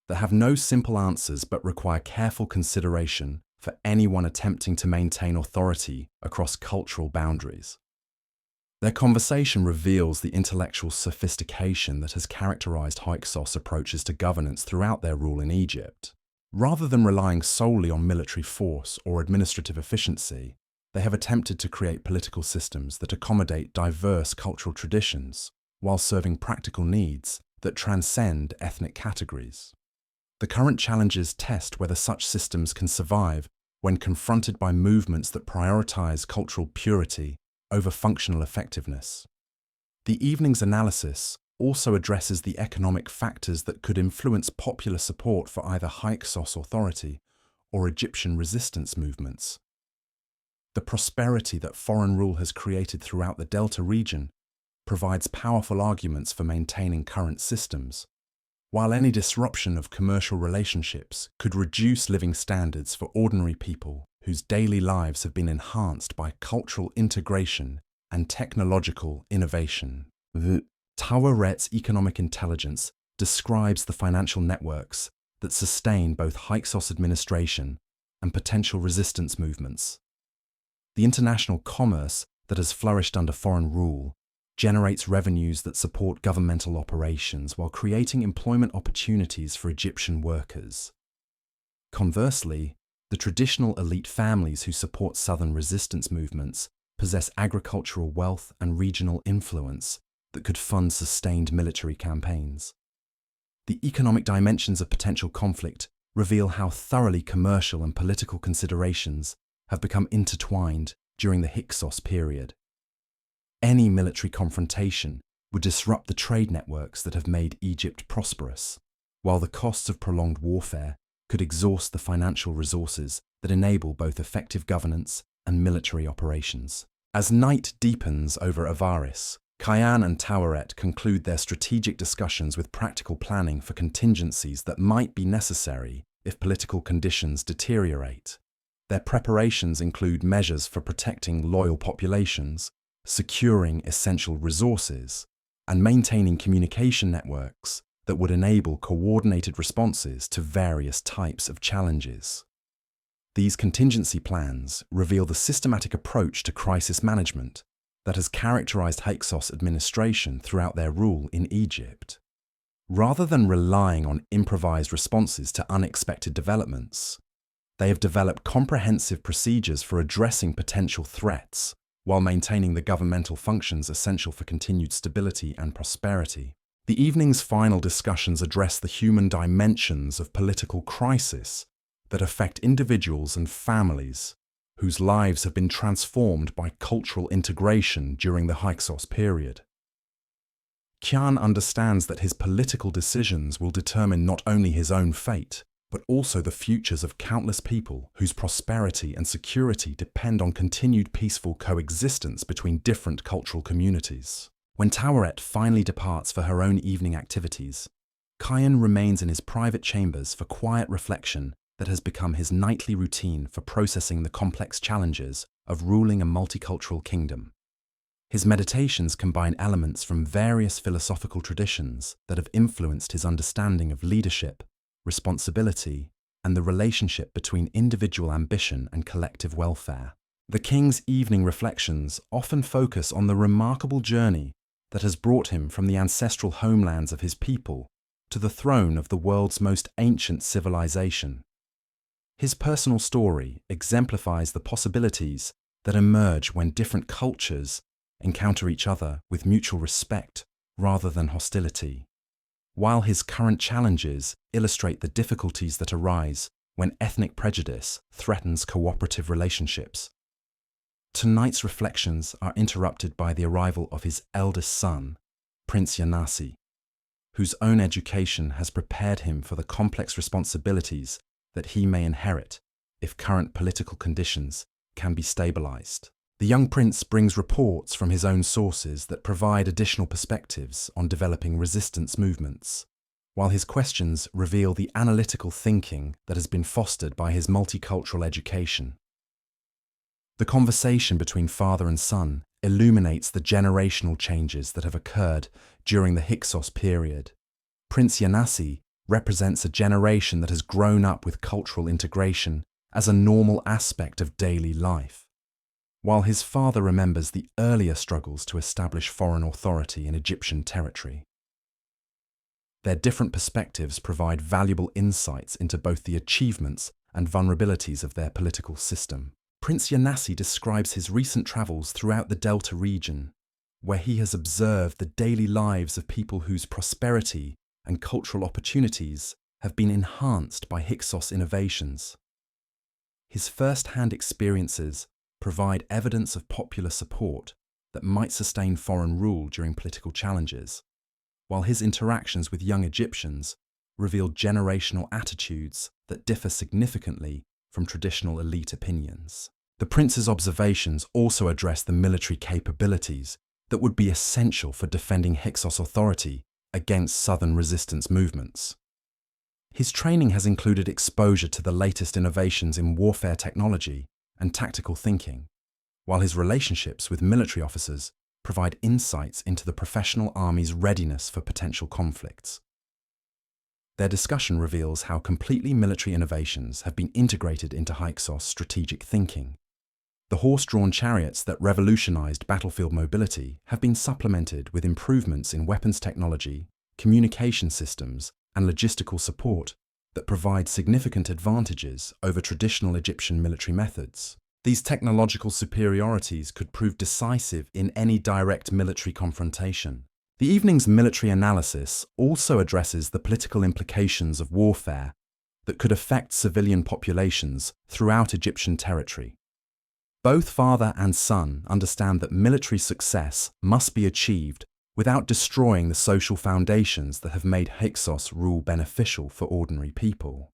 that have no simple answers but require careful consideration for anyone attempting to maintain authority across cultural boundaries. Their conversation reveals the intellectual sophistication that has characterized Hyksos' approaches to governance throughout their rule in Egypt. Rather than relying solely on military force or administrative efficiency, they have attempted to create political systems that accommodate diverse cultural traditions while serving practical needs that transcend ethnic categories. The current challenges test whether such systems can survive when confronted by movements that prioritize cultural purity over functional effectiveness. The evening's analysis also addresses the economic factors that could influence popular support for either Hyksos authority or Egyptian resistance movements. The prosperity that foreign rule has created throughout the Delta region provides powerful arguments for maintaining current systems, while any disruption of commercial relationships could reduce living standards for ordinary people whose daily lives have been enhanced by cultural integration and technological innovation. Tawaret's economic intelligence describes the financial networks that sustain both Hyksos administration and potential resistance movements. The international commerce that has flourished under foreign rule generates revenues that support governmental operations while creating employment opportunities for Egyptian workers. Conversely, the traditional elite families who support southern resistance movements possess agricultural wealth and regional influence that could fund sustained military campaigns. The economic dimensions of potential conflict reveal how thoroughly commercial and political considerations have become intertwined during the Hyksos period. Any military confrontation would disrupt the trade networks that have made Egypt prosperous, while the costs of prolonged warfare could exhaust the financial resources that enable both effective governance and military operations. As night deepens over Avaris, Kayhan and Tawaret conclude their strategic discussions with practical planning for contingencies that might be necessary if political conditions deteriorate. Their preparations include measures for protecting loyal populations, securing essential resources, and maintaining communication networks that would enable coordinated responses to various types of challenges. These contingency plans reveal the systematic approach to crisis management that has characterized Hyksos administration throughout their rule in Egypt. Rather than relying on improvised responses to unexpected developments, they have developed comprehensive procedures for addressing potential threats while maintaining the governmental functions essential for continued stability and prosperity. The evening's final discussions address the human dimensions of political crisis that affect individuals and families whose lives have been transformed by cultural integration during the Hyksos period. Kian understands that his political decisions will determine not only his own fate, but also the futures of countless people whose prosperity and security depend on continued peaceful coexistence between different cultural communities. When Taweret finally departs for her own evening activities, Kian remains in his private chambers for quiet reflection that has become his nightly routine for processing the complex challenges of ruling a multicultural kingdom. His meditations combine elements from various philosophical traditions that have influenced his understanding of leadership, responsibility, and the relationship between individual ambition and collective welfare. The king's evening reflections often focus on the remarkable journey that has brought him from the ancestral homelands of his people to the throne of the world's most ancient civilization. His personal story exemplifies the possibilities that emerge when different cultures encounter each other with mutual respect rather than hostility, while his current challenges illustrate the difficulties that arise when ethnic prejudice threatens cooperative relationships. Tonight's reflections are interrupted by the arrival of his eldest son, Prince Yanasi, whose own education has prepared him for the complex responsibilities that he may inherit if current political conditions can be stabilized. The young prince brings reports from his own sources that provide additional perspectives on developing resistance movements, while his questions reveal the analytical thinking that has been fostered by his multicultural education. The conversation between father and son illuminates the generational changes that have occurred during the Hyksos period. Prince Yanasi represents a generation that has grown up with cultural integration as a normal aspect of daily life, while his father remembers the earlier struggles to establish foreign authority in Egyptian territory. Their different perspectives provide valuable insights into both the achievements and vulnerabilities of their political system. Prince Yanasi describes his recent travels throughout the Delta region, where he has observed the daily lives of people whose prosperity and cultural opportunities have been enhanced by Hyksos innovations. His first-hand experiences provide evidence of popular support that might sustain foreign rule during political challenges, while his interactions with young Egyptians reveal generational attitudes that differ significantly from traditional elite opinions. The prince's observations also address the military capabilities that would be essential for defending Hyksos authority against southern resistance movements. His training has included exposure to the latest innovations in warfare technology and tactical thinking, while his relationships with military officers provide insights into the professional army's readiness for potential conflicts. Their discussion reveals how completely military innovations have been integrated into Hyksos strategic thinking. The horse-drawn chariots that revolutionized battlefield mobility have been supplemented with improvements in weapons technology, communication systems, and logistical support that provide significant advantages over traditional Egyptian military methods. These technological superiorities could prove decisive in any direct military confrontation. The evening's military analysis also addresses the political implications of warfare that could affect civilian populations throughout Egyptian territory. Both father and son understand that military success must be achieved without destroying the social foundations that have made Hyksos rule beneficial for ordinary people.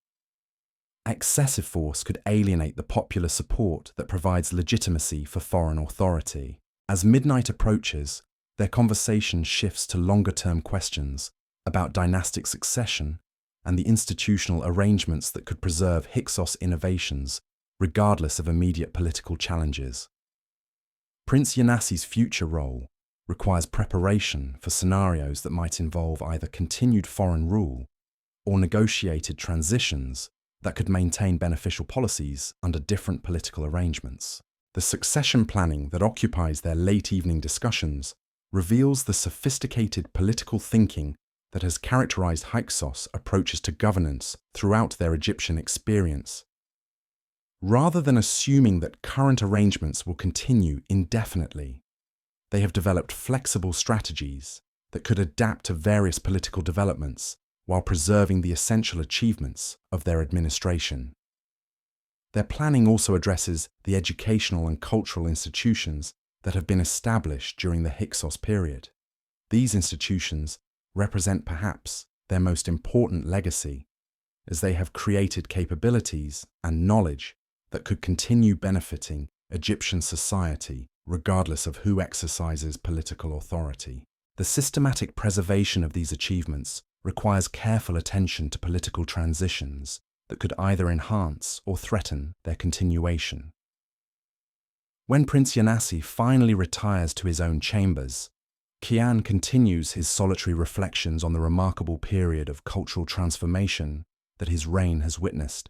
Excessive force could alienate the popular support that provides legitimacy for foreign authority. As midnight approaches, their conversation shifts to longer-term questions about dynastic succession and the institutional arrangements that could preserve Hyksos innovations regardless of immediate political challenges. Prince Yanasi's future role requires preparation for scenarios that might involve either continued foreign rule or negotiated transitions that could maintain beneficial policies under different political arrangements. The succession planning that occupies their late evening discussions reveals the sophisticated political thinking that has characterized Hyksos' approaches to governance throughout their Egyptian experience. Rather than assuming that current arrangements will continue indefinitely, they have developed flexible strategies that could adapt to various political developments while preserving the essential achievements of their administration. Their planning also addresses the educational and cultural institutions that have been established during the Hyksos period. These institutions represent perhaps their most important legacy, as they have created capabilities and knowledge that could continue benefiting Egyptian society regardless of who exercises political authority. The systematic preservation of these achievements requires careful attention to political transitions that could either enhance or threaten their continuation. When Prince Yanasi finally retires to his own chambers, Kian continues his solitary reflections on the remarkable period of cultural transformation that his reign has witnessed.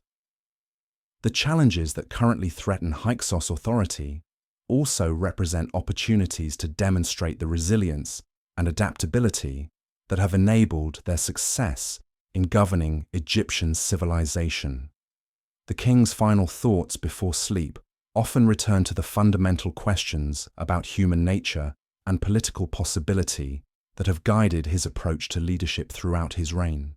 The challenges that currently threaten Hyksos authority also represent opportunities to demonstrate the resilience and adaptability that have enabled their success in governing Egyptian civilization. The king's final thoughts before sleep often return to the fundamental questions about human nature and political possibility that have guided his approach to leadership throughout his reign.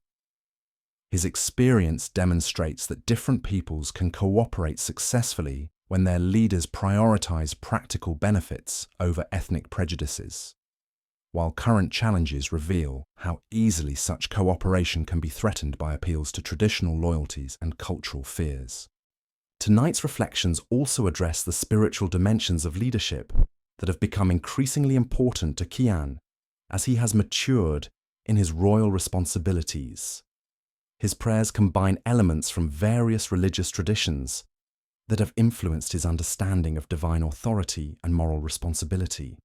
His experience demonstrates that different peoples can cooperate successfully when their leaders prioritize practical benefits over ethnic prejudices, while current challenges reveal how easily such cooperation can be threatened by appeals to traditional loyalties and cultural fears. Tonight's reflections also address the spiritual dimensions of leadership that have become increasingly important to Kian as he has matured in his royal responsibilities. His prayers combine elements from various religious traditions that have influenced his understanding of divine authority and moral responsibility,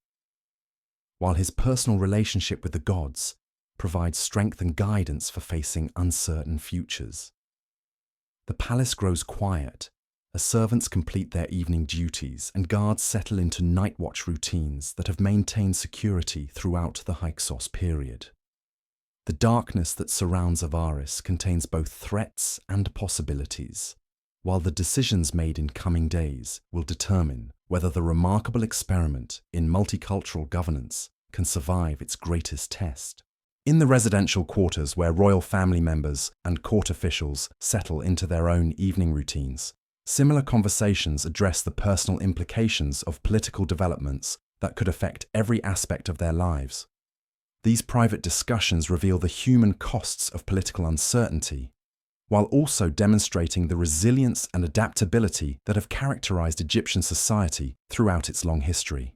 while his personal relationship with the gods provides strength and guidance for facing uncertain futures. The palace grows quiet as servants complete their evening duties and guards settle into night watch routines that have maintained security throughout the Hyksos period. The darkness that surrounds Avaris contains both threats and possibilities, while the decisions made in coming days will determine whether the remarkable experiment in multicultural governance can survive its greatest test. In the residential quarters where royal family members and court officials settle into their own evening routines, similar conversations address the personal implications of political developments that could affect every aspect of their lives. These private discussions reveal the human costs of political uncertainty, while also demonstrating the resilience and adaptability that have characterized Egyptian society throughout its long history.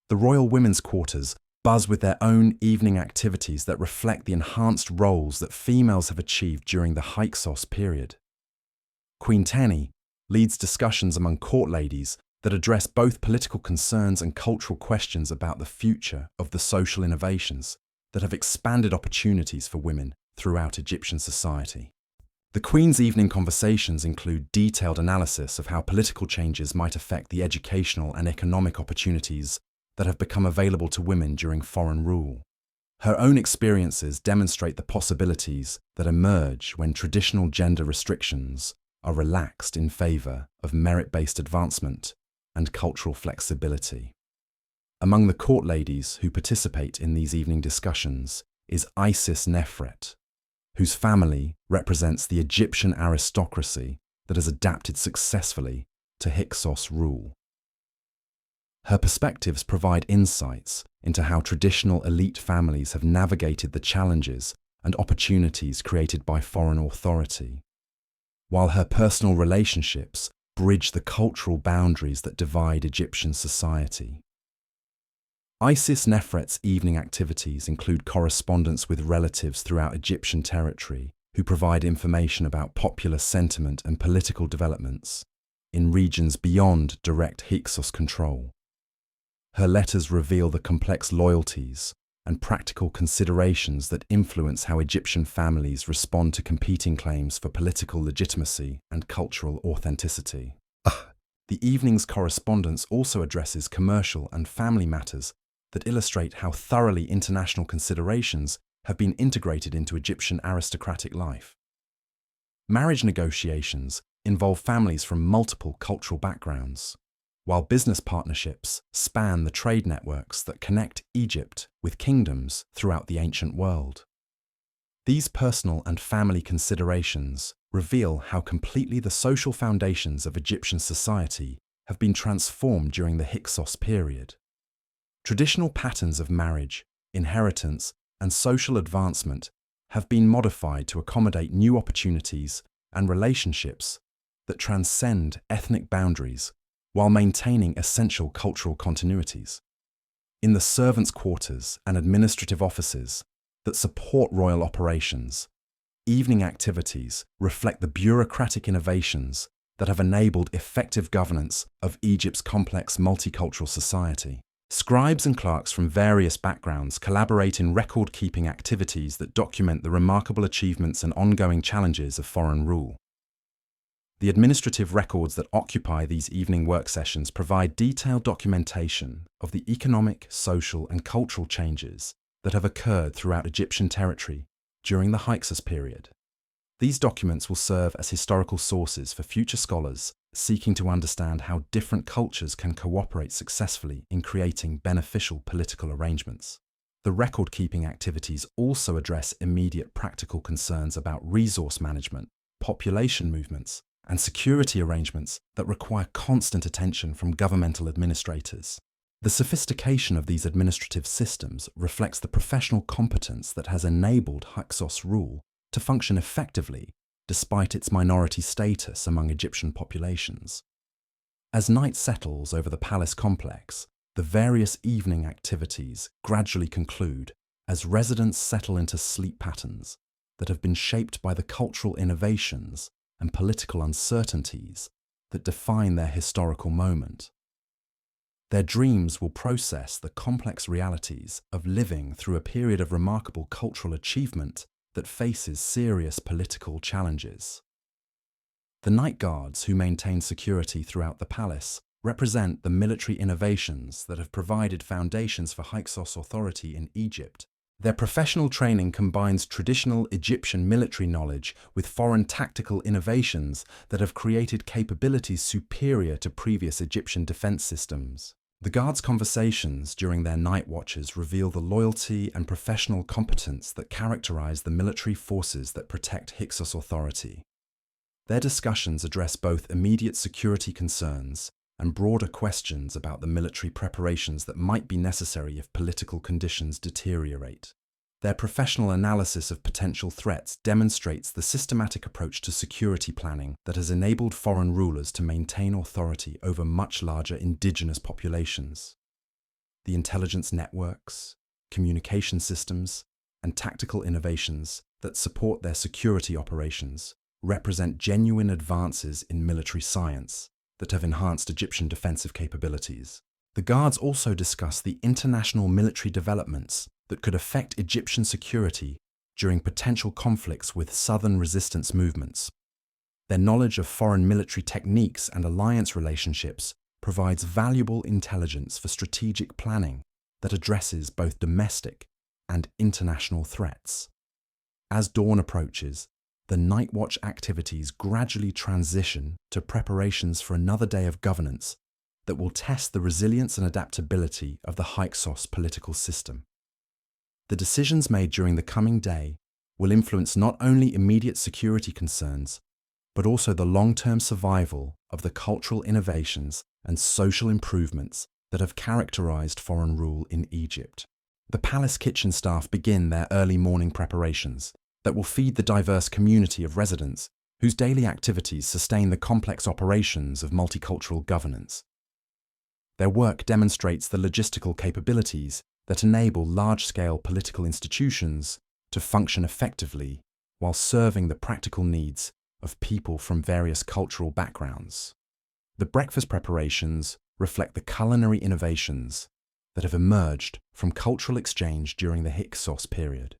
The royal women's quarters buzz with their own evening activities that reflect the enhanced roles that females have achieved during the Hyksos period. Queen Teni leads discussions among court ladies that address both political concerns and cultural questions about the future of the social innovations that have expanded opportunities for women throughout Egyptian society. The Queen's evening conversations include detailed analysis of how political changes might affect the educational and economic opportunities that have become available to women during foreign rule. Her own experiences demonstrate the possibilities that emerge when traditional gender restrictions are relaxed in favor of merit-based advancement and cultural flexibility. Among the court ladies who participate in these evening discussions is Isis Nefret, whose family represents the Egyptian aristocracy that has adapted successfully to Hyksos rule. Her perspectives provide insights into how traditional elite families have navigated the challenges and opportunities created by foreign authority, while her personal relationships bridge the cultural boundaries that divide Egyptian society. Isis Nefret's evening activities include correspondence with relatives throughout Egyptian territory who provide information about popular sentiment and political developments in regions beyond direct Hyksos control. Her letters reveal the complex loyalties and practical considerations that influence how Egyptian families respond to competing claims for political legitimacy and cultural authenticity. The evening's correspondence also addresses commercial and family matters that illustrate how thoroughly international considerations have been integrated into Egyptian aristocratic life. Marriage negotiations involve families from multiple cultural backgrounds, while business partnerships span the trade networks that connect Egypt with kingdoms throughout the ancient world. These personal and family considerations reveal how completely the social foundations of Egyptian society have been transformed during the Hyksos period. Traditional patterns of marriage, inheritance, and social advancement have been modified to accommodate new opportunities and relationships that transcend ethnic boundaries while maintaining essential cultural continuities. In the servants' quarters and administrative offices that support royal operations, evening activities reflect the bureaucratic innovations that have enabled effective governance of Egypt's complex multicultural society. Scribes and clerks from various backgrounds collaborate in record-keeping activities that document the remarkable achievements and ongoing challenges of foreign rule. The administrative records that occupy these evening work sessions provide detailed documentation of the economic, social, and cultural changes that have occurred throughout Egyptian territory during the Hyksos period. These documents will serve as historical sources for future scholars seeking to understand how different cultures can cooperate successfully in creating beneficial political arrangements. The record-keeping activities also address immediate practical concerns about resource management, population movements, and security arrangements that require constant attention from governmental administrators. The sophistication of these administrative systems reflects the professional competence that has enabled Hyksos rule to function effectively despite its minority status among Egyptian populations. As night settles over the palace complex, the various evening activities gradually conclude as residents settle into sleep patterns that have been shaped by the cultural innovations and political uncertainties that define their historical moment. Their dreams will process the complex realities of living through a period of remarkable cultural achievement that faces serious political challenges. The night guards who maintain security throughout the palace represent the military innovations that have provided foundations for Hyksos authority in Egypt. Their professional training combines traditional Egyptian military knowledge with foreign tactical innovations that have created capabilities superior to previous Egyptian defense systems. The guards' conversations during their night watches reveal the loyalty and professional competence that characterize the military forces that protect Hyksos authority. Their discussions address both immediate security concerns and broader questions about the military preparations that might be necessary if political conditions deteriorate. Their professional analysis of potential threats demonstrates the systematic approach to security planning that has enabled foreign rulers to maintain authority over much larger indigenous populations. The intelligence networks, communication systems, and tactical innovations that support their security operations represent genuine advances in military science that have enhanced Egyptian defensive capabilities. The guards also discuss the international military developments that could affect Egyptian security during potential conflicts with southern resistance movements. Their knowledge of foreign military techniques and alliance relationships provides valuable intelligence for strategic planning that addresses both domestic and international threats. As dawn approaches, the night watch activities gradually transition to preparations for another day of governance that will test the resilience and adaptability of the Hyksos political system. The decisions made during the coming day will influence not only immediate security concerns, but also the long-term survival of the cultural innovations and social improvements that have characterized foreign rule in Egypt. The palace kitchen staff begin their early morning preparations that will feed the diverse community of residents whose daily activities sustain the complex operations of multicultural governance. Their work demonstrates the logistical capabilities that enable large-scale political institutions to function effectively while serving the practical needs of people from various cultural backgrounds. The breakfast preparations reflect the culinary innovations that have emerged from cultural exchange during the Hyksos period.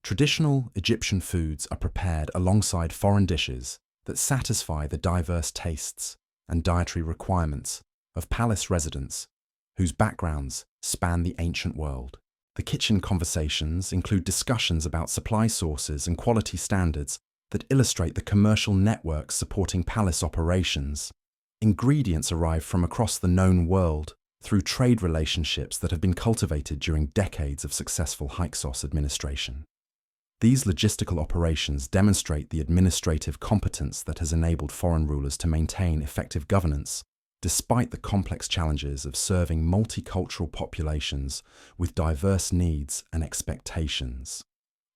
Traditional Egyptian foods are prepared alongside foreign dishes that satisfy the diverse tastes and dietary requirements of palace residents whose backgrounds span the ancient world. The kitchen conversations include discussions about supply sources and quality standards that illustrate the commercial networks supporting palace operations. Ingredients arrive from across the known world through trade relationships that have been cultivated during decades of successful Hyksos administration. These logistical operations demonstrate the administrative competence that has enabled foreign rulers to maintain effective governance, despite the complex challenges of serving multicultural populations with diverse needs and expectations.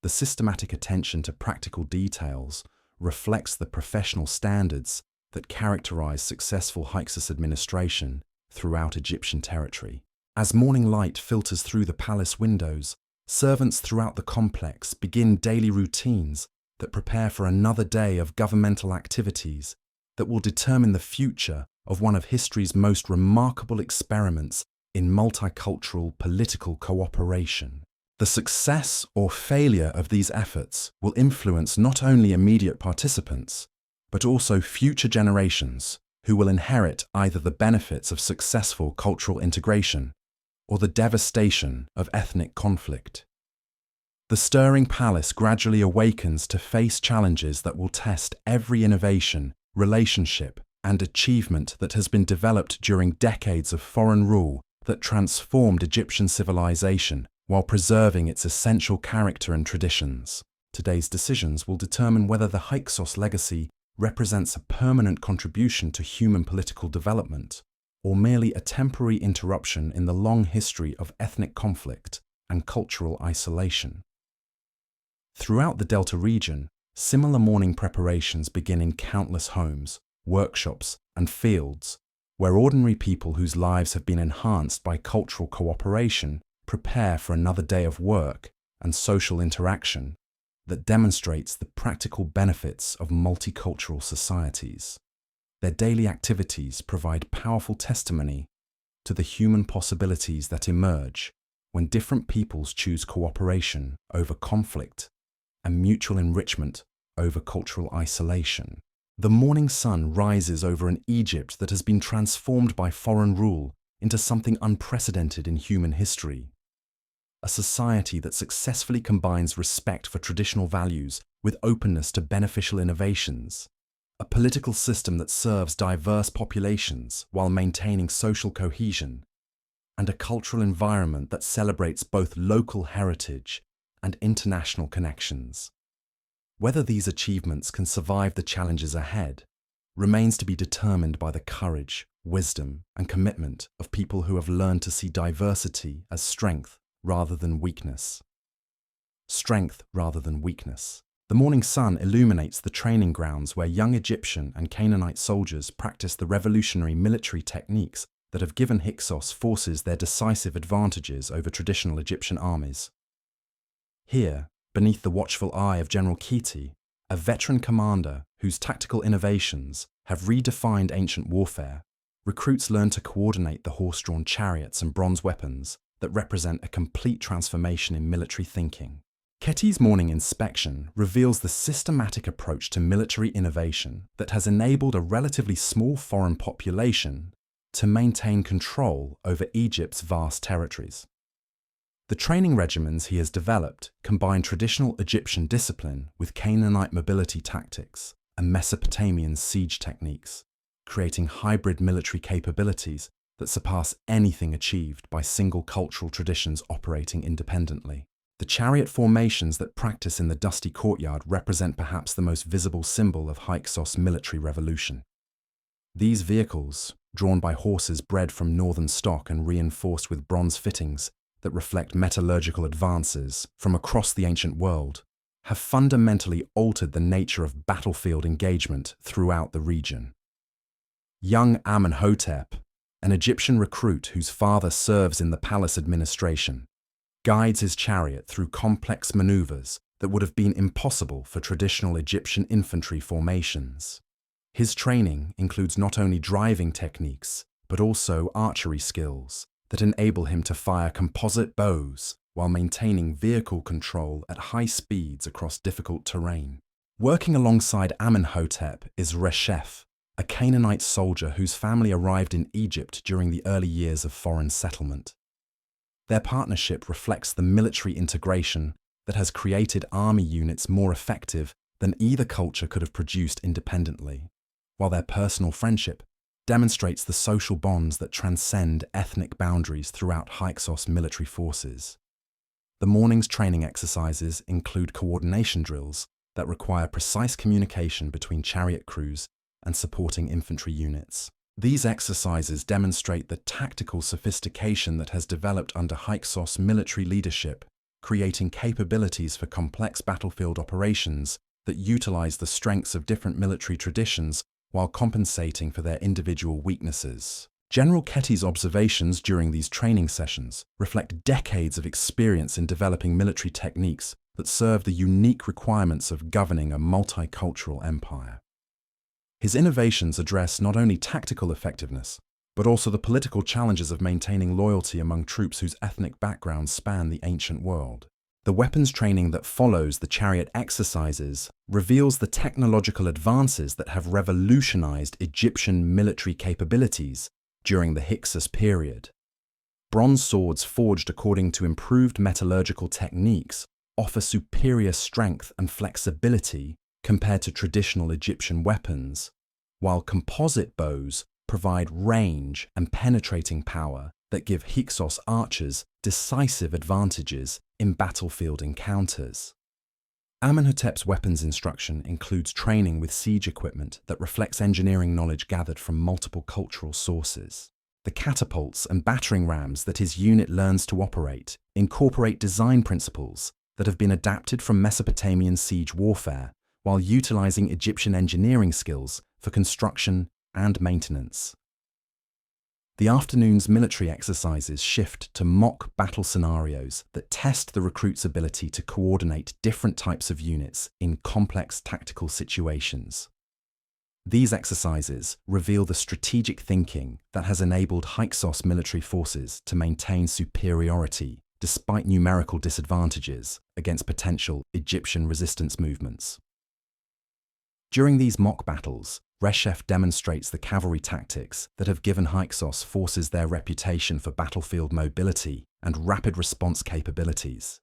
The systematic attention to practical details reflects the professional standards that characterize successful Hyksos administration throughout Egyptian territory. As morning light filters through the palace windows, servants throughout the complex begin daily routines that prepare for another day of governmental activities that will determine the future of one of history's most remarkable experiments in multicultural political cooperation. The success or failure of these efforts will influence not only immediate participants, but also future generations who will inherit either the benefits of successful cultural integration or the devastation of ethnic conflict. The stirring palace gradually awakens to face challenges that will test every innovation, relationship, and achievement that has been developed during decades of foreign rule that transformed Egyptian civilization while preserving its essential character and traditions. Today's decisions will determine whether the Hyksos legacy represents a permanent contribution to human political development, or merely a temporary interruption in the long history of ethnic conflict and cultural isolation. Throughout the Delta region, similar morning preparations begin in countless homes, workshops, and fields, where ordinary people whose lives have been enhanced by cultural cooperation prepare for another day of work and social interaction that demonstrates the practical benefits of multicultural societies. Their daily activities provide powerful testimony to the human possibilities that emerge when different peoples choose cooperation over conflict and mutual enrichment over cultural isolation. The morning sun rises over an Egypt that has been transformed by foreign rule into something unprecedented in human history. A society that successfully combines respect for traditional values with openness to beneficial innovations. A political system that serves diverse populations while maintaining social cohesion. And a cultural environment that celebrates both local heritage and international connections. Whether these achievements can survive the challenges ahead remains to be determined by the courage, wisdom, and commitment of people who have learned to see diversity as strength rather than weakness. Strength rather than weakness. The morning sun illuminates the training grounds where young Egyptian and Canaanite soldiers practice the revolutionary military techniques that have given Hyksos forces their decisive advantages over traditional Egyptian armies. Here, beneath the watchful eye of General Kiti, a veteran commander whose tactical innovations have redefined ancient warfare, recruits learn to coordinate the horse-drawn chariots and bronze weapons that represent a complete transformation in military thinking. Keti's morning inspection reveals the systematic approach to military innovation that has enabled a relatively small foreign population to maintain control over Egypt's vast territories. The training regimens he has developed combine traditional Egyptian discipline with Canaanite mobility tactics and Mesopotamian siege techniques, creating hybrid military capabilities that surpass anything achieved by single cultural traditions operating independently. The chariot formations that practice in the dusty courtyard represent perhaps the most visible symbol of Hyksos military revolution. These vehicles, drawn by horses bred from northern stock and reinforced with bronze fittings that reflect metallurgical advances from across the ancient world, have fundamentally altered the nature of battlefield engagement throughout the region. Young Amenhotep, an Egyptian recruit whose father serves in the palace administration, guides his chariot through complex maneuvers that would have been impossible for traditional Egyptian infantry formations. His training includes not only driving techniques, but also archery skills that enable him to fire composite bows while maintaining vehicle control at high speeds across difficult terrain. Working alongside Amenhotep is Reshef, a Canaanite soldier whose family arrived in Egypt during the early years of foreign settlement. Their partnership reflects the military integration that has created army units more effective than either culture could have produced independently, while their personal friendship demonstrates the social bonds that transcend ethnic boundaries throughout Hyksos military forces. The morning's training exercises include coordination drills that require precise communication between chariot crews and supporting infantry units. These exercises demonstrate the tactical sophistication that has developed under Hyksos military leadership, creating capabilities for complex battlefield operations that utilize the strengths of different military traditions while compensating for their individual weaknesses. General Ketty's observations during these training sessions reflect decades of experience in developing military techniques that serve the unique requirements of governing a multicultural empire. His innovations address not only tactical effectiveness, but also the political challenges of maintaining loyalty among troops whose ethnic backgrounds span the ancient world. The weapons training that follows the chariot exercises reveals the technological advances that have revolutionized Egyptian military capabilities during the Hyksos period. Bronze swords forged according to improved metallurgical techniques offer superior strength and flexibility compared to traditional Egyptian weapons, while composite bows provide range and penetrating power that give Hyksos archers decisive advantages in battlefield encounters. Amenhotep's weapons instruction includes training with siege equipment that reflects engineering knowledge gathered from multiple cultural sources. The catapults and battering rams that his unit learns to operate incorporate design principles that have been adapted from Mesopotamian siege warfare, while utilizing Egyptian engineering skills for construction and maintenance. The afternoon's military exercises shift to mock battle scenarios that test the recruit's ability to coordinate different types of units in complex tactical situations. These exercises reveal the strategic thinking that has enabled Hyksos military forces to maintain superiority despite numerical disadvantages against potential Egyptian resistance movements. During these mock battles, Reshef demonstrates the cavalry tactics that have given Hyksos forces their reputation for battlefield mobility and rapid response capabilities.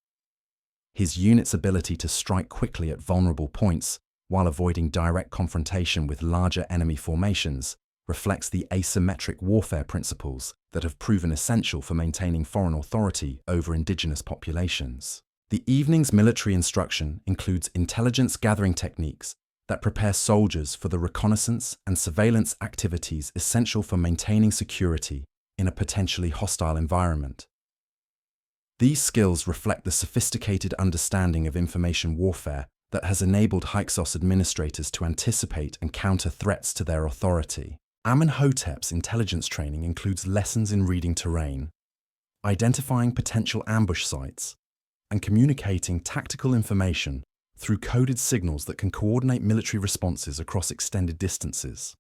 His unit's ability to strike quickly at vulnerable points while avoiding direct confrontation with larger enemy formations reflects the asymmetric warfare principles that have proven essential for maintaining foreign authority over indigenous populations. The evening's military instruction includes intelligence gathering techniques that prepare soldiers for the reconnaissance and surveillance activities essential for maintaining security in a potentially hostile environment. These skills reflect the sophisticated understanding of information warfare that has enabled Hyksos administrators to anticipate and counter threats to their authority. Amenhotep's intelligence training includes lessons in reading terrain, identifying potential ambush sites, and communicating tactical information through coded signals that can coordinate military responses across extended distances.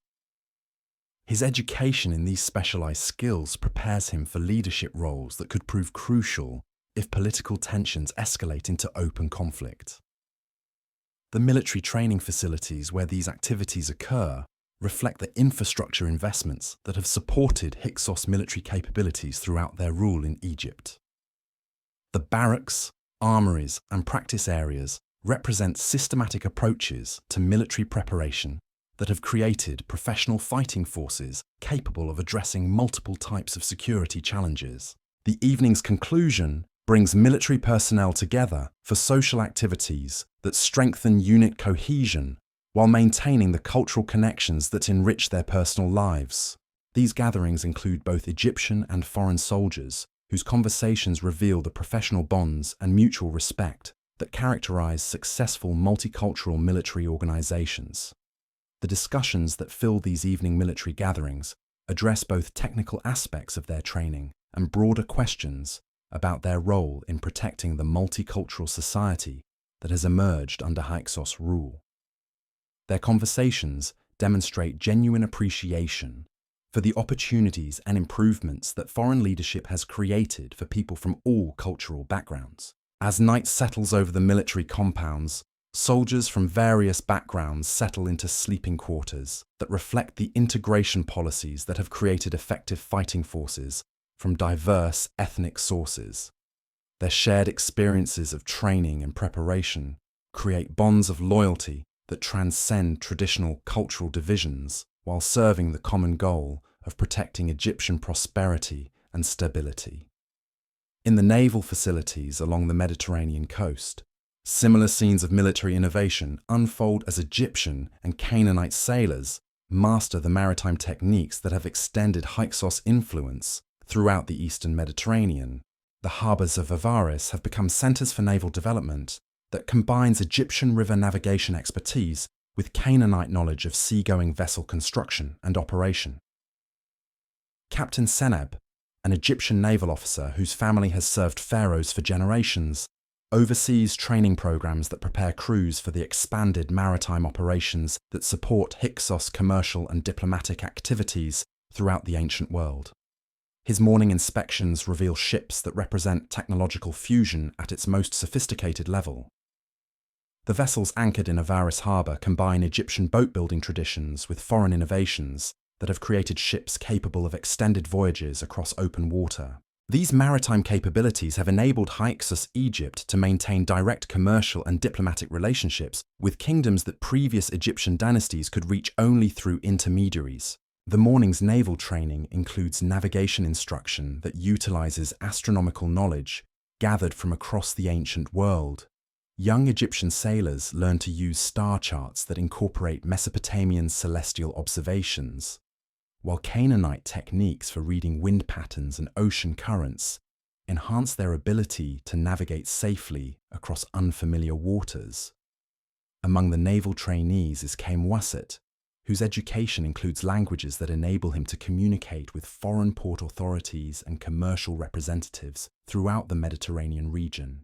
His education in these specialized skills prepares him for leadership roles that could prove crucial if political tensions escalate into open conflict. The military training facilities where these activities occur reflect the infrastructure investments that have supported Hyksos military capabilities throughout their rule in Egypt. The barracks, armories, and practice areas represent systematic approaches to military preparation that have created professional fighting forces capable of addressing multiple types of security challenges. The evening's conclusion brings military personnel together for social activities that strengthen unit cohesion while maintaining the cultural connections that enrich their personal lives. These gatherings include both Egyptian and foreign soldiers, whose conversations reveal the professional bonds and mutual respect that characterize successful multicultural military organizations. The discussions that fill these evening military gatherings address both technical aspects of their training and broader questions about their role in protecting the multicultural society that has emerged under Hyksos rule. Their conversations demonstrate genuine appreciation for the opportunities and improvements that foreign leadership has created for people from all cultural backgrounds. As night settles over the military compounds, soldiers from various backgrounds settle into sleeping quarters that reflect the integration policies that have created effective fighting forces from diverse ethnic sources. Their shared experiences of training and preparation create bonds of loyalty that transcend traditional cultural divisions while serving the common goal of protecting Egyptian prosperity and stability. In the naval facilities along the Mediterranean coast, similar scenes of military innovation unfold as Egyptian and Canaanite sailors master the maritime techniques that have extended Hyksos influence throughout the eastern Mediterranean. The harbours of Avaris have become centres for naval development that combines Egyptian river navigation expertise with Canaanite knowledge of seagoing vessel construction and operation. Captain Seneb, an Egyptian naval officer whose family has served pharaohs for generations, oversees training programs that prepare crews for the expanded maritime operations that support Hyksos commercial and diplomatic activities throughout the ancient world. His morning inspections reveal ships that represent technological fusion at its most sophisticated level. The vessels anchored in Avaris harbour combine Egyptian boat-building traditions with foreign innovations that have created ships capable of extended voyages across open water. These maritime capabilities have enabled Hyksos Egypt to maintain direct commercial and diplomatic relationships with kingdoms that previous Egyptian dynasties could reach only through intermediaries. The morning's naval training includes navigation instruction that utilizes astronomical knowledge gathered from across the ancient world. Young Egyptian sailors learn to use star charts that incorporate Mesopotamian celestial observations, while Canaanite techniques for reading wind patterns and ocean currents enhance their ability to navigate safely across unfamiliar waters. Among the naval trainees is Kamwasit, whose education includes languages that enable him to communicate with foreign port authorities and commercial representatives throughout the Mediterranean region.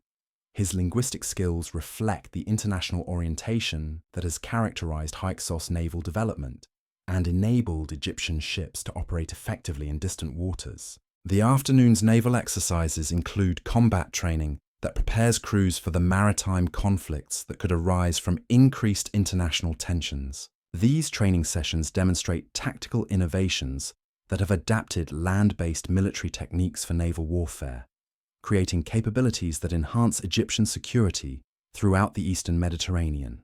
His linguistic skills reflect the international orientation that has characterized Hyksos naval development and enabled Egyptian ships to operate effectively in distant waters. The afternoon's naval exercises include combat training that prepares crews for the maritime conflicts that could arise from increased international tensions. These training sessions demonstrate tactical innovations that have adapted land-based military techniques for naval warfare, creating capabilities that enhance Egyptian security throughout the eastern Mediterranean.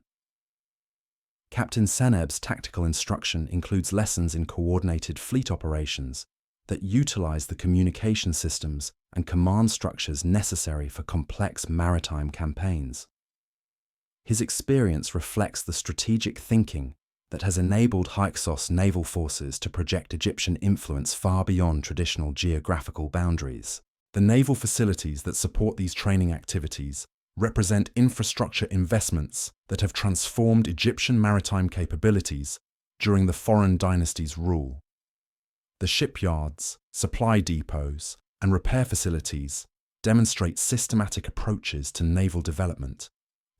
Captain Seneb's tactical instruction includes lessons in coordinated fleet operations that utilize the communication systems and command structures necessary for complex maritime campaigns. His experience reflects the strategic thinking that has enabled Hyksos naval forces to project Egyptian influence far beyond traditional geographical boundaries. The naval facilities that support these training activities represent infrastructure investments that have transformed Egyptian maritime capabilities during the foreign dynasty's rule. The shipyards, supply depots, and repair facilities demonstrate systematic approaches to naval development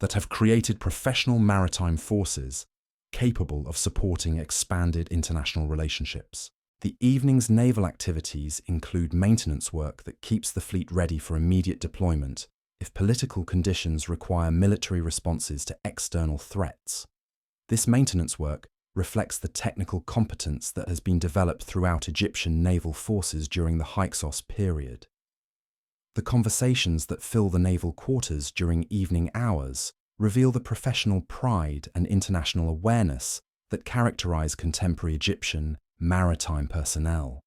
that have created professional maritime forces capable of supporting expanded international relationships. The evening's naval activities include maintenance work that keeps the fleet ready for immediate deployment if political conditions require military responses to external threats. This maintenance work reflects the technical competence that has been developed throughout Egyptian naval forces during the Hyksos period. The conversations that fill the naval quarters during evening hours reveal the professional pride and international awareness that characterize contemporary Egyptian maritime personnel.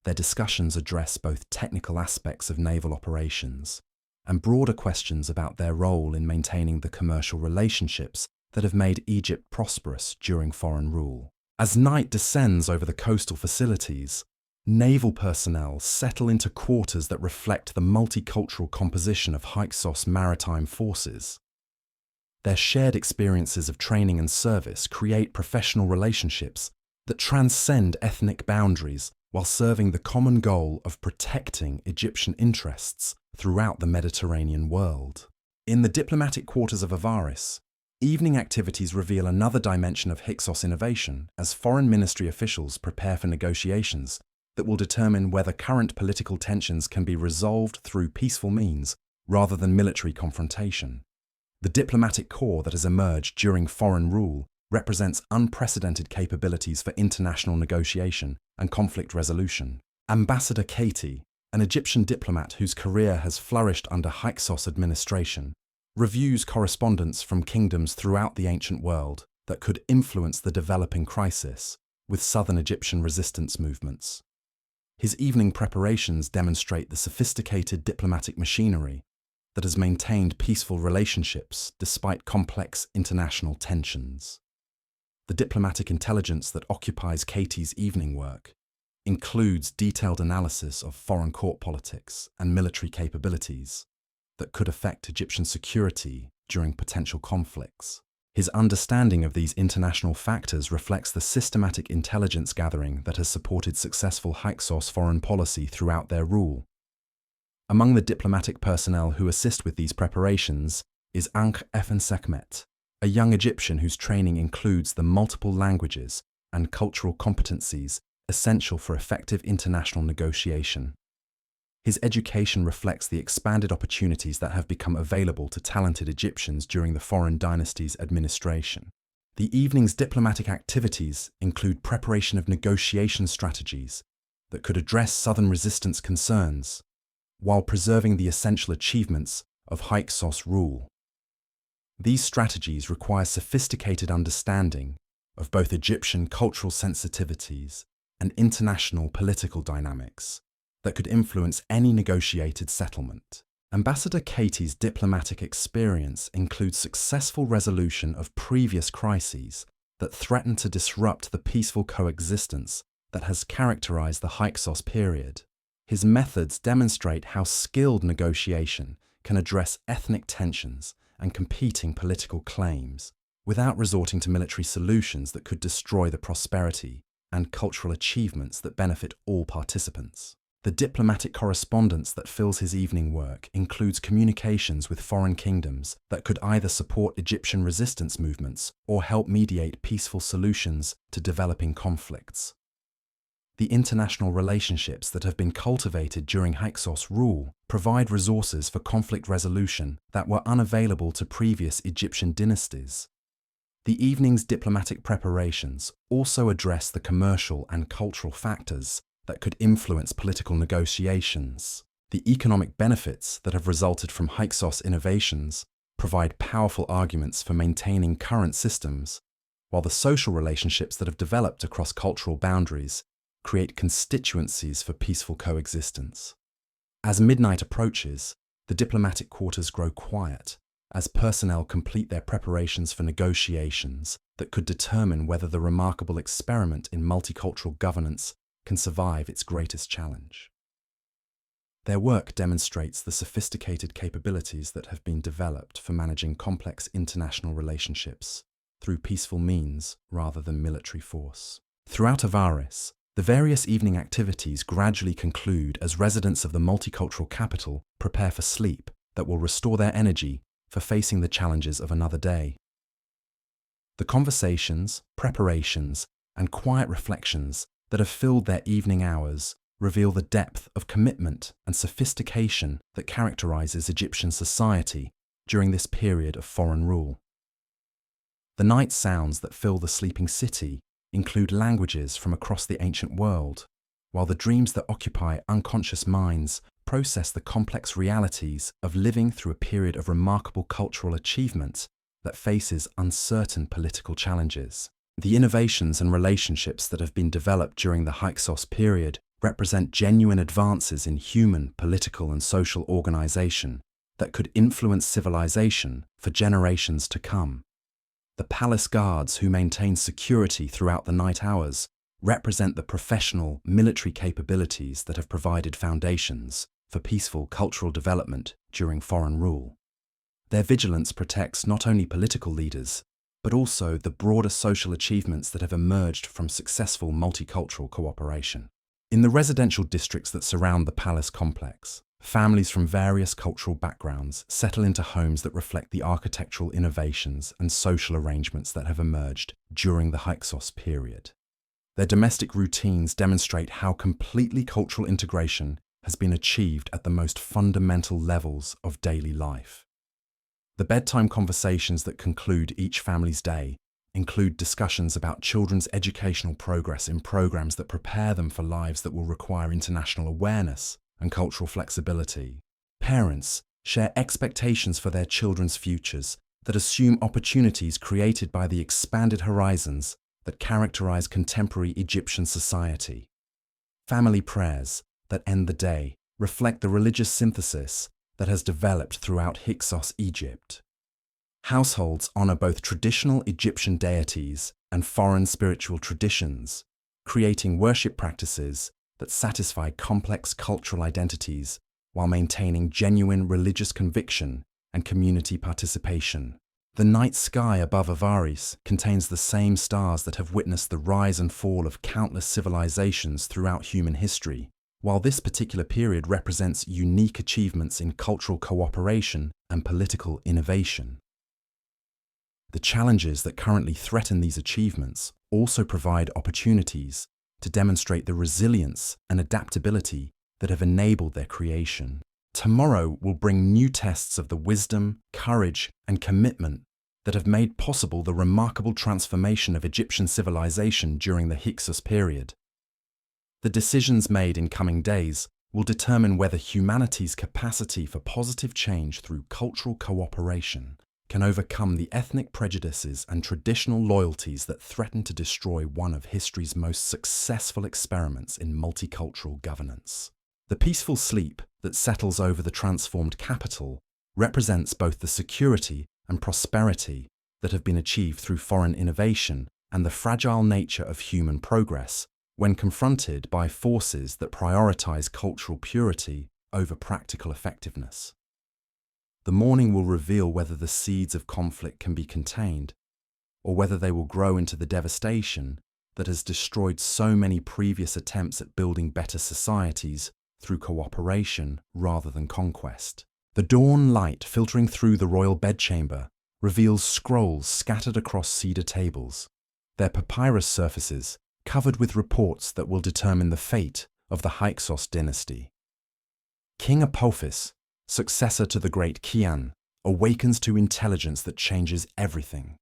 Their discussions address both technical aspects of naval operations and broader questions about their role in maintaining the commercial relationships that have made Egypt prosperous during foreign rule. As night descends over the coastal facilities, naval personnel settle into quarters that reflect the multicultural composition of Hyksos maritime forces. Their shared experiences of training and service create professional relationships that transcend ethnic boundaries while serving the common goal of protecting Egyptian interests throughout the Mediterranean world. In the diplomatic quarters of Avaris, evening activities reveal another dimension of Hyksos innovation as foreign ministry officials prepare for negotiations that will determine whether current political tensions can be resolved through peaceful means rather than military confrontation. The diplomatic corps that has emerged during foreign rule represents unprecedented capabilities for international negotiation and conflict resolution. Ambassador Katie, an Egyptian diplomat whose career has flourished under Hyksos administration, reviews correspondence from kingdoms throughout the ancient world that could influence the developing crisis with southern Egyptian resistance movements. His evening preparations demonstrate the sophisticated diplomatic machinery that has maintained peaceful relationships despite complex international tensions. The diplomatic intelligence that occupies Katie's evening work includes detailed analysis of foreign court politics and military capabilities that could affect Egyptian security during potential conflicts. His understanding of these international factors reflects the systematic intelligence gathering that has supported successful Hyksos foreign policy throughout their rule. Among the diplomatic personnel who assist with these preparations is Ankh Efen Sekhmet, a young Egyptian whose training includes the multiple languages and cultural competencies essential for effective international negotiation. His education reflects the expanded opportunities that have become available to talented Egyptians during the foreign dynasty's administration. The evening's diplomatic activities include preparation of negotiation strategies that could address southern resistance concerns, while preserving the essential achievements of Hyksos rule. These strategies require sophisticated understanding of both Egyptian cultural sensitivities and international political dynamics that could influence any negotiated settlement. Ambassador Katie's diplomatic experience includes successful resolution of previous crises that threaten to disrupt the peaceful coexistence that has characterized the Hyksos period. His methods demonstrate how skilled negotiation can address ethnic tensions and competing political claims without resorting to military solutions that could destroy the prosperity and cultural achievements that benefit all participants. The diplomatic correspondence that fills his evening work includes communications with foreign kingdoms that could either support Egyptian resistance movements or help mediate peaceful solutions to developing conflicts. The international relationships that have been cultivated during Hyksos rule provide resources for conflict resolution that were unavailable to previous Egyptian dynasties. The evening's diplomatic preparations also address the commercial and cultural factors that could influence political negotiations. The economic benefits that have resulted from Hyksos innovations provide powerful arguments for maintaining current systems, while the social relationships that have developed across cultural boundaries create constituencies for peaceful coexistence. As midnight approaches, the diplomatic quarters grow quiet as personnel complete their preparations for negotiations that could determine whether the remarkable experiment in multicultural governance can survive its greatest challenge. Their work demonstrates the sophisticated capabilities that have been developed for managing complex international relationships through peaceful means rather than military force. Throughout Avaris, the various evening activities gradually conclude as residents of the multicultural capital prepare for sleep that will restore their energy for facing the challenges of another day. The conversations, preparations, and quiet reflections that have filled their evening hours reveal the depth of commitment and sophistication that characterizes Egyptian society during this period of foreign rule. The night sounds that fill the sleeping city include languages from across the ancient world, while the dreams that occupy unconscious minds process the complex realities of living through a period of remarkable cultural achievement that faces uncertain political challenges. The innovations and relationships that have been developed during the Hyksos period represent genuine advances in human, political, and social organization that could influence civilization for generations to come. The palace guards who maintain security throughout the night hours represent the professional military capabilities that have provided foundations for peaceful cultural development during foreign rule. Their vigilance protects not only political leaders, but also the broader social achievements that have emerged from successful multicultural cooperation. In the residential districts that surround the palace complex, families from various cultural backgrounds settle into homes that reflect the architectural innovations and social arrangements that have emerged during the Hyksos period. Their domestic routines demonstrate how completely cultural integration has been achieved at the most fundamental levels of daily life. The bedtime conversations that conclude each family's day include discussions about children's educational progress in programs that prepare them for lives that will require international awareness and cultural flexibility. Parents share expectations for their children's futures that assume opportunities created by the expanded horizons that characterize contemporary Egyptian society. Family prayers that end the day reflect the religious synthesis that has developed throughout Hyksos, Egypt. Households honor both traditional Egyptian deities and foreign spiritual traditions, creating worship practices that satisfy complex cultural identities while maintaining genuine religious conviction and community participation. The night sky above Avaris contains the same stars that have witnessed the rise and fall of countless civilizations throughout human history. While this particular period represents unique achievements in cultural cooperation and political innovation, the challenges that currently threaten these achievements also provide opportunities to demonstrate the resilience and adaptability that have enabled their creation. Tomorrow will bring new tests of the wisdom, courage, and commitment that have made possible the remarkable transformation of Egyptian civilization during the Hyksos period. The decisions made in coming days will determine whether humanity's capacity for positive change through cultural cooperation can overcome the ethnic prejudices and traditional loyalties that threaten to destroy one of history's most successful experiments in multicultural governance. The peaceful sleep that settles over the transformed capital represents both the security and prosperity that have been achieved through foreign innovation and the fragile nature of human progress when confronted by forces that prioritize cultural purity over practical effectiveness. The morning will reveal whether the seeds of conflict can be contained, or whether they will grow into the devastation that has destroyed so many previous attempts at building better societies through cooperation rather than conquest. The dawn light filtering through the royal bedchamber reveals scrolls scattered across cedar tables, their papyrus surfaces covered with reports that will determine the fate of the Hyksos dynasty. King Apophis, successor to the great Kian, awakens to intelligence that changes everything.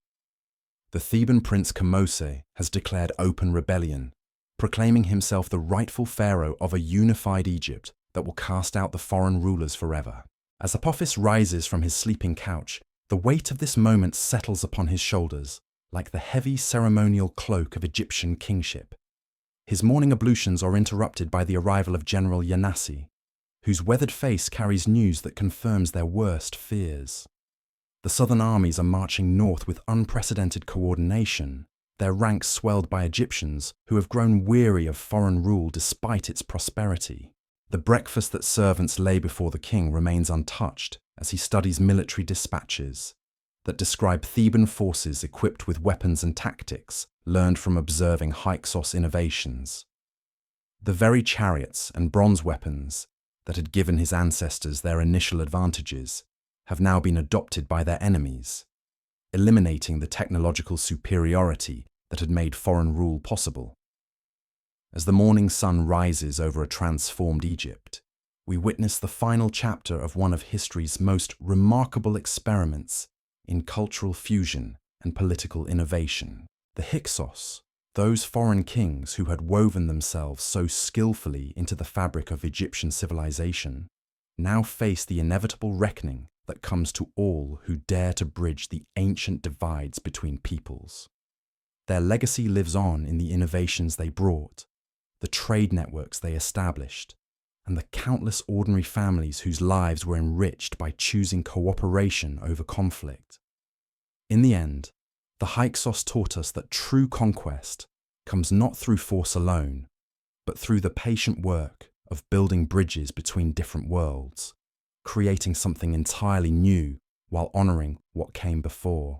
The Theban prince Kamose has declared open rebellion, proclaiming himself the rightful pharaoh of a unified Egypt that will cast out the foreign rulers forever. As Apophis rises from his sleeping couch, the weight of this moment settles upon his shoulders, like the heavy ceremonial cloak of Egyptian kingship. His morning ablutions are interrupted by the arrival of General Yanasi, whose weathered face carries news that confirms their worst fears. The southern armies are marching north with unprecedented coordination, their ranks swelled by Egyptians who have grown weary of foreign rule despite its prosperity. The breakfast that servants lay before the king remains untouched as he studies military dispatches that describe Theban forces equipped with weapons and tactics learned from observing Hyksos innovations. The very chariots and bronze weapons that had given his ancestors their initial advantages have now been adopted by their enemies, eliminating the technological superiority that had made foreign rule possible. As the morning sun rises over a transformed Egypt, we witness the final chapter of one of history's most remarkable experiments in cultural fusion and political innovation. The Hyksos, those foreign kings who had woven themselves so skillfully into the fabric of Egyptian civilization, now face the inevitable reckoning that comes to all who dare to bridge the ancient divides between peoples. Their legacy lives on in the innovations they brought, the trade networks they established, and the countless ordinary families whose lives were enriched by choosing cooperation over conflict. In the end, the Hyksos taught us that true conquest comes not through force alone, but through the patient work of building bridges between different worlds, creating something entirely new while honoring what came before.